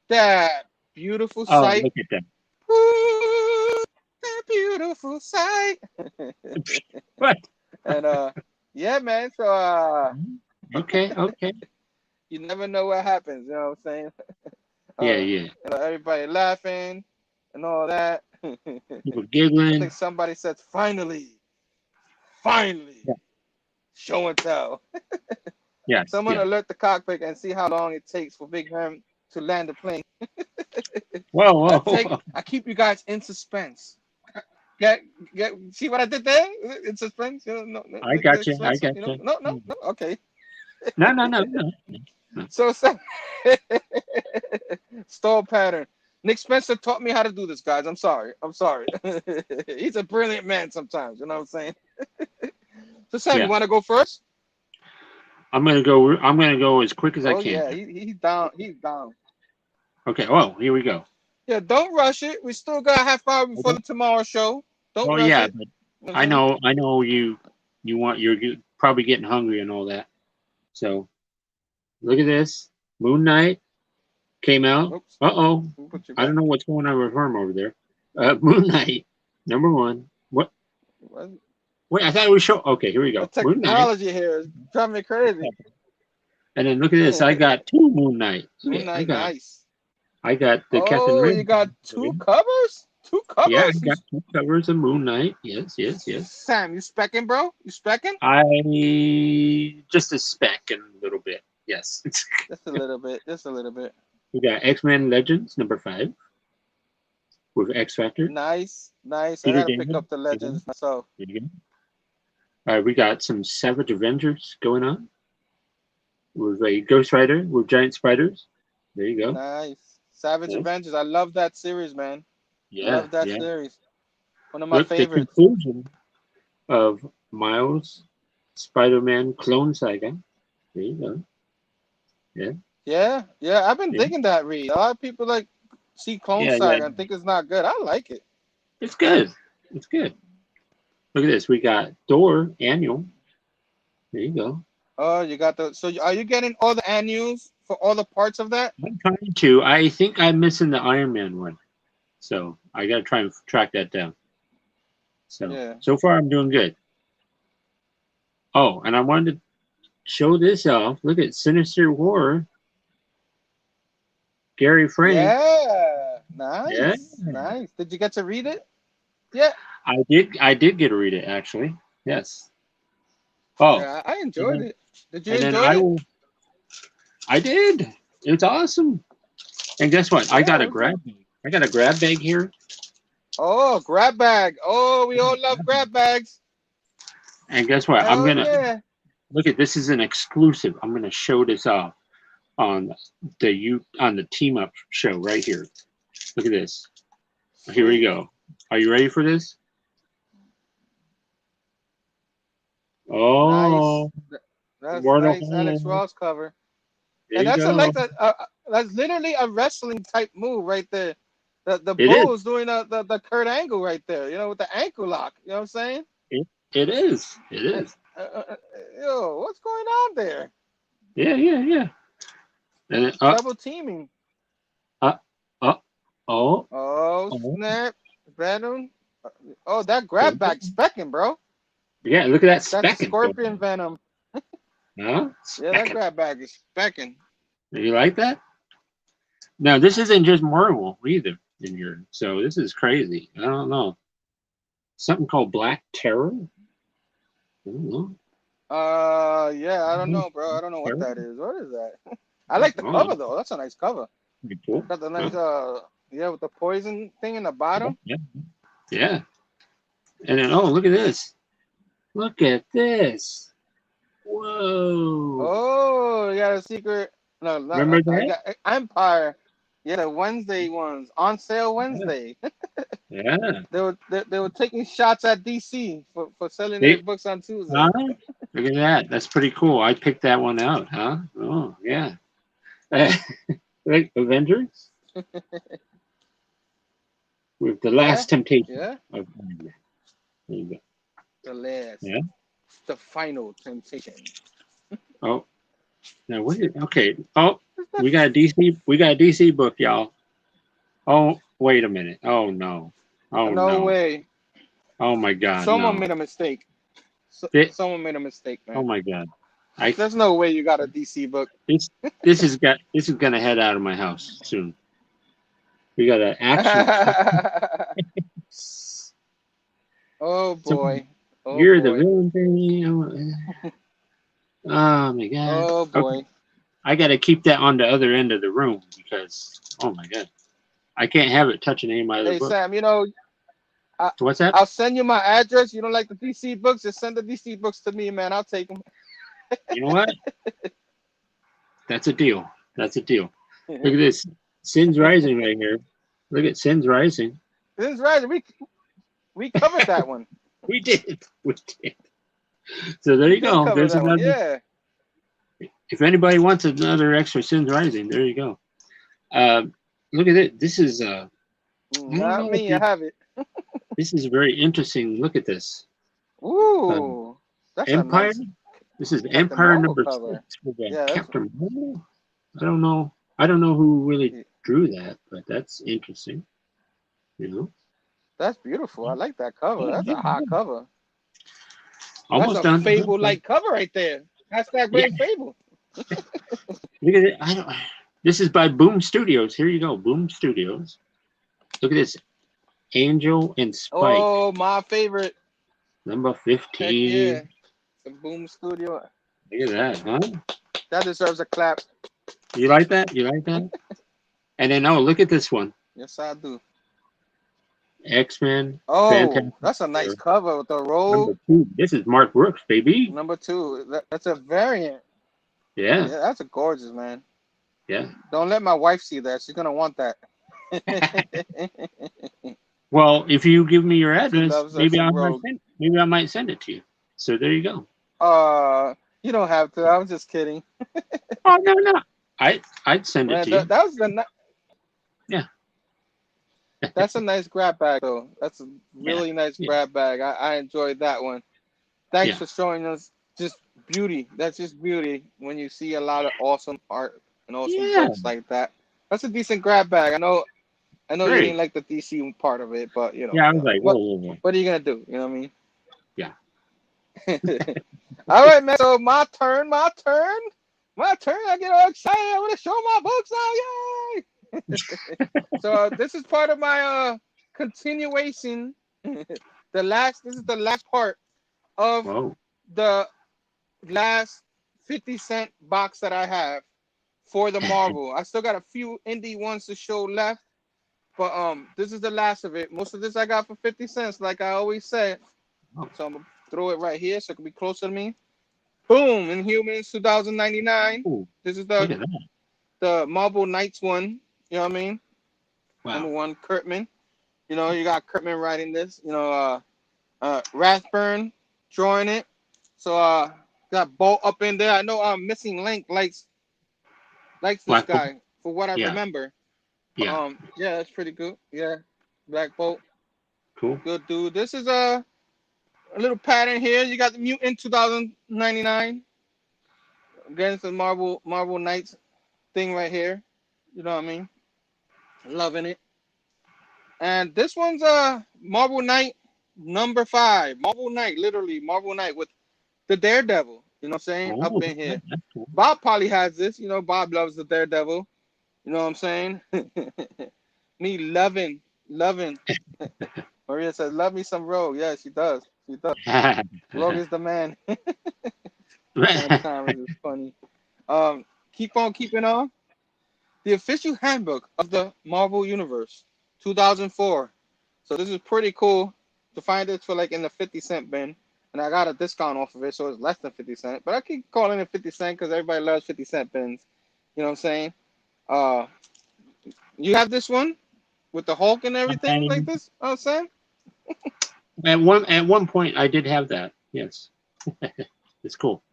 That beautiful sight. Look at that. Ooh, that beautiful sight. What? And yeah, man. So Okay. you never know what happens. You know what I'm saying? Yeah. Everybody laughing and all that. People I giggling. think somebody said, "Finally, yeah. Show and tell." Yes. Someone alert the cockpit and see how long it takes for Big Herm to land the plane. Whoa. I keep you guys in suspense. See what I did there? In suspense? No, I got you. No. Okay. No. So stall pattern. Nick Spencer taught me how to do this, guys. I'm sorry. He's a brilliant man sometimes. You know what I'm saying? So Sam, you want to go first? I'm gonna go as quick as I can. Yeah, he's down. He's down. Okay. Oh, here we go. Yeah, don't rush it. We still got a half hour before the tomorrow show. Don't rush it. But I know you're probably getting hungry and all that. So look at this. Moon Knight came out. Oops. I don't know what's going on with Herm over there. Moon Knight, #1. What? Wait, I thought it was show. Okay, here we go. The technology here is driving me crazy. And then look at this. I got 2 Moon Knights. Moon Knight, nice. I got the Captain Red. You got 2 covers? 2 covers? Yeah, I got 2 covers of Moon Knight. Yes. Sam, you specking, bro? You specking? Just a speck and a little bit. Yes. Just a little bit. We got X-Men Legends #5 with X Factor. Nice. I gotta pick up the Legends myself. There you go. All right, we got some Savage Avengers going on with a Ghost Rider with giant spiders. There you go. Nice. Savage Avengers. I love that series, man. Yeah. Love that series. One of my favorites. The conclusion of Miles Spider-Man Clone Saga. There you go. Yeah. I've been digging that read. A lot of people see Clone Saga and think it's not good. I like it. It's good. Look at this. We got Thor annual. There you go. Oh, you got the. So are you getting all the annuals for all the parts of that? I'm trying to. I think I'm missing the Iron Man one, so I got to try and track that down. So far I'm doing good. Oh, and I wanted to show this off. Look at Sinister War. Gary Frank. Yeah, nice. Did you get to read it? Yeah. I did get to read it actually. Yes. Oh, yeah, I enjoyed it. Did you enjoy it? I did. It's awesome. And guess what? I got a grab bag. I got a grab bag here. Oh, grab bag. Oh, we all love grab bags. And guess what? I'm gonna look at this is an exclusive. I'm gonna show this off on the Team Up show right here. Look at this. Here we go. Are you ready for this? Oh, nice. That's nice. Alex Ross cover. And that's that's literally a wrestling type move right there. The bull is doing the Kurt Angle right there, with the ankle lock. You know what I'm saying? It is. Yo, what's going on there? Yeah. And double teaming. Snap. Venom. Oh, that grab back specking, bro. Yeah, look at that specking. That's Scorpion Venom. Huh? Yeah, that grab bag is specking. You like that? Now, this isn't just Marvel either in here. So this is crazy. I don't know. Something called Black Terror? I don't know. Yeah, I don't know, bro. I don't know what that is. What is that? I like the cover though. That's a nice cover. Pretty cool. Got the nice with the poison thing in the bottom. Yeah. And then look at this. Look at this. Whoa. Oh, you got a secret. No, remember that? Empire. Yeah, the Wednesday ones. On sale Wednesday. Yeah. They were taking shots at DC for selling their They, books on Tuesday. huh? Look at that. That's pretty cool. I picked that one out, huh? Oh, yeah. Like Avengers with the Yeah, last temptation yeah. of Iron Man. There you go. The last, Yeah. the final temptation. Oh, now what is okay. Oh, we got a DC. We got a DC book, y'all. Oh, wait a minute. Oh no. Oh No no. way. Oh my God, Someone no. made a mistake. It, Someone made a mistake, oh man. my God. I There's no way you got a DC book. this this is gonna head out of my house soon. We got an action. Oh boy. Oh You're the boy. villain thing. Oh my God. Oh Okay. boy. I got to keep that on the other end of the room because, oh my God, I can't have it touching any of my other Hey books. Sam, you know, What's that? I'll send you my address. You don't like the DC books? Just send the DC books to me, man. I'll take them. You know what? That's a deal. That's a deal. Look at this. Sin's Rising right here. Look at Sin's Rising. This is right. We covered that one. We did. We did. So there you We go. covered There's that one. another. Yeah. If anybody wants another extra Sin's Rising, there you go. Look at it. This is I don't Not know if me. I have it. this is very interesting. Look at this. Ooh, that's a Empire. nice This is Captain Empire Marvel number cover. 6 with Yeah, that's Captain Marvel. I don't know. I don't know who really drew that, but that's interesting. You know, that's beautiful. I like that cover. yeah, That's a hot cover. That's almost a done. Phable like cover right there. Hashtag Yeah, Brave Phable. look at it. I don't. This is by Boom Studios. Here you go, Boom Studios. Look at this, Angel and Spike, Oh, my favorite. number Heck 15. yeah. The Boom Studio. Look at that, huh? That deserves a clap. You like that? You like that? And then, oh, look at this one, Yes, I do. X-Men, Oh, Fantastic that's a nice Four, cover with the number robe. 2. This is Mark Brooks, baby. Number 2. That's a variant. Yeah, Yeah, that's a gorgeous, man. yeah. Don't let my wife see that. She's gonna want that. Well, if you give me your She address, loves us some rogue. maybe I might send it to you. So there you go. You don't have to. I was just kidding. Oh no, no, I'd send it Man, to you. that was a Yeah, that's a nice grab bag though. That's a yeah, really nice yeah, grab bag. I enjoyed that one. Thanks yeah, for showing us just beauty. That's just beauty when you see a lot of awesome art and awesome yeah. books like that. That's a decent grab bag. I know you Great. didn't like the DC part of it, but Yeah, I was like, whoa, whoa, whoa. what are you gonna do? You know what I mean? Yeah. All right, man. So my turn. I get all excited. I want to show my books now. Yay! So this is part of my continuation. This is the last part of Whoa. the last 50-cent box that I have for the Marvel. I still got a few indie ones to show left, but this is the last of it. Most of this I got for 50 cents, like I always say. Oh, So I'm gonna throw it right here so it can be closer to me. Boom! Inhumans 2099. ooh, This is look at that. the Marvel Knights one. You know what I mean? Number Wow. 1, Kurtman. You know, you got Kurtman writing this. You know, Rathburn drawing it. So got Bolt up in there. I know Missing Link likes this Black Bolt. guy for what I Yeah, remember. yeah. Yeah, that's pretty good. Yeah, Black Bolt, Cool. good dude. This is a little pattern here. You got the Mutant 2099 against the Marvel Knights thing right here. You know what I mean? Loving it. And this one's Marvel Knight number 5. Marvel Knight, literally Marvel Knight with the Daredevil. You know what I'm saying? Oh, Up in here. that's cool. Bob probably has this. You know, Bob loves the Daredevil. You know what I'm saying? Me loving. Maria says, love me some Rogue. Yeah, she does. She does. Rogue is the man. Man, Thomas is funny. Keep on keeping on. The official handbook of the Marvel Universe, 2004. So this is pretty cool to find this for like in the 50-cent bin. And I got a discount off of it, so it's less than 50 cents. But I keep calling it 50 cents because everybody loves 50-cent bins. You know what I'm saying? You have this one? with the Hulk and everything like And this. I'm saying. at one point, I did have that. Yes, it's cool.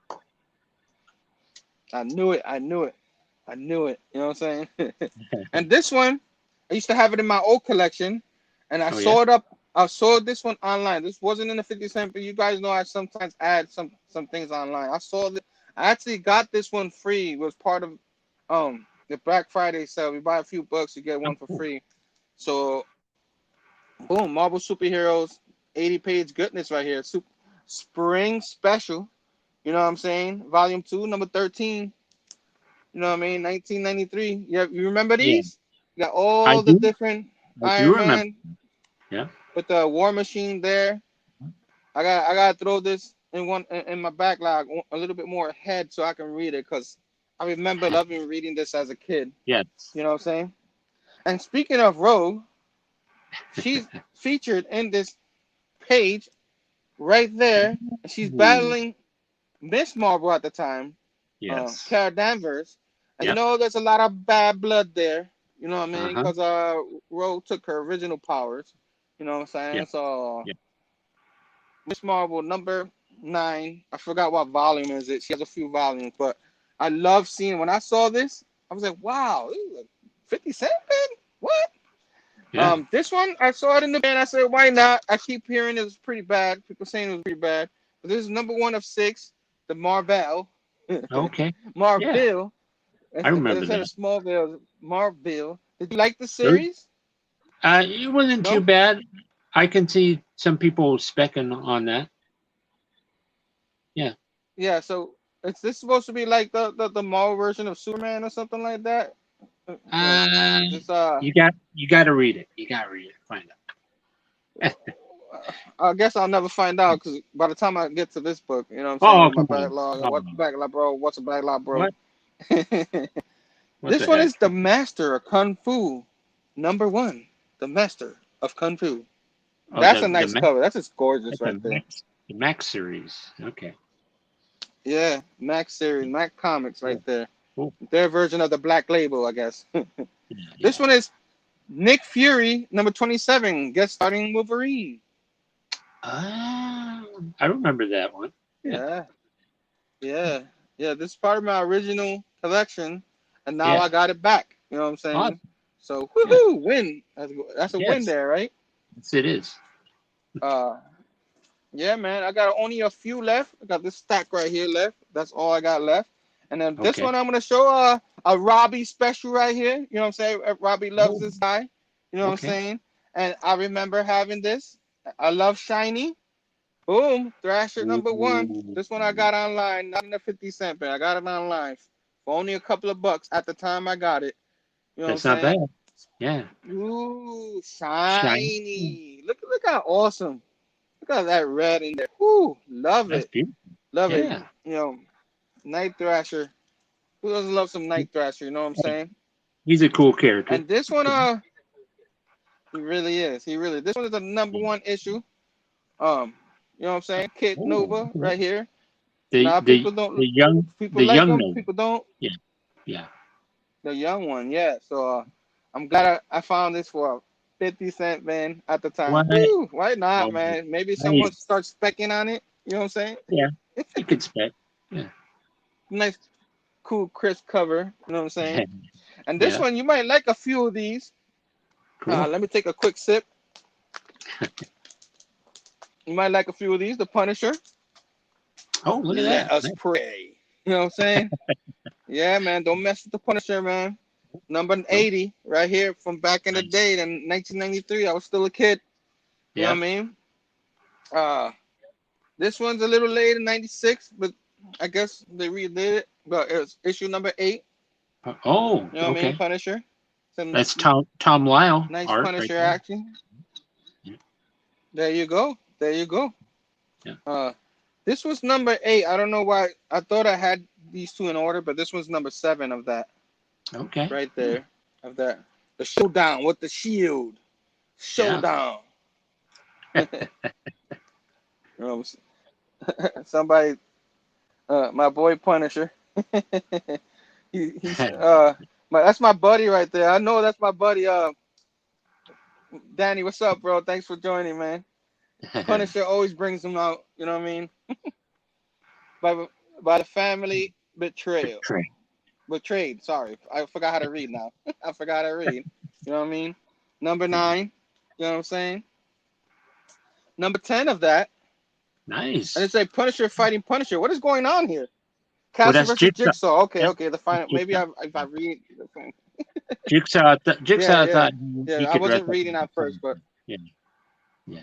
I knew it. I knew it. I knew it. You know what I'm saying? And this one, I used to have it in my old collection, and I Oh yeah. saw it up. I saw this one online. This wasn't in the 50 cent, but you guys know I sometimes add some things online. I saw that. I actually got this one free. It was part of the Black Friday sale. We buy a few books, you get Oh, one for cool. free. So boom, Marvel Superheroes, 80-page goodness right here. Spring special. You know what I'm saying? Volume 2, number 13. You know what I mean? 1993. Yeah, you remember Yeah, these? You got I all the do. different I do Iron remember. Man Yeah. with the War Machine there. I gotta throw this in my backlog a little bit more ahead so I can read it because I remember loving reading this as a kid. Yes. You know what I'm saying? And speaking of Rogue, she's featured in this page right there. She's Ooh, battling Miss Marvel at the time, yes. Cara Danvers, and you Yep. know there's a lot of bad blood there. You know what I mean? Uh-huh. Because Rogue took her original powers. You know what I'm Yeah. saying? So Yeah. Miss Marvel number 9. I forgot what volume is it. She has a few volumes, but I love seeing when I saw this. I was like, wow, this is a 50 Cent man. What? Yeah. This one I saw it in the band. I said, why not? I keep hearing it was pretty bad. People saying it was pretty bad. But this is number 1 of 6, the Marvel. Okay. Yeah. Marvel. I remember Instead of that. Smallville, Marvel. Did you like the Those, series? it wasn't too No? bad. I can see some people specking on that. Yeah. Yeah, so is this supposed to be like the Marvel version of Superman or something like that? No. Uh, Just you got to read it. You got to read it. Find out. I guess I'll never find out because by the time I get to this book, you know what I'm saying, Oh, in my come on. backlog, Oh, what backlog, bro? What's a backlog, bro? what? What This the one heck? is the Master of Kung Fu, number 1, the Master of Kung Fu. Oh, That's a the nice Max, cover. That's just gorgeous that's a right there. the Max series. Okay. Yeah, Mac series, Mac Comics right Cool. there. Cool. Their version of the Black Label, I guess. Yeah. This Yeah. one is Nick Fury, number 27, guest starring Wolverine. I remember that one. Yeah. Yeah, yeah, yeah. This is part of my original collection, and now I Yeah. got it back. You know what I'm saying? Awesome. So, Yeah. woohoo, win. That's a win Yes. there, right? Yes, it is. Uh, yeah, man. I got only a few left. I got this stack right here left. That's all I got left. And then this Okay. one, I'm gonna show a Robbie special right here. You know what I'm saying? Robbie loves Oh, this guy. You know what I'm okay. saying? And I remember having this. I love Shiny. Boom, Thrasher number 1. Ooh. This one I got online, not in the 50 cent bin. I got it online for only a couple of bucks at the time I got it. You know what I'm That's not bad. saying? Yeah. Ooh, Shine. shiny. Look how awesome. Look at that red in there. Ooh, love That's it. beautiful. Love it. Yeah. You know, Night Thrasher. Who doesn't love some Night Thrasher? You know what I'm saying? He's a cool character. And this one, he really is. He really. This one is the number 1 issue. You know what I'm saying? Kid Oh, Nova okay. right here. The Now the people don't. the young People the like young him. Nova. People don't. Yeah. Yeah. The young one, yeah. So I'm glad I found this for a 50 cent man at the time. Why? Woo, why not, Oh, man? Maybe someone nice. starts specking on it. You know what I'm saying? Yeah. You could spec. Yeah. Nice, cool, crisp cover. You know what I'm saying? And this Yeah. one, you might like a few of these. Cool. Let me take a quick sip. You might like a few of these. The Punisher. Oh, look at Let that. us Nice. pray. You know what I'm saying? Yeah, man. Don't mess with the Punisher, man. Number Nope. 80, right here from back in the Nice. day, in 1993. I was still a kid. You know what Yeah. I mean? This one's a little late in '96, but I guess they redid it. But it was issue number 8. Oh, You know what I mean? okay. Punisher. Some That's Tom Lyle nice art right Punisher there. action. Yeah. There you go. There you go. Yeah. This was number 8. I don't know why. I thought I had these two in order, but this was number 7 of that. Okay. Right there. Of that. The showdown with the shield. Yeah. Showdown. Somebody, my boy Punisher. He's that's my buddy right there. I know that's my buddy. Danny, what's up, bro? Thanks for joining, man. Punisher always brings them out. You know what I mean? By by the family betrayal. Betray. Betrayed. Sorry, I forgot how to read now. I forgot how to read. You know what I mean? Number 9. You know what I'm saying? Number 10 of that. Nice. And it's a Punisher fighting Punisher. What is going on here? Well, Castle that's versus Jigsaw. Jigsaw. Okay, That's okay. The final. Maybe Jigsaw. if I read. Jigsaw. Yeah, Jigsaw yeah, thought yeah. he I could dress wasn't up reading like at a first, but yeah, yeah.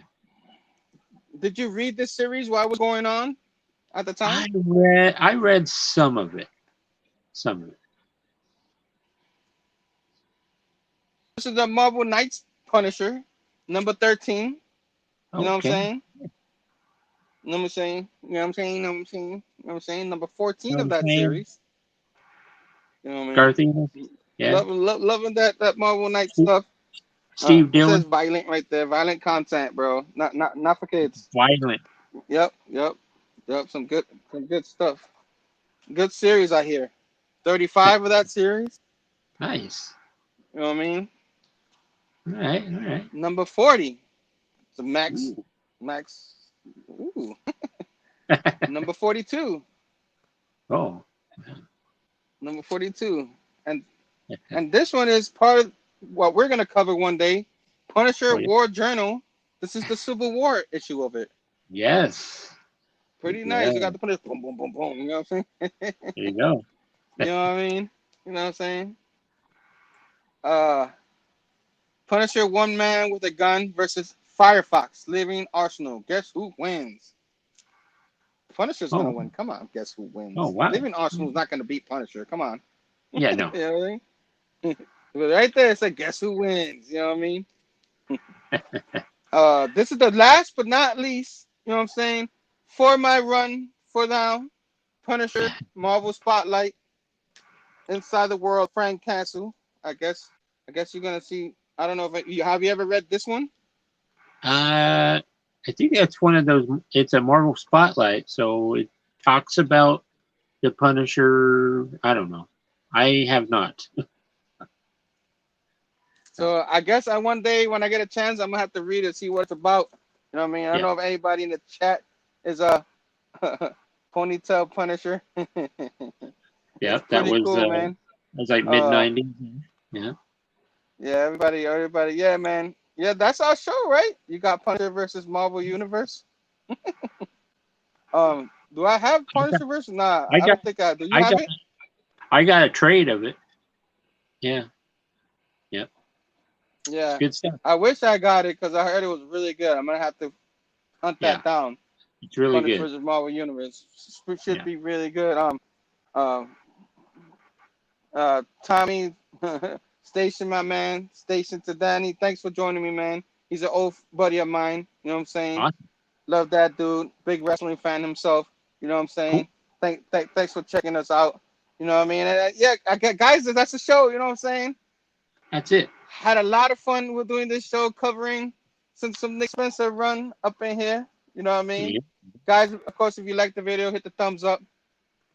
did you read this series while it was going on at the time? I read some of it. Some of it. This is the Marvel Knights Punisher, number 13. You know what I'm Okay. saying? You know what I'm saying? You know what I'm saying? You know what I'm saying? You know what I'm saying? Number 14 You know of what I'm that saying? series. You know what I Garth mean? Ennis? Yeah. Loving that Marvel Knight Steve, stuff. Steve It says Dillon. violent right there. Violent content, bro. Not for kids. Violent. Yep. Some good stuff. Good series I hear. 35 of that series. Nice. You know what I mean? All right. All right. Number 40. It's a Ooh. Max. Ooh. Number 42. Oh. Number 42. And this one is part of what we're gonna cover one day. Punisher Oh, yeah. War Journal. This is the Civil War issue of it. Yes. Pretty Yeah. nice. We got the Punisher boom boom boom boom. You know what I'm saying? There you go. You know what I mean? You know what I'm saying? Punisher one man with a gun versus Firefox Living Arsenal. Guess who wins? Punisher's gonna Oh. win. Come on, guess who Oh, wins? wow. Living Arsenal's not gonna beat Punisher. Come on. Yeah. No. You know what I mean? But right there, it's like guess who wins. You know what I mean? This is the last but not least. You know what I'm saying? For my run for now, Punisher Marvel Spotlight Inside the World Frank Castle. I guess you're gonna see. I don't know if you have you ever read this one. I think that's one of those. It's a Marvel Spotlight, so it talks about the Punisher. I don't know. I have not. So I guess one day when I get a chance, I'm gonna have to read it, see what it's about. You know what I mean? I don't Yeah. know if anybody in the chat is a ponytail Punisher. Yeah, It's that pretty cool, man. was like mid Uh, '90s. Yeah. yeah, everybody, yeah, man. Yeah, that's our show, right? You got Punisher versus Marvel Universe. Do I have Punisher versus? Nah, I I got don't think I do. You I have got it? I got a trade of it. Yeah. Yep. It's Yeah. good stuff. I wish I got it because I heard it was really good. I'm gonna have to hunt Yeah. that down. It's really Punisher good. versus Marvel Universe should Yeah. be really good. Um, Tommy, Station, my man, Station to Danny. Thanks for joining me, man. He's an old buddy of mine. You know what I'm saying? Awesome. Love that dude. Big wrestling fan himself. You know what I'm saying? Cool. Thanks for checking us out. You know what I mean? And, yeah, I got guys. That's the show. You know what I'm saying? That's it. Had a lot of fun with doing this show, covering some Nick Spencer run up in here. You know what I mean? Yeah. Guys, of course, if you like the video, hit the thumbs up.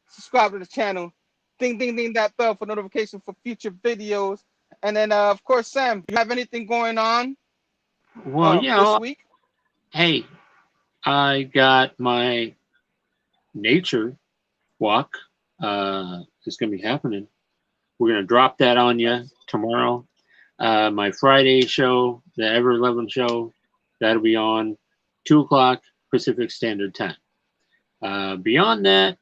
Subscribe to the channel. Ding, ding, ding that bell for notification for future videos. And then, of course, Sam, do you have anything going on Well, this week? hey, I got my nature walk. It's gonna be happening. We're gonna drop that on you tomorrow. My Friday show, the Ever 11 show, that'll be on 2 o'clock Pacific Standard Time. Beyond that,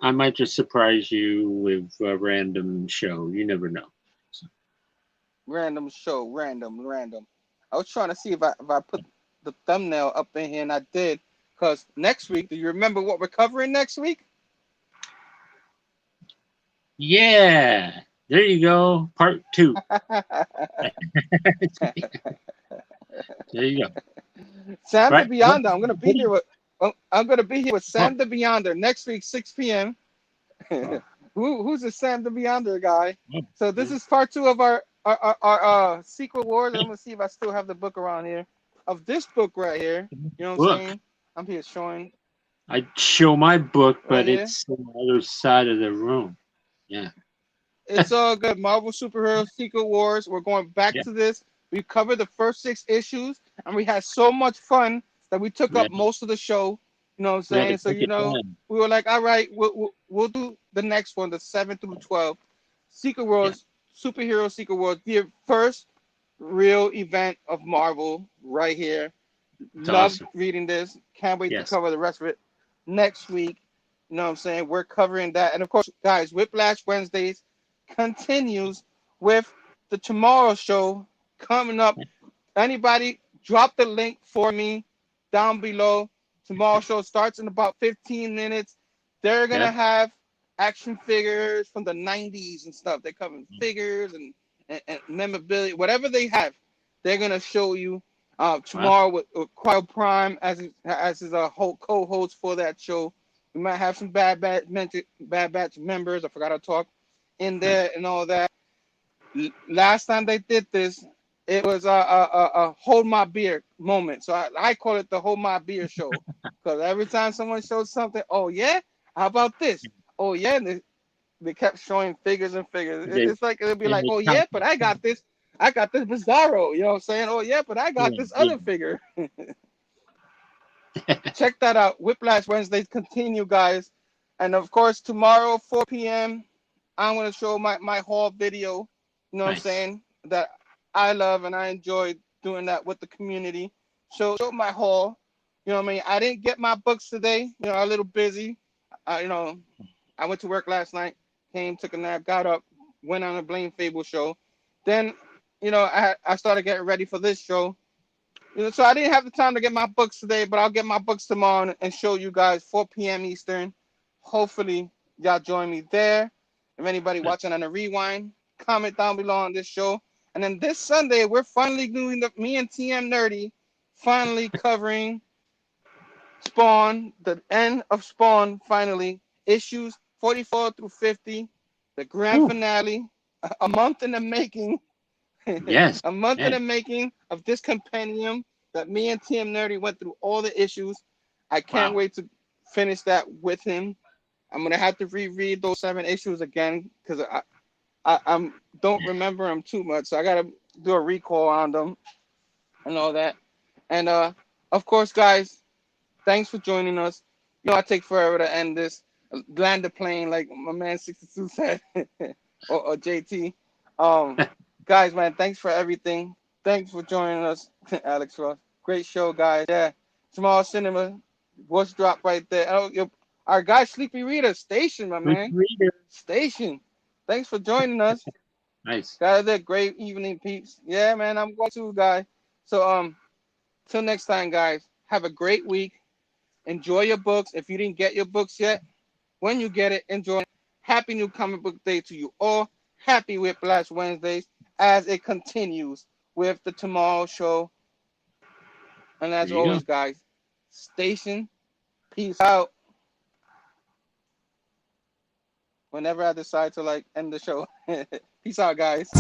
I might just surprise you with a random show. You never know. So. Random show, random. I was trying to see if I put the thumbnail up in here, and I did. Because next week, do you remember what we're covering next week? Yeah, there you go. Part 2. There you go. Sam Right. the Beyonder. I'm gonna be here with Sam the Beyonder next week, 6 p.m. Who's the Sam the Beyonder guy? So this is part 2 of our Secret Wars. I'm gonna see if I still have the book around here. Of this book right here. You know what I'm saying? I'm here showing. I'd show my book, but Right it's on the other side of the room. Yeah. It's all good. Marvel Superhero Secret Wars. We're going back to this. We covered the first 6 issues, and we had so much fun that we took Yeah. up most of the show. You know what I'm We had saying? to So, take you it know, down. we were like, all right, we'll do the next one, the 7 through 12. Secret Wars, Superhero Secret Wars, the first real event of Marvel right here. It's Loved awesome. reading this. Can't wait to Yes. cover the rest of it next week. You know what I'm saying? We're covering that. And of course, guys, Whiplash Wednesdays continues with the Chamorro show coming up. Anybody drop the link for me down below. Tomorrow's show starts in about 15 minutes. They're going to Yeah. have action figures from the 90s and stuff. They're covering figures and memorabilia. Whatever they have, they're going to show you tomorrow with Quile Prime as his co-host for that show. We might have some Bad Batch members. I forgot to talk in there and all that. Last time they did this, it was a hold my beer moment. So I call it the hold my beer show because every time someone shows something, oh yeah, how about this? Oh yeah, and they kept showing figures and figures. They, It's like it'll be and like, they oh yeah, count. but I got this Bizarro. You know what I'm saying? Oh yeah, but I got Yeah. this Yeah. other figure. Check that out. Whiplash Wednesdays continue, guys. And of course, tomorrow, 4 p.m., I'm going to show my haul video, you know what I'm Nice. saying, that I love and I enjoy doing that with the community. Show my haul. You know what I mean? I didn't get my books today. You know, I'm a little busy. You know, I went to work last night, came, took a nap, got up, went on a Blame Phable show. Then, you know, I started getting ready for this show. You know, so I didn't have the time to get my books today, but I'll get my books tomorrow and show you guys 4 p.m. Eastern. Hopefully, y'all join me there. If anybody watching on a rewind, comment down below on this show. And then this Sunday, we're finally doing me and TM Nerdy, finally covering Spawn, the end of Spawn, finally. Issues 44 through 50, the grand Whew. finale, a month in the making. Yes. A month in Yeah. the making of this compendium that me and TM Nerdy went through all the issues. I can't Wow. wait to finish that with him. I'm gonna have to reread those 7 issues again because I don't remember them too much, so I gotta do a recall on them and all that. And of course, guys, thanks for joining us. You know I take forever to end this. Land the plane, like my man 62 said, or JT. Guys, man, thanks for everything. Thanks for joining us, Alex Ross. Great show, guys. Yeah, Chamorro Cinema, voice drop right there. Oh, our guy Sleepy Rita, Station, my Good man, reader. Station. Thanks for joining us. Nice. Guys, a great evening, peeps. Yeah, man, I'm going to, guys. So till next time, guys. Have a great week. Enjoy your books. If you didn't get your books yet, when you get it, enjoy. Happy New Comic Book Day to you all. Happy Whiplash Wednesdays as it continues with the Tomorrow Show. And as There you go. always, guys, Station, peace out. Whenever I decide to end the show. Peace out, guys.